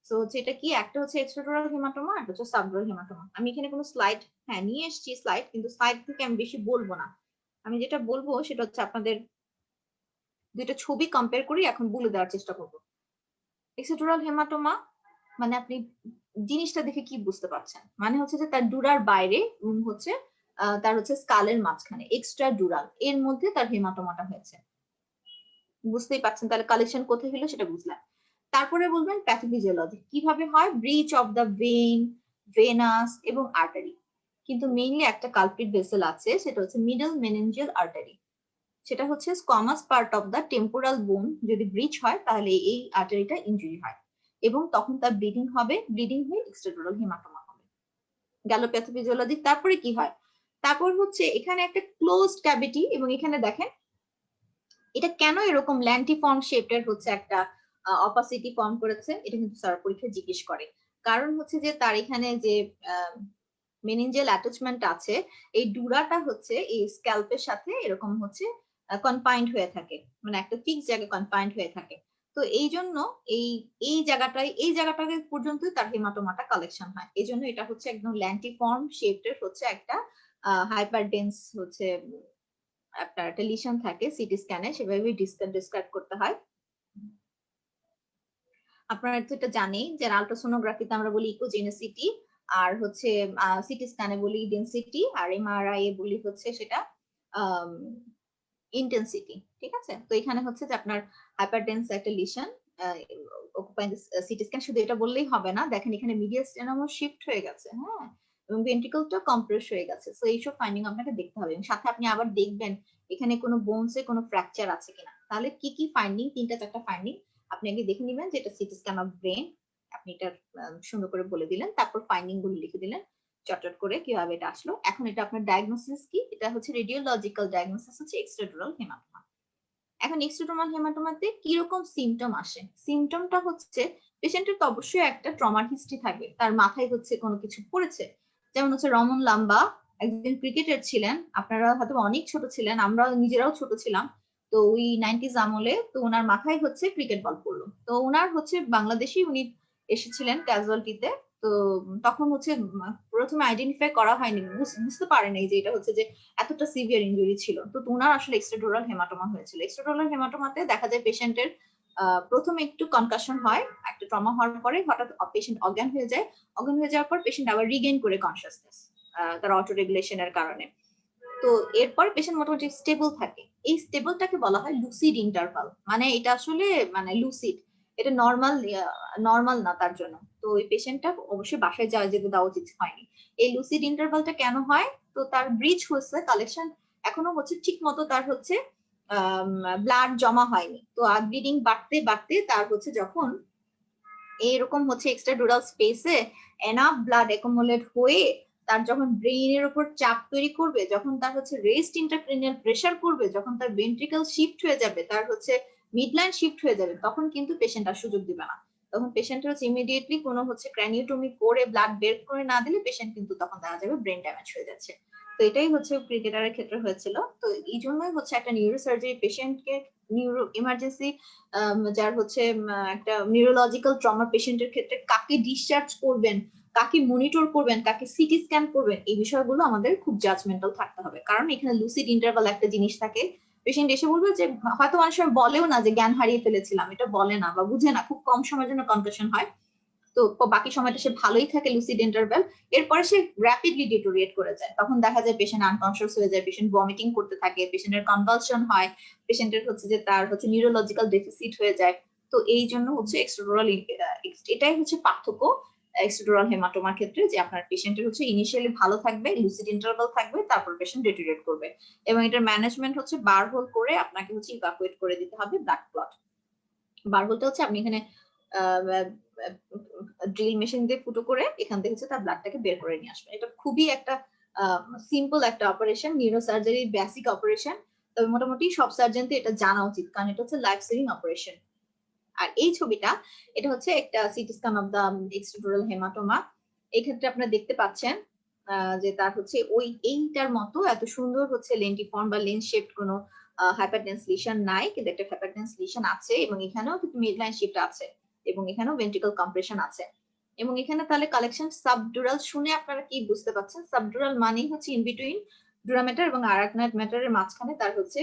সো হচ্ছে এটা কি, একটা হচ্ছে এক্সট্রাডুরাল হেমাটোমা, একটা হচ্ছে সাবডুরাল হেমাটোমা। আমি এখানে কোনো স্লাইড নিয়ে এসেছি স্লাইড, কিন্তু স্লাইড থেকে আমি বেশি বলবো না। আমি যেটা বলবো সেটা হচ্ছে আপনাদের দুইটা ছবি কম্পেয়ার করি এখন বলে দেওয়ার চেষ্টা করবো। এক্সট্রাডুরাল হেমাটোমা মানে আপনি জিনিসটা দেখে কি বুঝতে পারছেন, মানে হচ্ছে যে তার ডুরার বাইরে হচ্ছে তার হচ্ছে স্কালের মাঝখানে এক্সট্রা ডুরাল এর মধ্যে তার হেমাটোমাটা হয়েছে, বুঝতেই পারছেন। তাহলে কালেকশন কোথায় হলো সেটা বুঝলাম। তারপরে বলবেন প্যাথোফিজিওলজি কিভাবে হয়, breach of the vein, venous এবং আর্টারি। কিন্তু মেইনলি একটা কালপ্রিট ভেসেল আছে, সেটা হচ্ছে মিডল মেনেঞ্জিয়াল আর্টারি, সেটা হচ্ছে squamous part of the temporal bone. যদি ব্রিচ হয় তাহলে এই আর্টারিটা ইনজুরি হয় এবং তখন তার ব্লিডিং হবে, ব্লিডিং হয়ে এক্সট্রাডুরাল হেমাটোমা হবে। গেল প্যাথোফিজিওলজি। তারপরে কি হয়, তারপর হচ্ছে এখানে একটা ক্লোজড ক্যাভিটি এবং এখানে দেখেন এটা কেন এরকম ল্যান্টিফর্ম শেপের হচ্ছে একটা অপাসিটি ফর্ম করেছে, এটা কিন্তু স্যার পরীক্ষায় জিজ্ঞেস করে। কারণ হচ্ছে যে তার এখানে যে মেনিনজিয়াল অ্যাটাচমেন্ট আছে, এই ডুরাটা হচ্ছে এই স্ক্যাল্পের সাথে এরকম হচ্ছে কনফাইন্ড হয়ে থাকে, মানে একটা ফিক্স জায়গায় কনফাইন্ড হয়ে থাকে। তো এই জন্য এই এই জায়গাটাকে পর্যন্ত তার হেমাটোমাটা কালেকশন হয়, এই জন্য এটা হচ্ছে একদম ল্যান্টিফর্ম শেপের হচ্ছে একটা হাইপারডেন্স হচ্ছে আপনার একটা লিশন থাকে সিটি স্ক্যানে, সেভাবে ডিসক্রাইব করতে হয়। আপনারা তো এটা জানেন যে আল্ট্রাসোনোগ্রাফিতে আমরা বলি ইকোজেনেসিটি, আর হচ্ছে সিটি স্ক্যানে বলি ডেনসিটি, আর এমআরআই এ বলি হচ্ছে সেটা ইন্টেন্সিটি। ঠিক আছে, তো এখানে হচ্ছে যে আপনার হাইপারটেন্স একটা লিশন অকুপাইং সিটি স্ক্যান, শুধু এটা বললেই হবে না, দেখেন এখানে মিডিয়াস্টেনামও শিফট হয়ে গেছে, হ্যাঁ, এবং ভেন্ট্রিকলটা কম্প্রেস হয়ে গেছে। সো এইসব ফাইন্ডিং আপনাকে দেখতে হবে, এবং সাথে আপনি আবার দেখবেন এখানে কোনো বোনসে কোনো ফ্র্যাকচার আছে কিনা। তাহলে কি কি ফাইন্ডিং, 3-4টা ফাইন্ডিং আপনি আগে দেখে নিবেন যে এটা সিটি স্ক্যান অফ ব্রেন, আপনি এটা সুন্দর করে বলে দিলেন, তারপর ফাইন্ডিং গুলো লিখে দিলেন চটচট করে কিভাবে এটা আসলো। এখন এটা আপনার ডায়াগনোসিস কি, এটা হচ্ছে রেডিওলজিক্যাল ডায়াগনোসিস হচ্ছে এক্সট্রাডুরাল হেমাটোমা। এখন এক্সট্রাডুরাল হেমাটোমাতে কি রকম সিমটম আসে? সিমটমটা হচ্ছে পেশেন্টের তো অবশ্যই একটা ট্রমার হিস্ট্রি থাকবে, তার মাথায় হচ্ছে কোনো কিছু পড়েছে। যেমন হচ্ছে রমন লাম্বা একজন ক্রিকেটার ছিলেন, আপনারা হয়তো অনেক ছোট ছিলেন, আমরা নিজেরাও ছোট ছিলাম, তো ওই 90s আমলে তো ওনার মাথায় হচ্ছে ক্রিকেট বল পড়লো। তো ওনার হচ্ছে বাংলাদেশি উনি এসেছিলেন ক্যাজুয়ালিটিতে। তো তখন হচ্ছে প্রথমে আইডেন্টিফাই করা হয়নি, বুঝতে পারেনি যে এটা হচ্ছে যে এতটা সিভিয়ার ইনজুরি ছিল। তো ওনার আসলে এক্সট্রাডুরাল হেমাটোমা হয়েছিল। এক্সট্রাডুরাল হেমাটোমাতে দেখা যায় পেশেন্টের প্রথমে একটু কনকাশন হয়, একটা ট্রমা হওয়ার পরে হঠাৎ পেশেন্ট অজ্ঞান হয়ে যায়, অজ্ঞান হয়ে যাওয়ার পর পেশেন্ট আবার রিগেইন করে কনসিয়াসনেস তার অটো রেগুলেশনের কারণে। তো এরপর পেশেন্ট মোটামুটি স্টেবল থাকে। এই স্টেবলটাকে বলা হয় লুসিড ইন্টারভাল, মানে এটা আসলে মানে লুসিড, এটা নর্মাল না তার জন্য। তো ওই পেশেন্টটা অবশ্যই বাসায় যেতে দেওয়া উচিত হয়নি। এই লুসিড ইন্টারভালটা কেন হয়? তো তার ব্রিজ হচ্ছে, কালেকশন এখনো হচ্ছে ঠিক মতো, তার হচ্ছে ব্লাড জমা হয়নি। তো আর ব্লিডিং বাড়তে বাড়তে তার হচ্ছে যখন এইরকম হচ্ছে এক্সট্রাডুরাল স্পেসে এনাফ ব্লাড অ্যাকুমুলেট হয়ে তার যখন ব্রেইনের উপর চাপ তৈরি করবে, যখন তার হচ্ছে রেস্ট ইন্ট্রাক্রেনিয়াল প্রেসার করবে, যখন তার ভেন্ট্রিকল শিফট হয়ে যাবে, তার হচ্ছে মিডলাইন শিফট হয়ে যাবে, তখন কিন্তু পেশেন্ট আর সুযোগ দিবে না। তখন পেশেন্টের হচ্ছে ইমিডিয়েটলি কোনো হচ্ছে ক্র্যানিওটমি করে ব্লাড বের করে না দিলে পেশেন্ট কিন্তু তখন দেখা যাবে ব্রেন ড্যামেজ হয়ে যাচ্ছে। তো এটাই হচ্ছে ক্রিকেটারের ক্ষেত্রে হয়েছিল। তো এই জন্যই হচ্ছে একটা নিউরোসার্জারি পেশেন্টকে, নিউরো ইমার্জেন্সি যার হচ্ছে একটা নিউরোলজিক্যাল ট্রমা পেশেন্টের ক্ষেত্রে কাকে ডিসচার্জ করবেন, কাকে মনিটর করবেন, কাকে সিটি স্ক্যান করবেন, এই বিষয়গুলো আমাদের খুব জাজমেন্টাল থাকতে হবে। কারণ এখানে লুসিড ইন্টারভাল একটা জিনিস থাকে। পেশেন্ট এসে বলবে যে হয়তো অনেক সময় বলেও না যে জ্ঞান হারিয়ে ফেলেছিলাম, এটা বলে না বা বুঝে না, খুব কম সময়ের জন্য কনকাশন হয়, তো বাকি সময়টা সে ভালোই থাকে লুসিড ইন্টারভেল, এরপরে সে র্যাপিডলি ডিটোরিয়েট করে যায়, তখন দেখা যায় পেশেন্ট আনকনসিয়াস হয়ে যায়, পেশেন্ট ভমিটিং করতে থাকে, পেশেন্টের কনভালশন হয়, পেশেন্টের হচ্ছে যে তার হচ্ছে নিউরোলজিক্যাল ডেফিসিট হয়ে যায়। তো এই জন্য হচ্ছে এক্সট্রাডুরাল, এটাই হচ্ছে পার্থক্য এক্সট্রাডুরাল হেমাটোমার ক্ষেত্রে, যে আপনার পেশেন্টের হচ্ছে ইনিশিয়ালি ভালো থাকবে, লুসিড ইন্টারভাল থাকবে, তারপর পেশেন্ট ডিটোরিয়েট করবে, এবং এটার ম্যানেজমেন্ট হচ্ছে বারহোল করে আপনাকে হচ্ছে ইভাকুয়েট করে দিতে হবে ব্লাড ক্লট। বারহোলটা হচ্ছে আপনি এখানে ড্রিল মেশিন দিয়ে ফুটো করে এখান থেকে হচ্ছে তার ব্লাডটাকে বের করে নিয়ে আসবেন। এটা খুবই একটা সিম্পল একটা অপারেশন, নিউরোসার্জারি বেসিক অপারেশন, তবে মোটামুটি সব সার্জনকে এটা জানা উচিত, কারণ এটা হচ্ছে লাইফ সেভিং অপারেশন। আর এই ছবিটা, এটা হচ্ছে একটা CT scan of the extradural haematoma. এই ক্ষেত্রে আপনারা দেখতে পাচ্ছেন যে তার হচ্ছে ওই এইটার মতো এত সুন্দর হচ্ছে লেন্টিফর্ম বা লেন্স শেপড কোনো হাইপারটেন্স লিশন নাই, কিন্তু একটা হাইপারটেন্স লিশন আছে, এবং এখানেও কিন্তু মিডলাইন শিফট আছে, এবং এখানেও ভেন্ট্রিকল কম্প্রেশন আছে। এবং এখানে তাহলে কালেকশন সাবডুরাল শুনে আপনারা কি বুঝতে পারছেন? সাবডুরাল মানেই হচ্ছে ইন বিটুইন ডুরামেটার এবং আরাকনয়েড ম্যাটারের মাঝখানে তার হচ্ছে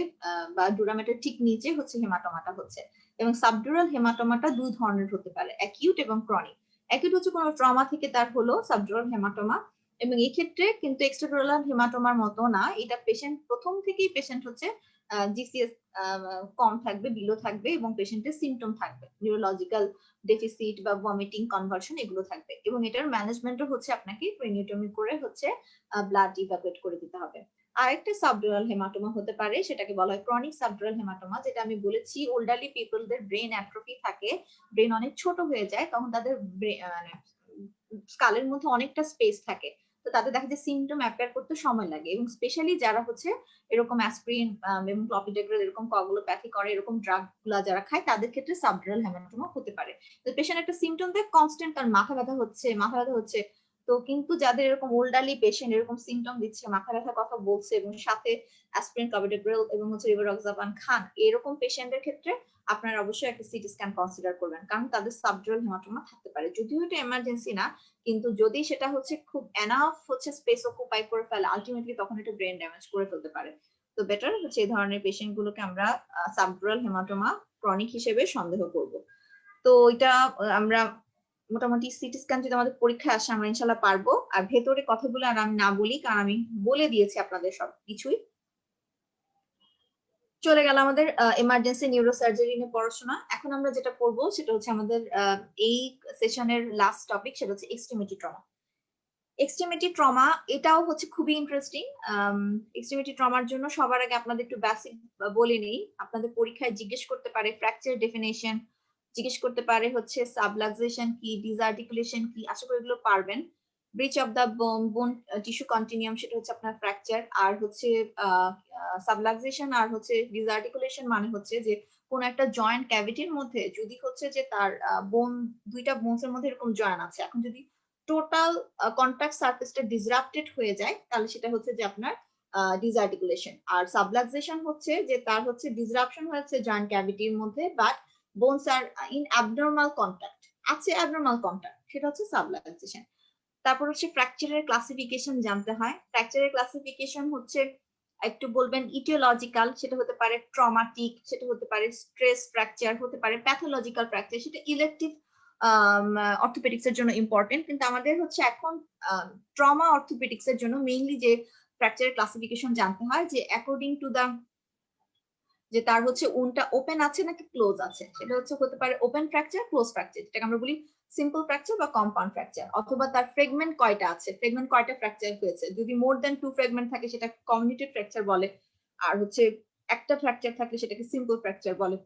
বা ডুরামেটার ঠিক নিচে হচ্ছে হেমাটোমাটা হচ্ছে। এবং সাবডুরাল হেমাটোমাটা দুই ধরনের হতে পারে, অ্যাকিউট এবং ক্রনিক। অ্যাকিউট হচ্ছে কোনো ট্রমা থেকে তার হলো সাবডুরাল হেমাটোমা, এবং এই ক্ষেত্রে কিন্তু এক্সট্রাডুরাল হেমাটোমার মতো না, এটা পেশেন্ট প্রথম থেকেই পেশেন্ট হচ্ছে জিসিএস কম থাকবে, বিলো থাকবে, এবং পেশেন্টের সিমটম থাকবে, নিউরোলজিক্যাল ডেফিসিট বা ভমিটিং, কনভার্সন এগুলো থাকবে, এবং এটার ম্যানেজমেন্টও হচ্ছে আপনাকে ক্রেনিওটমি করে হচ্ছে ব্লাড ইভাকুয়েট করে দিতে হবে। আরেকটা সাবডুরাল হেমাটোমা হতে পারে, সেটাকে বলা হয় ক্রনিক সাবডুরাল হেমাটোমা, যেটা আমি বলেছি ওল্ডারলি পিপলদের ব্রেন অ্যাট্রফি থাকে, ব্রেন অনেক ছোট হয়ে যায়, তখন তাদের মানে স্কালের মধ্যে অনেকটা স্পেস থাকে, তো তাদের দেখা যায় সিমটম অ্যাপিয়ার করতে সময় লাগে, এবং স্পেশালি যারা হচ্ছে এরকম অ্যাসপিরিন এবং ক্লপিডোগ্রাল এরকম কগুলোপ্যাথি করে, এরকম ড্রাগ গুলা যারা খায়, তাদের ক্ষেত্রে সাবডুরাল হেমাটোমা হতে পারে। তো পেশেন্ট একটা সিমটম দেয় কনস্ট্যান্ট, তার মাথা ব্যথা হচ্ছে, মাথা ব্যথা হচ্ছে, তো কিন্তু যাদের এরকম ওল্ডারলি পেশেন্ট এরকম সিমটম দিচ্ছে, মাথা ব্যথার কথা বলছে এবং সাথে অ্যাসপিরিন, কার্বিডোগ্রেল এবং রিভারক্সাবান খান, এরকম পেশেন্টদের ক্ষেত্রে আপনারা অবশ্যই একটা সিটি স্ক্যান কনসিডার করবেন, কারণ তাদের সাবডুরাল হেমাটোমা থাকতে পারে। যদিও এটা এমার্জেন্সি না, কিন্তু যদি সেটা খুব এনাফ স্পেস অকুপাই করে ফেলে, আলটিমেটলি তখন এটা ব্রেন ড্যামেজ করে ফেলতে পারে। তো বেটার এই ধরনের পেশেন্ট গুলোকে আমরা সাবডুরাল হেমাটোমা ক্রনিক হিসেবে সন্দেহ করব। তো এটা আমরা মোটামুটি সিটি স্ক্যান যদি আমাদের পরীক্ষায় আসে আমরা ইনশাল্লাহ পারবো। আর ভেতরে কথাগুলো আর আমি না বলি, কারণ আমি বলে দিয়েছি আপনাদের সবকিছুই। চলে গেল আমাদের এমার্জেন্সি নিউরোসার্জারি নিয়ে পড়াশোনা। এখন আমরা যেটা করবো সেটা হচ্ছে আমাদের এই সেশনের লাস্ট টপিক, সেটা হচ্ছে এক্সট্রিমিটি ট্রমা। এক্সট্রিমিটি ট্রমা এটাও খুবই ইন্টারেস্টিং। এক্সট্রিমিটি ট্রমার জন্য সবার আগে আপনাদের একটু বেসিক বলে নেই। আপনাদের পরীক্ষায় জিজ্ঞেস করতে পারে ফ্র্যাকচার ডেফিনেশন, জিজ্ঞেস করতে পারে সাবলাক্সেশন কি, ডিসআর্টিকুলেশন কি, আশা করি এগুলো পারবেন। ব্রিচ অফ দা বোন টিস্যু কন্টিনিউম, সেটা হচ্ছে আপনার ফ্র্যাকচার। আর সাবলাক্সেশন আর ডিসআর্টিকুলেশন মানে যে কোন একটা জয়েন্ট ক্যাভিটির মধ্যে যদি যে তার বোন, দুইটা বোনসের মধ্যে এরকম জয়েন আছে, এখন যদি টোটাল কন্টাক্ট সারফেসটা ডিসরাপ্টেড হয়ে যায়, তাহলে সেটা যে আপনার ডিসআর্টিকুলেশন। আর সাবলাক্সেশন যে তার ডিসরাপশন হয়েছে জয়েন্ট ক্যাভিটির মধ্যে, but bones are in abnormal contact, আছে অ্যাবনর্মাল কন্টাক্ট, সেটা সাবলাক্সেশন। তারপর ফ্র্যাকচারের ক্লাসিফিকেশন জানতে হয়। ফ্র্যাকচারের ক্লাসিফিকেশন একটু বলবেন ইটিওলজিক্যাল, সেটা হতে পারে ট্রমাটিক, সেটা হতে পারে স্ট্রেস ফ্র্যাকচার, হতে পারে প্যাথোলজিক্যাল ফ্র্যাকচার, সেটা ইলেকটিভ অর্থোপেডিক্স এর জন্য ইম্পর্টেন্ট। কিন্তু আমাদের এখন ট্রমা অর্থোপেডিক্স এর জন্য মেইনলি যে ফ্র্যাকচারের ক্লাসিফিকেশন জানতে হয়, যে অ্যাকর্ডিং টু দা যে তার উনটা ওপেন আছে নাকি ক্লোজ আছে, সেটা হতে পারে ওপেন ফ্র্যাকচার, ক্লোজ ফ্র্যাকচার, যেটাকে আমরা বলি সিম্পল ফ্র্যাকচার বা কম্পাউন্ড ফ্র্যাকচার। অথবা তার ফ্রেগমেন্ট কয়টা আছে, ফ্রেগমেন্ট কয়টা ফ্র্যাকচার হয়েছে, যদি মোর দ্যান 2 ফ্রেগমেন্ট থাকে সেটা কমিউনিটেড ফ্র্যাকচার বলে, আর একটা ফ্র্যাকচার থাকলে সেটাকে সিম্পল ফ্র্যাকচার বলে।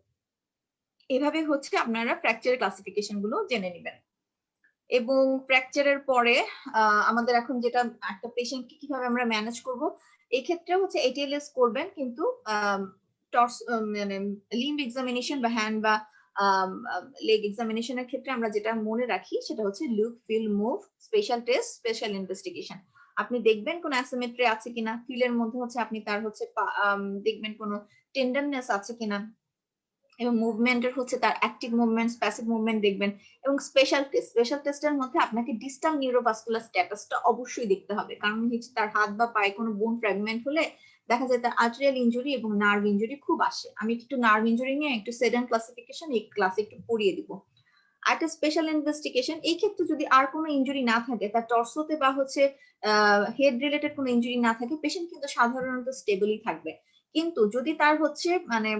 এভাবে আপনারা ফ্র্যাকচারের ক্লাসিফিকেশন গুলো জেনে নেবেন। এবং ফ্র্যাকচারের পরে আমাদের এখন যেটা একটা পেশেন্টকে কিভাবে আমরা ম্যানেজ করব, এই ক্ষেত্রে এটিএলএস করবেন, কিন্তু মানে লিম্ব এক্সামিনেশন বা হ্যান্ড বা লেগ এক্সামিনেশনের ক্ষেত্রে আমরা যেটা মনে রাখি সেটা look, feel, move, special test, special investigation. আপনি দেখবেন কোন অ্যাসিমেট্রি আছে কিনা, ফিলের মধ্যে আপনি তার দেখবেন কোন টেন্ডারনেস আছে কিনা, এবং মুভমেন্টের তার অ্যাক্টিভ মুভমেন্ট, প্যাসিভ মুভমেন্ট দেখবেন। এবং স্পেশাল টেস্টের মধ্যে আপনাকে ডিস্টাল নিউরোভাস্কুলার স্ট্যাটাসটা অবশ্যই দেখতে হবে, কারণ তার হাত বা পায়ে কোনো বোন ফ্র্যাগমেন্ট হলে দেখা যায় তার আর্টেরিয়াল ইনজুরি এবং নার্ভ ইনজুরি খুব আসে। আমি একটু নার্ভ ইনজুরি নিয়ে একটু সেডান ক্লাসিফিকেশন এই ক্লাসে একটু পড়িয়ে দিব। একটা স্পেশাল ইনভেস্টিগেশন, এই ক্ষেত্রে যদি আর কোনো ইনজুরি না থাকে, তার টর্সোতে বা হেড রিলেটেড কোনো ইনজুরি না থাকে, পেশেন্ট কিন্তু সাধারণত স্টেবলই থাকবে। কিন্তু যদি তার মানে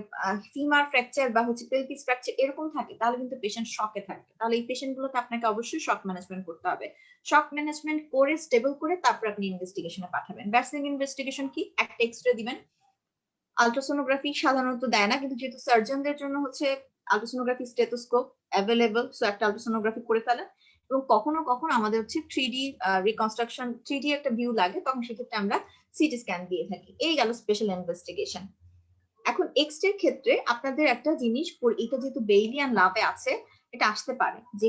ফিমার ফ্র্যাকচার বা পেলভিস ফ্র্যাকচার এরকম থাকে, তাহলে কিন্তু পেশেন্ট শকে থাকবে। তাহলে এই পেশেন্ট গুলোকে আপনাকে অবশ্যই শক ম্যানেজমেন্ট করতে হবে। শক ম্যানেজমেন্ট করে স্টেবল করে তারপর আপনি ইনভেস্টিগেশনে পাঠাবেন। বেসিক ইনভেস্টিগেশন কি, একটা এক্সরে দিবেন। আলট্রাসোনোগ্রাফি সাধারণত দেয় না, কিন্তু যেহেতু সার্জনদের জন্য আলট্রাসোনোগ্রাফি স্টেথোস্কোপ অ্যাভেলেবল, সো একটা আলট্রাসোনোগ্রাফি করে ফেলেন। এবং কখনো কখনো আমাদের 3D রিকনস্ট্রাকশন, 3D একটা ভিউ লাগে, তখন সেক্ষেত্রে আমরা সিটি স্ক্যান দিয়ে থাকি। এই গেল স্পেশাল ইনভেস্টিগেশন। এখন এক্সরের ক্ষেত্রে আপনাদের একটা জিনিস, এটা যেহেতু বেইলিয়ান লাভে আছে, এটা আসতে পারে যে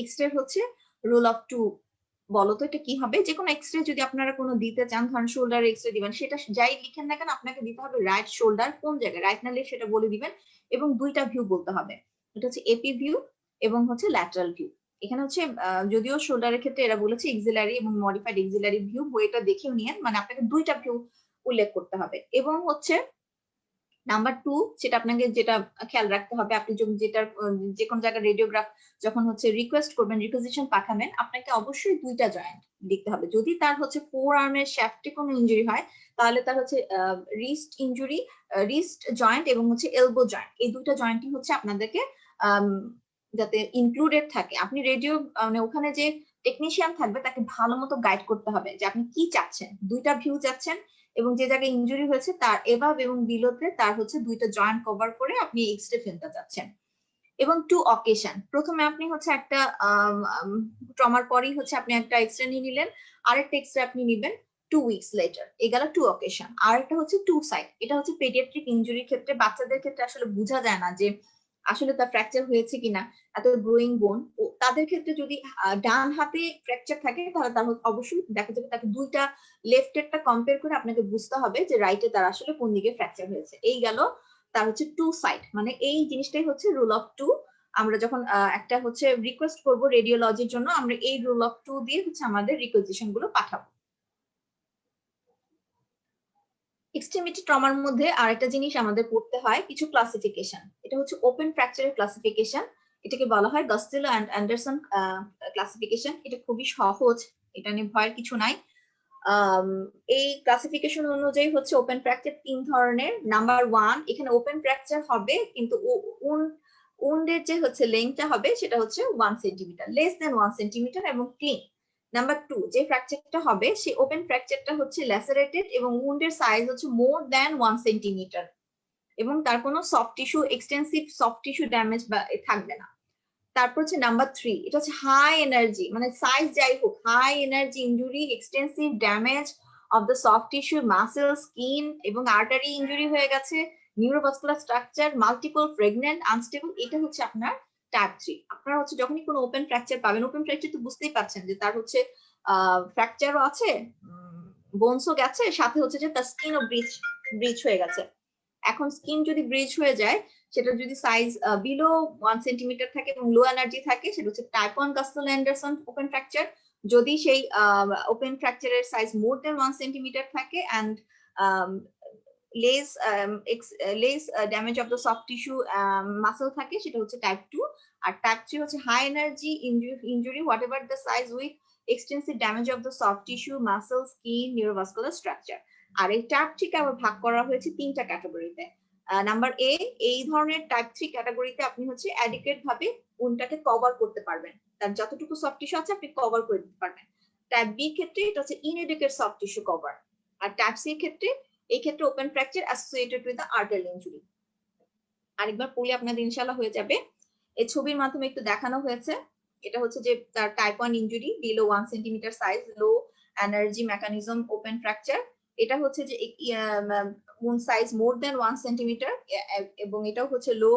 এক্সরে রুল অফ 2। বলো তো এটা কি হবে? যে কোনো এক্সরে যদি আপনারা কোনো দিতে চান, ধরেন শোল্ডার এক্সরে দিবেন, সেটা যাই লিখেন না কেন আপনাকে দিতে হবে রাইট শোল্ডার কোন জায়গায়, রাইট না লেফট সেটা বলে দিবেন, এবং দুইটা ভিউ বলতে হবে। এটা এপি ভিউ এবং ল্যাটারাল ভিউ। এখানে যদিও শোল্ডারের ক্ষেত্রে এরা বলেছে এক্সিলারি এবং মডিফাইড এক্সিলারি ভিউ, বইটা দেখেও নিয়েন, মানে আপনাকে দুইটা ভিউ উল্লেখ করতে হবে। এবং নাম্বার 2, সেটা আপনাকে যেটা খেয়াল রাখতে হবে, আপনি যে কোনো জায়গায় রেডিওগ্রাফ যখন রিকোয়েস্ট করবেন, রিকোয়েজিশন পাঠাবেন, আপনাকে অবশ্যই দুইটা জয়েন্ট দেখতে হবে। যদি তার ফোর আর্মের শ্যাফটে কোনো ইনজুরি হয়, তাহলে তার রিস্ট ইনজুরি, রিস্ট জয়েন্ট এবং এলবো জয়েন্ট, এই দুইটা জয়েন্টই আপনাদেরকে যাতে ইনক্লুডেড থাকে। আপনি রেডিও মানে ওখানে যে টেকনিশিয়ান থাকবে তাকে ভালো মতো গাইড করতে হবে যে আপনি কি চাচ্ছেন, দুইটা ভিউ চাচ্ছেন, এবং যে জায়গায় ইনজুরি হয়েছে তার এভাব এবং বিলোতে তার দুইটা জয়েন্ট কভার করে আপনি এক্সরে ফেলতে চাচ্ছেন। এবং 2 অকেশন, প্রথমে আপনি একটা ট্রমার পরেই আপনি একটা এক্সরে নিয়ে নিলেন, আরেকটা এক্সরে আপনি নিবেন 2 উইকস লেটার। এগুলো 2 অকেশন। আর একটা 2 সাইড, এটা পেডিয়াট্রিক ইনজুরির ক্ষেত্রে, বাচ্চাদের ক্ষেত্রে আসলে বোঝা যায় না যে আসলে তার ফ্র্যাকচার হয়েছে কিনা, এত গ্রোয়িং বোন। তাদের ক্ষেত্রে যদি ডান হাতে ফ্র্যাকচার থাকে তাহলে তার অবশ্যই দেখা যাবে তাকে দুইটা লেফটেরটা কম্পেয়ার করে আপনাকে বুঝতে হবে যে রাইটে তার আসলে কোন দিকে ফ্র্যাকচার হয়েছে। এই গেল তার হচ্ছে টু সাইড, মানে এই জিনিসটাই হচ্ছে রুল অফ টু। আমরা যখন একটা হচ্ছে রিকোয়েস্ট করব রেডিওলজির জন্য, আমরা এই রুল অফ টু দিয়ে হচ্ছে আমাদের রিকোয়েজিশন গুলো পাঠাবো। এক্সট্রিমিটি ট্রমার মধ্যে আরেকটা জিনিস আমাদের পড়তে হয়, কিছু ক্লাসিফিকেশন। এটা হচ্ছে ওপেন ফ্র্যাকচারের ক্লাসিফিকেশন, এটাকে বলা হয় গাস্টেলো এন্ড অ্যান্ডারসন ক্লাসিফিকেশন। এটা খুবই সহজ, এটা নিয়ে ভয়ের কিছু নাই। এই ক্লাসিফিকেশন অনুযায়ী হচ্ছে ওপেন ফ্র্যাকচার তিন ধরনের। নাম্বার ওয়ান, এখানে ওপেন ফ্র্যাকচার হবে কিন্তু উন্ডের যে হচ্ছে লেন্থটা হবে সেটা হচ্ছে 1 সেন্টিমিটার, লেস দেন 1 সেন্টিমিটার এবং ক্লিন। নাম্বার টু, যে ফ্র্যাকচারটা হবে সেই ওপেন ফ্র্যাকচারটা হচ্ছে ল্যাসারেটেড এবং উন্ডের সাইজ হচ্ছে মোর দেন 1 সেন্টিমিটার এবং তার কোনো soft tissue, extensive soft tissue damage বা থাকবে না। তারপর হচ্ছে নাম্বার থ্রি, এটা হচ্ছে হাই এনার্জি, মানে সাইজ যাই হোক, high energy injury, extensive damage of the soft tissue, muscle, skin এবং আর্টারি ইনজুরি হয়ে গেছে, neurovascular structure, multiple pregnant, unstable. এটা হচ্ছে আপনার টাইপ থ্রি। আপনারা হচ্ছে যখনই কোনো ওপেন ফ্র্যাকচার পাবেন, ওপেন ফ্র্যাকচার তো বুঝতেই পারছেন যে তার হচ্ছে ফ্র্যাকচারও আছে, বোনসও গেছে, সাথে হচ্ছে যে তার স্কিনও ব্রিচ হয়ে গেছে। এখন স্কিন যদি ব্রিজ হয়ে যায়, সেটা যদি সাইজ বিলো 1 সেন্টিমিটার থাকে এবং লো এনার্জি থাকে, সেটা হচ্ছে type 1 Gustilo Anderson open fracture. যদি সেই ওপেন ফ্র্যাকচারের সাইজ মোর দেন 1 সেন্টিমিটার থাকে and less damage of the soft tissue muscle থাকে, সেটা হচ্ছে টাইপ 2। আর টাইপ 3 হচ্ছে high energy injury whatever the size with extensive damage of the soft tissue, muscle, skin, neurovascular structure. আর এই type 3 কে আবার ভাগ করা হয়েছে তিনটা ক্যাটাগরিতে। নাম্বার এ, এই ধরনের টাইপ 3 ক্যাটাগরিতে আপনি হচ্ছে অ্যাডিকুয়েট ভাবে উনটাকে কভার করতে পারবেন, তার যতটুকু সফট টিস্যু আছে আপনি কভার করে দিতে পারবেন। টাইপ বি ক্ষেত্রে এটা হচ্ছে ইনএডিকুয়েট সফট টিস্যু কভার। আর টাইপ সি ক্ষেত্রে, এই ক্ষেত্রে open fracture associated with the artery injury. আরেকবার পড়লে আপনাদের ইনশাআল্লাহ হয়ে যাবে। এই ছবির মাধ্যমে একটু দেখানো হয়েছে, এটা হচ্ছে যে তার type 1 injury, below 1 centimetre size, low energy mechanism open fracture. এটা হচ্ছে যে উন সাইজ মোর দেন 1 সেন্টিমিটার এবং এটাও হচ্ছে low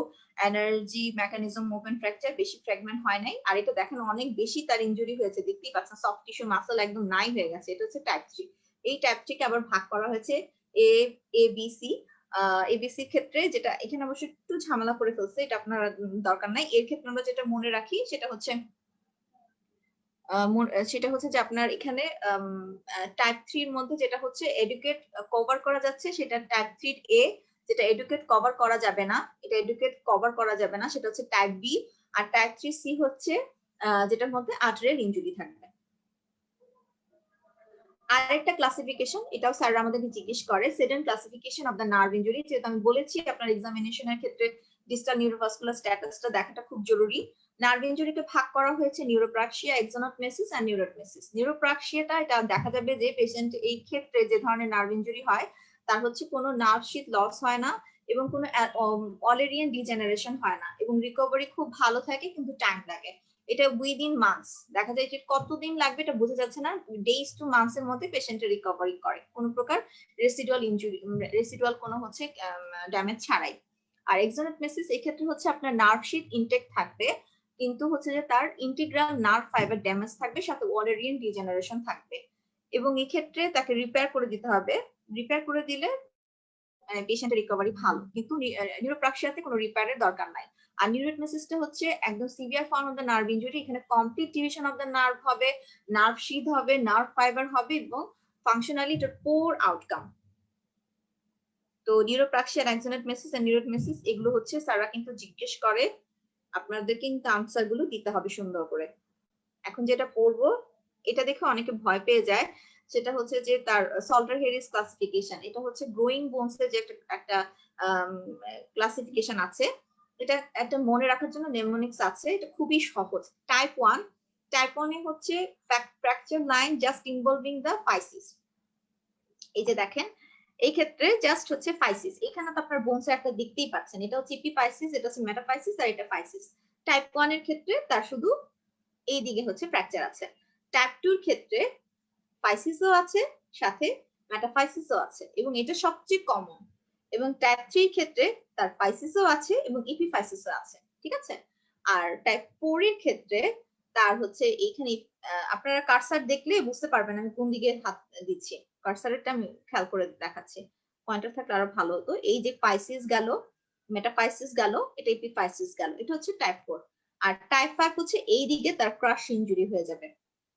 energy mechanism open fracture, বেশি ফ্র্যাগমেন্ট হয় নাই। আর এটা দেখেন অনেক বেশি তার ইনজুরি হয়েছে, দেখতেই পাচ্ছেন সফট টিস্যু মাসল একদম নাই হয়ে গেছে। এটা হচ্ছে টাইপ 3। এই টাইপ 3 কে আবার ভাগ করা হয়েছে এ বি সি। এবিসি ক্ষেত্রে, যেটা এখানে অবশ্যই একটু ঝামেলা করে ফেলছে, এটা আপনার দরকার নাই। এর ক্ষেত্রে আমরা যেটা মনে রাখি সেটা হচ্ছে যে আপনার এখানে টাইপ 3 এর মধ্যে যেটা হচ্ছে এডুকেট কভার করা যাচ্ছে সেটা টাইপ 3 এ, যেটা এডুকেট কভার করা যাবে না, এটা এডুকেট কভার করা যাবে না সেটা হচ্ছে টাইপ বি। আর টাইপ 3 সি হচ্ছে যেটার মধ্যে আর্টারিয়াল ইনজুরি থাকবে। আরেকটা ক্লাসিফিকেশন, এটাও স্যার আমাদেরকে জিজ্ঞেস করে, সেডেন classification of the nerve injury. যেহেতু আমি বলেছি আপনার এক্সামিনেশনের ক্ষেত্রে ডিস্টাল নিউরোভাস্কুলার স্ট্যাটাসটা দেখাটা খুব জরুরি। নার্ভ ইনজুরিকে ভাগ করা হয়েছে নিউরোপ্রাক্সিয়া, এক্সোনোটমেসিস এন্ড নিউরোটমেসিস। নিউরোপ্রাক্সিয়াটা, এটা দেখা যাবে যে পেশেন্ট এই ক্ষেত্রে যে ধরনের নার্ভ ইনজুরি হয় তার হচ্ছে কোনো নার্ভ শীথ লস হয় না এবং কোনো অলেরিয়ান ডিজেনারেশন হয় না এবং রিকভারি খুব ভালো থাকে, কিন্তু টাইম লাগে। এটা উইদিন মান্থস, দেখা যায় যে কতদিন লাগবে এটা বোঝা যাচ্ছে না, ডেজ টু মান্থস এর মধ্যে পেশেন্টের রিকভারি করে কোনো প্রকার রেসিডুয়াল ইনজুরি, রেসিডুয়াল কোনো হচ্ছে ড্যামেজ ছাড়াই। আর এক্সোনোটমেসিস, এই ক্ষেত্রে হচ্ছে আপনার নার্ভ শীথ ইনটেক থাকবে কিন্তু হচ্ছে যে তার ইন্টিগ্রাল নার্ভ ফাইবার ড্যামেজ থাকবে, সাথে ওয়ালেরিয়ান ডিজেনারেশন থাকবে এবং এই ক্ষেত্রে তাকে রিপেয়ার করে দিতে হবে। রিপেয়ার করে দিলে পেশেন্টের রিকভারি ভালো, কিন্তু নিউরোপ্রাক্সিয়াতে কোনো রিপেয়ারের দরকার নাই। আর নিউরোটমেসিসটা হচ্ছে একদম severe form of the nerve injury, এখানে complete division of the nerve হবে, নার্ভ শীথ হবে, নার্ভ ফাইবার হবে এবং ফাংশনালি এটা পোর আউটকাম। তো নিউরোপ্রাক্সিয়া, এক্সোনোটমেসিস এন্ড নিউরোটমেসিস এগুলো হচ্ছে স্যাররা কিন্তু জিজ্ঞেস করে, আপনাদের কিন্তু আনসার গুলো দিতে হবে সুন্দর করে। এখন যেটা পড়বো এটা দেখে অনেকে ভয় পেয়ে যায়, সেটা হচ্ছে যে তার সল্টার হেরিস ক্লাসিফিকেশন। এটা হচ্ছে গ্রোয়িং বোনস এর যে একটা ক্লাসিফিকেশন আছে, এটা একটা মনে রাখার জন্য নেমোনিক্স আছে, এটা খুবই সহজ। টাইপ 1, টাইপ 1 এ হচ্ছে fracture line just involving the physis. এই যে দেখেন, এই ক্ষেত্রে জাস্ট হচ্ছে ফাইসিস, এখানে তো আপনার বোনস একটা দেখতেই পাচ্ছেন, এটা হচ্ছে ইপিফাইসিস, এটা হচ্ছে মেটাফাইসিস আর এটা ফাইসিস। টাইপ 1 এর ক্ষেত্রে তার শুধু এই দিকে হচ্ছে ফ্র্যাকচার আছে। টাইপ 2 এর ক্ষেত্রে ফাইসিসও আছে, সাথে মেটাফাইসিসও আছে এবং এটা সবচেয়ে কমন। এবং টাইপ 3 এর ক্ষেত্রে তার ফাইসিসও আছে এবং ইপিফাইসিসও আছে। ঠিক আছে। আর টাইপ 4 এর ক্ষেত্রে তার হচ্ছে এইখানে আপনারা কার্সার দেখলে বুঝতে পারবেন আমি কোন দিকে হাত দিচ্ছি। কার্সারেরটা আমি খেয়াল করে দেখাচ্ছি, পয়েন্টার থাকলে আরো ভালো হতো। এই যে পাইসিস গেল, মেটাফাইসিস গেল, এটা এপিফাইসিস গেল, এটা হচ্ছে টাইপ 4। আর টাইপ 5 হচ্ছে এই দিকে তার ক্রাশ ইনজুরি হয়ে যাবে।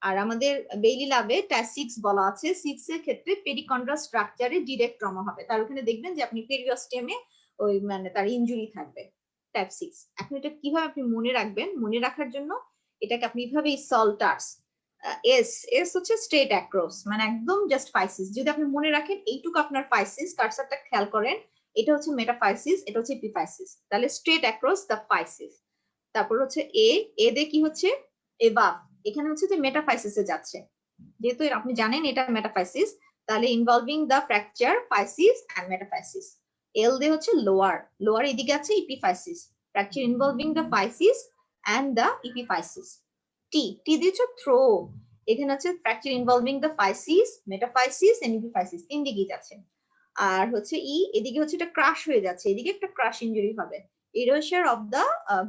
আর আমাদের বেইলি ল্যাবে টাইপ 6 বলা আছে, 6 এর ক্ষেত্রে পেরিকন্ড্রাল স্ট্রাকচারে ডিরেক্ট ট্রমা হবে। তার ওখানে দেখবেন যে আপনি পেরিওস্টেমে ওই মানে তার ইনজুরি থাকবে, টাইপ 6। এখন এটা কিভাবে আপনি মনে রাখবেন? মনে রাখার জন্য এটাকে আপনি এইভাবে সল্টার্স, এস এস হচ্ছে স্ট্রেট অ্যাক্রস, মানে একদম জাস্ট ফাইসিস। যদি আপনি মনে রাখেন এইটুকু আপনার ফাইসিস, কার্সারটা খেয়াল করেন, এটা হচ্ছে মেটাফাইসিস, এটা হচ্ছে এপিফাইসিস, তাহলে স্ট্রেট অ্যাক্রস দ্য ফাইসিস। তারপর হচ্ছে এ দে কি হচ্ছে এবাভ, এখানে হচ্ছে যে মেটাফাইসিসে যাচ্ছে, যেহেতু আপনি জানেন এটা মেটাফাইসিস, তাহলে involving the fracture physis and metaphysis. L দে হচ্ছে লোয়ার, লোয়ার এদিকে আছে epiphysis, fracture involving the physis and the epiphysis. T টি দিয়েছে থ্রো, এখানে হচ্ছে fracture involving the physis, metaphysis and epiphysis, তিন দিকেই যাচ্ছে। আর হচ্ছে ই এদিকে হচ্ছে এটা ক্রাশ হয়ে যাচ্ছে, এদিকে একটা ক্রাশ ইনজুরি হবে। Erosion of the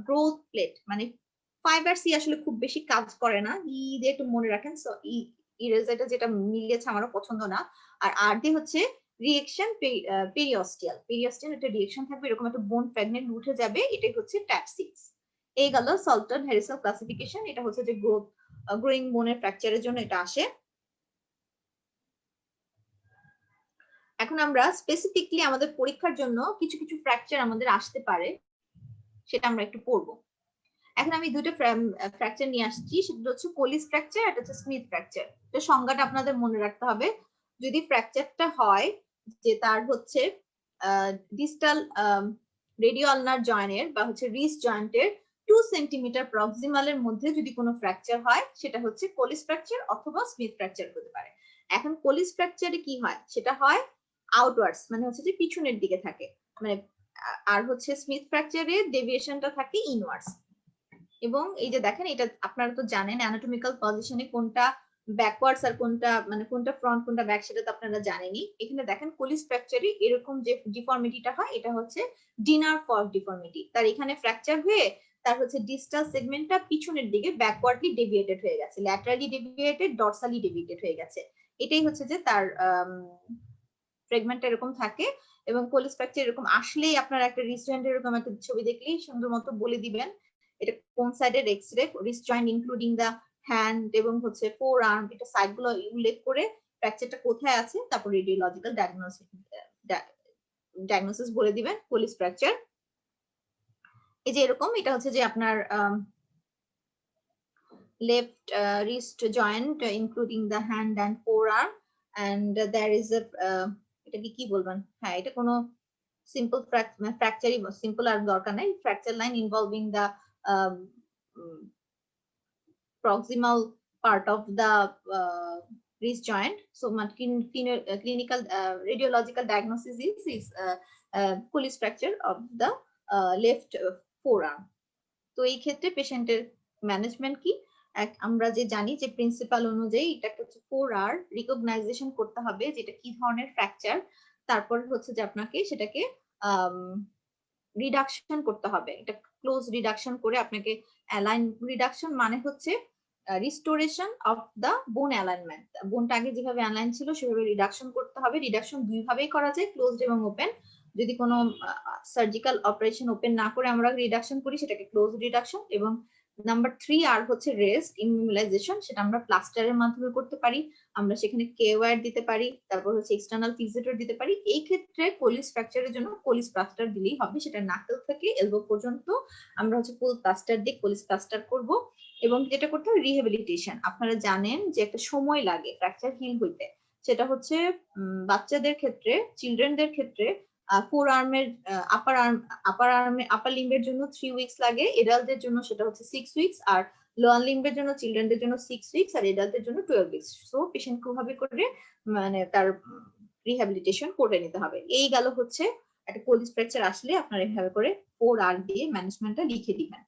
growth plate, মানে ফাইবার সি আসলে খুব বেশি কাজ করে না, ই দিয়ে একটু মনে রাখেন। সো ইরেজারটা যেটা মিলিয়েছে আমারও পছন্দ না। আর দিয়ে হচ্ছে রিয়েকশন পেরিওস্টিয়াল, পেরিওস্টিয়াল একটা রিয়েকশন থাকবে, এরকম একটা বোন ফ্র্যাগমেন্ট উঠে যাবে, এটাই হচ্ছে টাইপ 6। এই গেল সল্টন হ্যারিসন ক্লাসিফিকেশন, এটা হচ্ছে যে গ্রোয়িং বোনের ফ্র্যাকচারের জন্য এটা আসে। এখন আমরা স্পেসিফিকলি আমাদের পরীক্ষার জন্য কিছু কিছু ফ্র্যাকচার আমাদের আসতে পারে, সেটা আমরা একটু পড়বো। এখন আমি দুটো ফ্র্যাকচার নিয়ে আসছি, সেটা হচ্ছে কোলিস ফ্র্যাকচার, এটা হচ্ছে স্মিথ ফ্র্যাকচার। তো সংজ্ঞাটা আপনাদের মনে রাখতে হবে। যদি ফ্র্যাকচারটা হয় যে তার হচ্ছে ডিস্টাল রেডিও আলনার জয়েন্টের বা হচ্ছে রিস্ট জয়েন্টের 2 সেন্টিমিটার প্রক্সিমালের মধ্যে যদি কোনো ফ্র্যাকচার হয়, সেটা হচ্ছে কোলিস ফ্র্যাকচার অথবা স্মিথ ফ্র্যাকচার হতে পারে। এখন কোলিস ফ্র্যাকচারে কি হয়? সেটা হয় আউটওয়ার্ডস, মানে হচ্ছে যে পিছনের দিকে থাকে, মানে আর হচ্ছে স্মিথ ফ্র্যাকচারে ডেভিয়েশনটা থাকে ইনওয়ার্ডস। এবং এই যে দেখেন, এটা আপনারা তো জানেন অ্যানাটমিক্যাল পজিশনে কোনটা ব্যাকওয়ার্ডস আর কোনটা মানে কোনটা ফ্রন্ট কোনটা ব্যাক, সেটা তো আপনারা জানেনই। এখানে দেখেন কোলিস ফ্র্যাকচারে এরকম যে ডিফর্মিটিটা হয়, এটা হচ্ছে ডিনার ফর্ক ডিফর্মিটি। তার এখানে ফ্র্যাকচার হয়ে তার হচ্ছে ডিস্টাল সেগমেন্টটা পিছনের দিকে ব্যাকওয়ার্ডলি ডেভিয়েটেড হয়ে গেছে, ল্যাটারালি ডেভিয়েটেড, ডরসালি ডেভিয়েটেড হয়ে গেছে। এটাই হচ্ছে যে তার ফ্রেগমেন্টটা এরকম থাকে। এবং কোলিস ফ্র্যাকচার এরকম আসলেই আপনারা একটা রিস্ট জয়েন্টের এরকম একটা ছবি দেখলেই সুন্দর মতো বলে দিবেন এটা কোন সাইডের এক্সরে, রিস্ট জয়েন্ট ইনক্লুডিং দা হ্যান্ড এবং হচ্ছে ফোর আর্ম, এটা সাইড গুলো উল্লেখ করে ফ্র্যাকচারটা কোথায় আছে, তারপর রেডিওলজিক্যাল ডায়াগনোসিস বলে দিবেন কোলিস ফ্র্যাকচার। এই যে এরকম, এটা হচ্ছে যে আপনার left wrist joint including the hand and forearm, and there is a এটা কি বলবেন, হ্যাঁ এটা কোনো সিম্পল ফ্র্যাকচারই, সিম্পল আর দরকার নাই, fracture line involving the proximal part of the wrist joint. So clinical radiological diagnosis is Colles fracture of the left forearm. তো এই ক্ষেত্রে পেশেন্টের ম্যানেজমেন্ট কি? আমরা যে জানি যে প্রিন্সিপাল অনুযায়ী এটাকে হচ্ছে 4R রিকগনাইজেশন করতে হবে যেটা কি ধরনের ফ্র্যাকচার, তারপর হচ্ছে যে আপনাকে সেটাকে রিডাকশন করতে হবে, এটা ক্লোজ রিডাকশন করে আপনাকে অ্যালাইন, রিডাকশন মানে হচ্ছে রিস্টোরেশন অফ দা বোন অ্যালাইনমেন্ট, বোনটা আগে যেভাবে অ্যালাইন ছিল সেভাবে রিডাকশন করতে হবে। রিডাকশন দুই ভাবেই করা যায়, ক্লোজড এবং ওপেন। যদি কোনো সার্জিক্যাল অপারেশন ওপেন না করে আমরা রিডাকশন করি, সেটাকে ক্লোজ রিডাকশন। এবং নাম্বার 3R হচ্ছে রেস্ট ইমিউলাইজেশন, সেটা আমরা প্লাস্টারের মাধ্যমে করতে পারি, আমরা সেখানে কেওয়ার দিতে পারি, তারপর হচ্ছে এক্সটার্নাল ফিজিওথেরাপি দিতে পারি। এই ক্ষেত্রে কোলিস ফ্র্যাকচারের জন্য কোলিস প্লাস্টার দিলেই হবে, সেটা নাকেল থেকে এলবো পর্যন্ত আমরা হচ্ছে ফুল প্লাস্টার দিয়ে কোলিস প্লাস্টার করব। এবং যেটা করতে হবে রিহ্যাবিলিটেশন, আপনারা জানেন যে একটা সময় লাগে ফ্র্যাকচার হিল হইতে, সেটা হচ্ছে বাচ্চাদের ক্ষেত্রে, চিলড্রেনদের ক্ষেত্রে ফোর আর্মের আপার লিম্বের জন্য 3 উইকস লাগে, এডাল্টদের জন্য সেটা হচ্ছে 6 উইকস, আর লোয়ার লিম্বের জন্য চিলড্রেনদের জন্য 6 উইকস, আর এডাল্টদের জন্য 12 উইকস। সো পেশেন্ট কিভাবে করে মানে তার রিহ্যাবিলিটেশন করে নিতে হবে। এই গেল হচ্ছে একটা কোলিস ফ্র্যাকচার আসলে আপনারা এভাবে করে 4R দিয়ে ম্যানেজমেন্টটা লিখে দিবেন।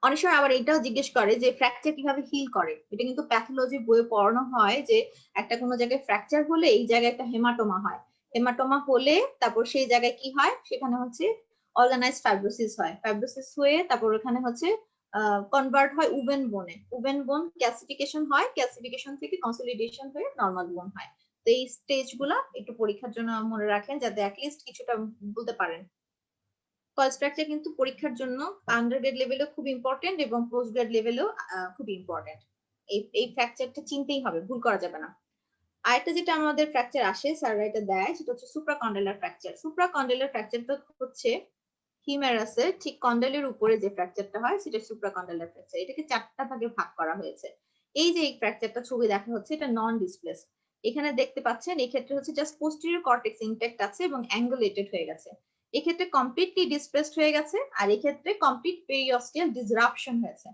অনেক সময় আবার এটাও জিজ্ঞেস করে যে ফ্র্যাকচার কিভাবে হিল করে, এটা কিন্তু প্যাথোলজি বইয়ে পড়ানো হয় যে একটা কোনো জায়গায় ফ্র্যাকচার হলে এই জায়গায় একটা হেমাটোমা হয়, হেমাটোমা হলে তারপর সেই জায়গায় কি হয়, সেখানে হচ্ছে অর্গানাইজ ফাইব্রোসিস হয়, ফাইব্রোসিস হয়ে তারপর ওখানে হচ্ছে কনভার্ট হয় উভেন বোনে, উভেন বোন ক্যালসিফিকেশন হয়, ক্যালসিফিকেশন থেকে কনসলিডেশন হয়ে নর্মাল বোন হয়। তো এই স্টেজ গুলা একটু পরীক্ষার জন্য মনে রাখেন যাতে অ্যাটলিস্ট কিছুটা বলতে পারেন। কয়েল স্ট্রাকচার কিন্তু পরীক্ষার জন্য আন্ডারগ্রেড লেভেলেও খুব ইম্পর্টেন্ট এবং পোস্ট গ্রেড লেভেলেও খুব ইম্পর্টেন্ট। এই ফ্র্যাকচারটা চিনতেই হবে, ভুল করা যাবে না। আরেকটা যেটা আমাদের ফ্র্যাকচার আসে স্যাররা এটা দেয় সেটা হচ্ছে সুপ্রাকন্ডাইলার ফ্র্যাকচার। সুপ্রাকন্ডাইলার ফ্র্যাকচারটা হচ্ছে হিউমেরাসের ঠিক কন্ডাইলের উপরে যে ফ্র্যাকচারটা হয় সেটা সুপ্রাকন্ডাইলার ফ্র্যাকচার। এটাকে 4টা ভাগে ভাগ করা হয়েছে। এই যে এই ফ্র্যাকচারটা ছবি দেখা হচ্ছে এটা নন ডিসপ্লেস। এখানে দেখতে পাচ্ছেন এই ক্ষেত্রে হচ্ছে জাস্ট পোস্টেরিয়র কর্টেক্স ইনট্যাক্ট আছে এবং অ্যাঙ্গুলেটেড হয়ে গেছে। এক্ষেত্রে কমপ্লিটলি ডিসপ্লেসড হয়ে গেছে, আর এক্ষেত্রে কমপ্লিট পেরিঅস্টিয়াল ডিসরাপশন হয়েছে।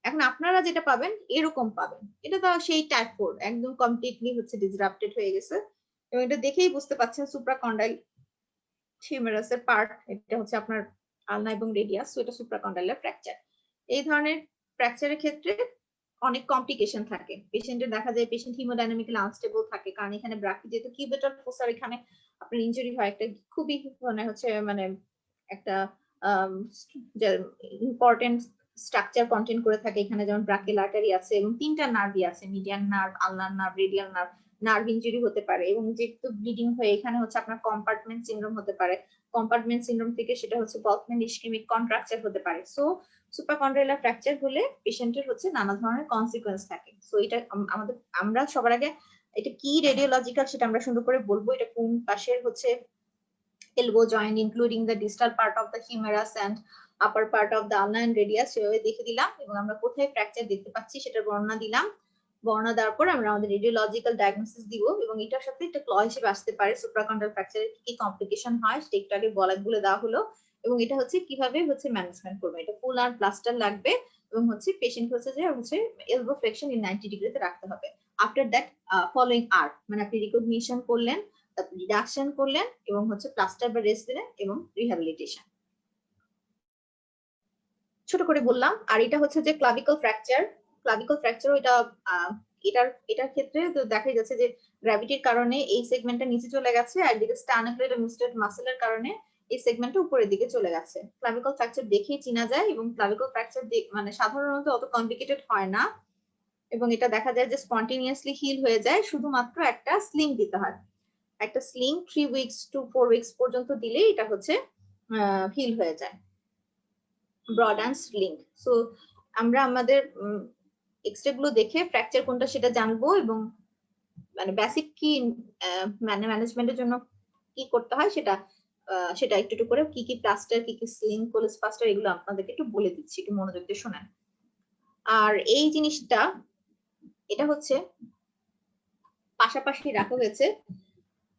এখন আপনারা যেটা পাবেন এরকম পাবেন, এটা তো সেই টাইপ 4 একদম কমপ্লিটলি হচ্ছে ডিসরাপ্টেড হয়ে গেছে এবং এটা দেখেই বুঝতে পাচ্ছেন সুপ্রাকন্ডাইল হিউমেরাসের পার্ট, এটা হচ্ছে আপনার আলনা এবং রেডিয়াস, তো এটা সুপ্রাকন্ডাইলার ফ্র্যাকচার। এই ধরনের ফ্র্যাকচারের ক্ষেত্রে অনেক কমপ্লিকেশন থাকে, পেশেন্টের দেখা যায় পেশেন্ট হিমোডাইনামিক্যালি আনস্টেবল থাকে, কারণ এখানে ব্রাকি যেহেতু কিউবেটাল ফোসার এখানে আপনার ইনজুরি হয়, একটা খুবই মানে একটা ইম্পর্টেন্ট স্ট্রাকচার কন্টেন্ট করে থাকে এখানে, যেমন ব্রাকিয়াল আর্টারি আছে এবং 3টা নার্ভই আছে, median nerve, ulnar nerve, radial nerve. Nerve injury হতে পারে এবং যেহেতু ব্লিডিং হয়ে এখানে হচ্ছে আপনার কম্পার্টমেন্ট সিনড্রোম হতে পারে, কম্পার্টমেন্ট সিনড্রোম থেকে সেটা হচ্ছে বলফম্যান ইসকেমিক কন্ট্রাকচার হতে পারে। সো সুপারকন্ড্রাইলার ফ্র্যাকচার হলে পেশেন্টের হচ্ছে নানা ধরনের কনসিকোয়েন্স থাকে। সো এটা আমাদের আমরা সবার আগে এটা কি রেডিওলজিক্যাল সেটা আমরা সুন্দর করে বলবো, এটা কোন পাশের হচ্ছে elbow joint including the distal part of the humerus and upper part of the ulna and radius সেভাবে দেখে দিলাম এবং আমরা কোথায় ফ্র্যাকচার দেখতে পাচ্ছি সেটার বর্ণনা দিলাম। বর্ণনা দেওয়ার পর আমরা আমাদের রেডিওলজিক্যাল ডায়াগনোসিস দিব এবং এটার সাথে একটা ক্ল হিসেবে আসতে পারে সুপ্রাকন্ডাল ফ্র্যাকচারের কি কি কমপ্লিকেশন হয় সেটা একটু আগে বলে দেওয়া হলো এবং এটা হচ্ছে কিভাবে হচ্ছে ম্যানেজমেন্ট করবে। এটা ফুল আর প্লাস্টার লাগবে এবং হচ্ছে পেশেন্ট হচ্ছে যে হচ্ছে এলবো ফ্লেকশন ইন 90 ডিগ্রিতে রাখতে হবে। আফটার দ্যাট ফলোইং আর মানে আপনি রিকগনিশন করলেন, রিডাকশন করলেন এবং হচ্ছে প্লাস্টার বা রেস্ট দিলেন এবং রিহ্যাবিলিটেশন ছোট করে বললাম। আর এটা হচ্ছে যে ক্লাভিকল ফ্র্যাকচার, ক্লাভিকল ফ্র্যাকচার এটার ক্ষেত্রে তো দেখাই যাচ্ছে যে গ্র্যাভিটির কারণে এই সেগমেন্টটা নিচে চলে গেছে আর এদিকে স্টার্নাকুলার মাসেলের কারণে এই সেগমেন্টটা উপরের দিকে চলে গেছে। ক্লাভিকল ফ্র্যাকচার দেখেই চিনা যায় এবং ক্লাভিকল ফ্র্যাকচার মানে সাধারণত অত কমপ্লিকেটেড হয় না এবং এটা দেখা যায় যে স্পন্টেনিয়াসলি হিল হয়ে যায়, শুধুমাত্র একটা স্লিং দিতে হয়। একটা স্লিং 3 উইকস টু 4 উইকস পর্যন্ত দিলে এটা হচ্ছে হিল হয়ে যায়, ব্রড অ্যান্ড স্লিং। সো আমরা আমাদের এক্সরে গুলো দেখে ফ্র্যাকচার কোনটা সেটা জানবো এবং মানে বেসিক কি ম্যানেজমেন্টের জন্য কি করতে হয় সেটা একটু একটু করে কি কি প্লাস্টার, কি কি স্লিং, কোলেস প্লাস্টার এগুলো আপনাদেরকে একটু বলে দিচ্ছি, একটু মনোযোগ দিয়ে শোনেন। আর এই জিনিসটা এটা হচ্ছে পাশাপাশি রাখা হয়েছে,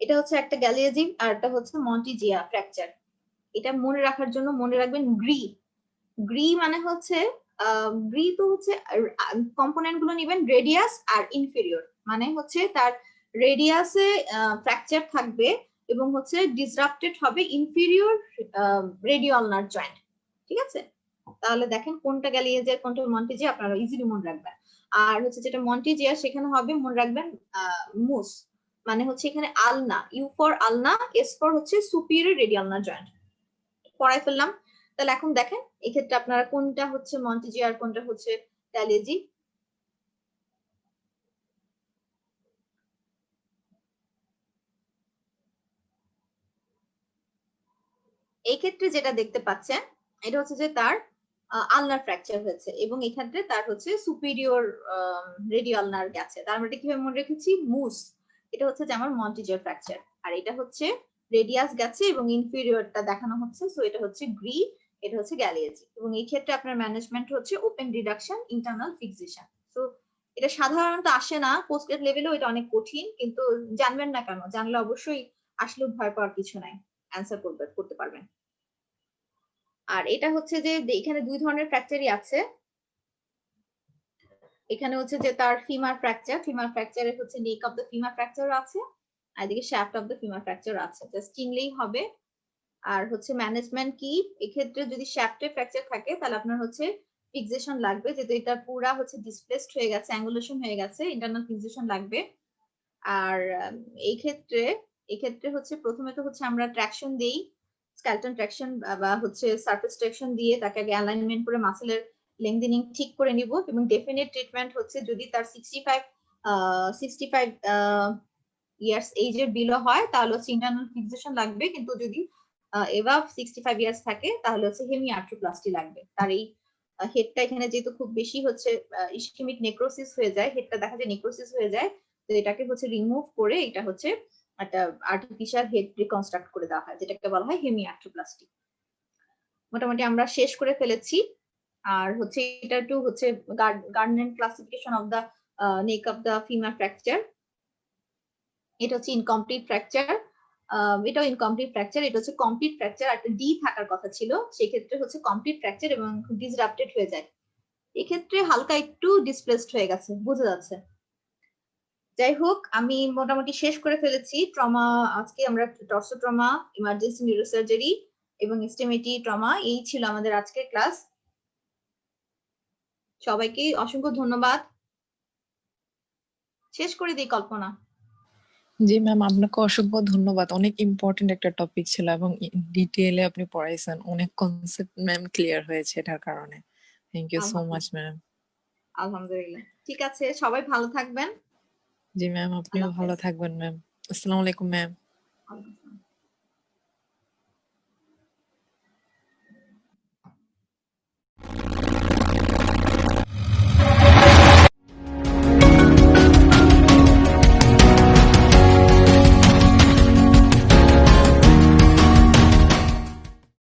এটা হচ্ছে একটা গ্যালিয়াজি আর একটা হচ্ছে মন্টিজিয়া ফ্র্যাকচার। এটা মনে রাখার জন্য মনে রাখবেন গ্রি মানে হচ্ছে গ্রি তো হচ্ছে কম্পোনেন্ট গুলো নিবেন রেডিয়াস আর ইনফেরিয়র, মানে হচ্ছে তার রেডিয়াসে ফ্র্যাকচার থাকবে এবং হচ্ছে ডিসরাপ্টেড হবে ইনফেরিয়র রেডিওলার জয়েন্ট। ঠিক আছে, তাহলে দেখেন কোনটা গ্যালিয়াজিয়া কোনটা মন্টিজিয়া আপনারা ইজিলি মনে রাখবেন। আর হচ্ছে যেটা মন্টিজিয়া সেখানে হবে মনে রাখবেন মুস, মানে হচ্ছে এখানে আলনা, ইউ ফর আলনা, এস ফর হচ্ছে সুপিরিয়র রেডিওলার জয়েন্ট। পড়াই ফেললাম। তাহলে এখন দেখেন এক্ষেত্রে আপনারা কোনটা হচ্ছে মন্টিজি আর কোনটা হচ্ছে গ্যালিয়াজি। এই ক্ষেত্রে যেটা দেখতে পাচ্ছেন এটা হচ্ছে যে তার আলনার ফ্র্যাকচার হয়েছে এবং এক্ষেত্রে তার হচ্ছে সুপিরিয়র রেডিও আলনার গেছে, তার মানে কিভাবে মনে রেখেছি মুস, এটা হচ্ছে যে আমার মন্টিজিয়ার ফ্র্যাকচার আর এটা হচ্ছে রেডিয়াস গেছে এবং ইনফেরিয়রটা দেখানো হচ্ছে। সো এটা হচ্ছে গ্রি, এটা হচ্ছে গ্যালিয়াজি এবং এই ক্ষেত্রে আপনার ম্যানেজমেন্ট হচ্ছে open reduction, internal fixation. So এটা সাধারণত আসে না, পোস্ট গ্রেড লেভেলেও এটা অনেক কঠিন, কিন্তু জানবেন না কেন, জানলে অবশ্যই আসলেও ভয় পাওয়ার কিছু নাই, অ্যান্সার করতে পারবেন। আর এটা হচ্ছে যে এখানে 2 ধরনের ফ্র্যাকচারই আছে, এখানে হচ্ছে যে তার ফিমার ফ্র্যাকচারের হচ্ছে নেক অফ দ্য ফিমার ফ্র্যাকচার আছে আর এদিকে shaft of the femur fracture আছে, জাস্ট চিনলেই হবে। আর হচ্ছে ম্যানেজমেন্ট কি, এক্ষেত্রে যদি শ্যাফটে ফ্র্যাকচার থাকে তাহলে আপনার হচ্ছে ফিক্সেশন লাগবে, যেহেতু এটা পুরা হচ্ছে ডিসপ্লেসড হয়ে গেছে, অ্যাঙ্গুলেশন হয়ে গেছে, ইন্টারনাল ফিক্সেশন লাগবে। আর এই ক্ষেত্রে হচ্ছে প্রথমে তো হচ্ছে আমরা ট্র্যাকশন দেই, স্কেলটন ট্রাকশন বা হচ্ছে সারফেস ট্রাকশন দিয়ে তাকে আগে অ্যালাইনমেন্ট করে মাসেলের লেংথেনিং ঠিক করে নিব, এবং ডেফিনেট ট্রিটমেন্ট হচ্ছে যদি তার 65 ইয়ার্স এজের বিলো হয় তাহলে হচ্ছে ইন্টারনাল ফিক্সেশন লাগবে, কিন্তু যদি এবাভ 65 ইয়ার্স থাকে তাহলে হচ্ছে হেমি আর্থ্রোপ্লাস্টি লাগবে। তার এই হেডটা এখানে যেহেতু খুব বেশি হচ্ছে ইসকেমিক নেক্রোসিস হয়ে যায়, হেডটা দেখা যায় নেক্রোসিস হয়ে যায়, তো এটাকে হচ্ছে রিমুভ করে এটা হচ্ছে একটা আর্টিফিশিয়াল হেড রিকনস্ট্রাক্ট করে দেওয়া হয়, যেটাকে বলা হয় হেমি আর্থ্রোপ্লাস্টি। মোটামুটি আমরা শেষ করে ফেলেছি। আর হচ্ছে এটা একটু হচ্ছে Garden classification of the neck of the femur fracture. এটা হচ্ছে ইনকমপ্লিট ফ্র্যাকচার, এটাও ইনকমপ্লিট ফ্র্যাকচার, এটা হচ্ছে কমপ্লিট ফ্র্যাকচার। একটা ডি থাকার কথা ছিল, সেক্ষেত্রে হচ্ছে কমপ্লিট ফ্র্যাকচার এবং ডিসরাপ্টেড হয়ে যায়, এক্ষেত্রে হালকা একটু ডিসপ্লেসড হয়ে গেছে, বোঝা যাচ্ছে। যাই হোক, আমি মোটামুটি শেষ করে ফেলেছি ট্রমা। আজকে আমরা টর্সো ট্রমা, ইমার্জেন্সি নিউরোসার্জারি এবং এক্সট্রিমিটি ট্রমা, এই ছিল আমাদের আজকের ক্লাস। সবাইকে অসংখ্য ধন্যবাদ। শেষ করে দিই কল্পনা। জি ম্যাম, আপনাকে অসংখ্য ধন্যবাদ। অনেক ইম্পর্টেন্ট একটা টপিক ছিল এবং ডিটেইলে আপনি পড়াইছেন, অনেক কনসেপ্ট ম্যাম ক্লিয়ার হয়েছে এটার কারণে। Thank you so much ma'am. আলহামদুলিল্লাহ, ঠিক আছে, সবাই ভালো থাকবেন। জি ম্যাম, আপনিও ভালো থাকবেন ম্যাম। আসসালামু আলাইকুম ম্যাম। ওয়ালাইকুম আসসালাম।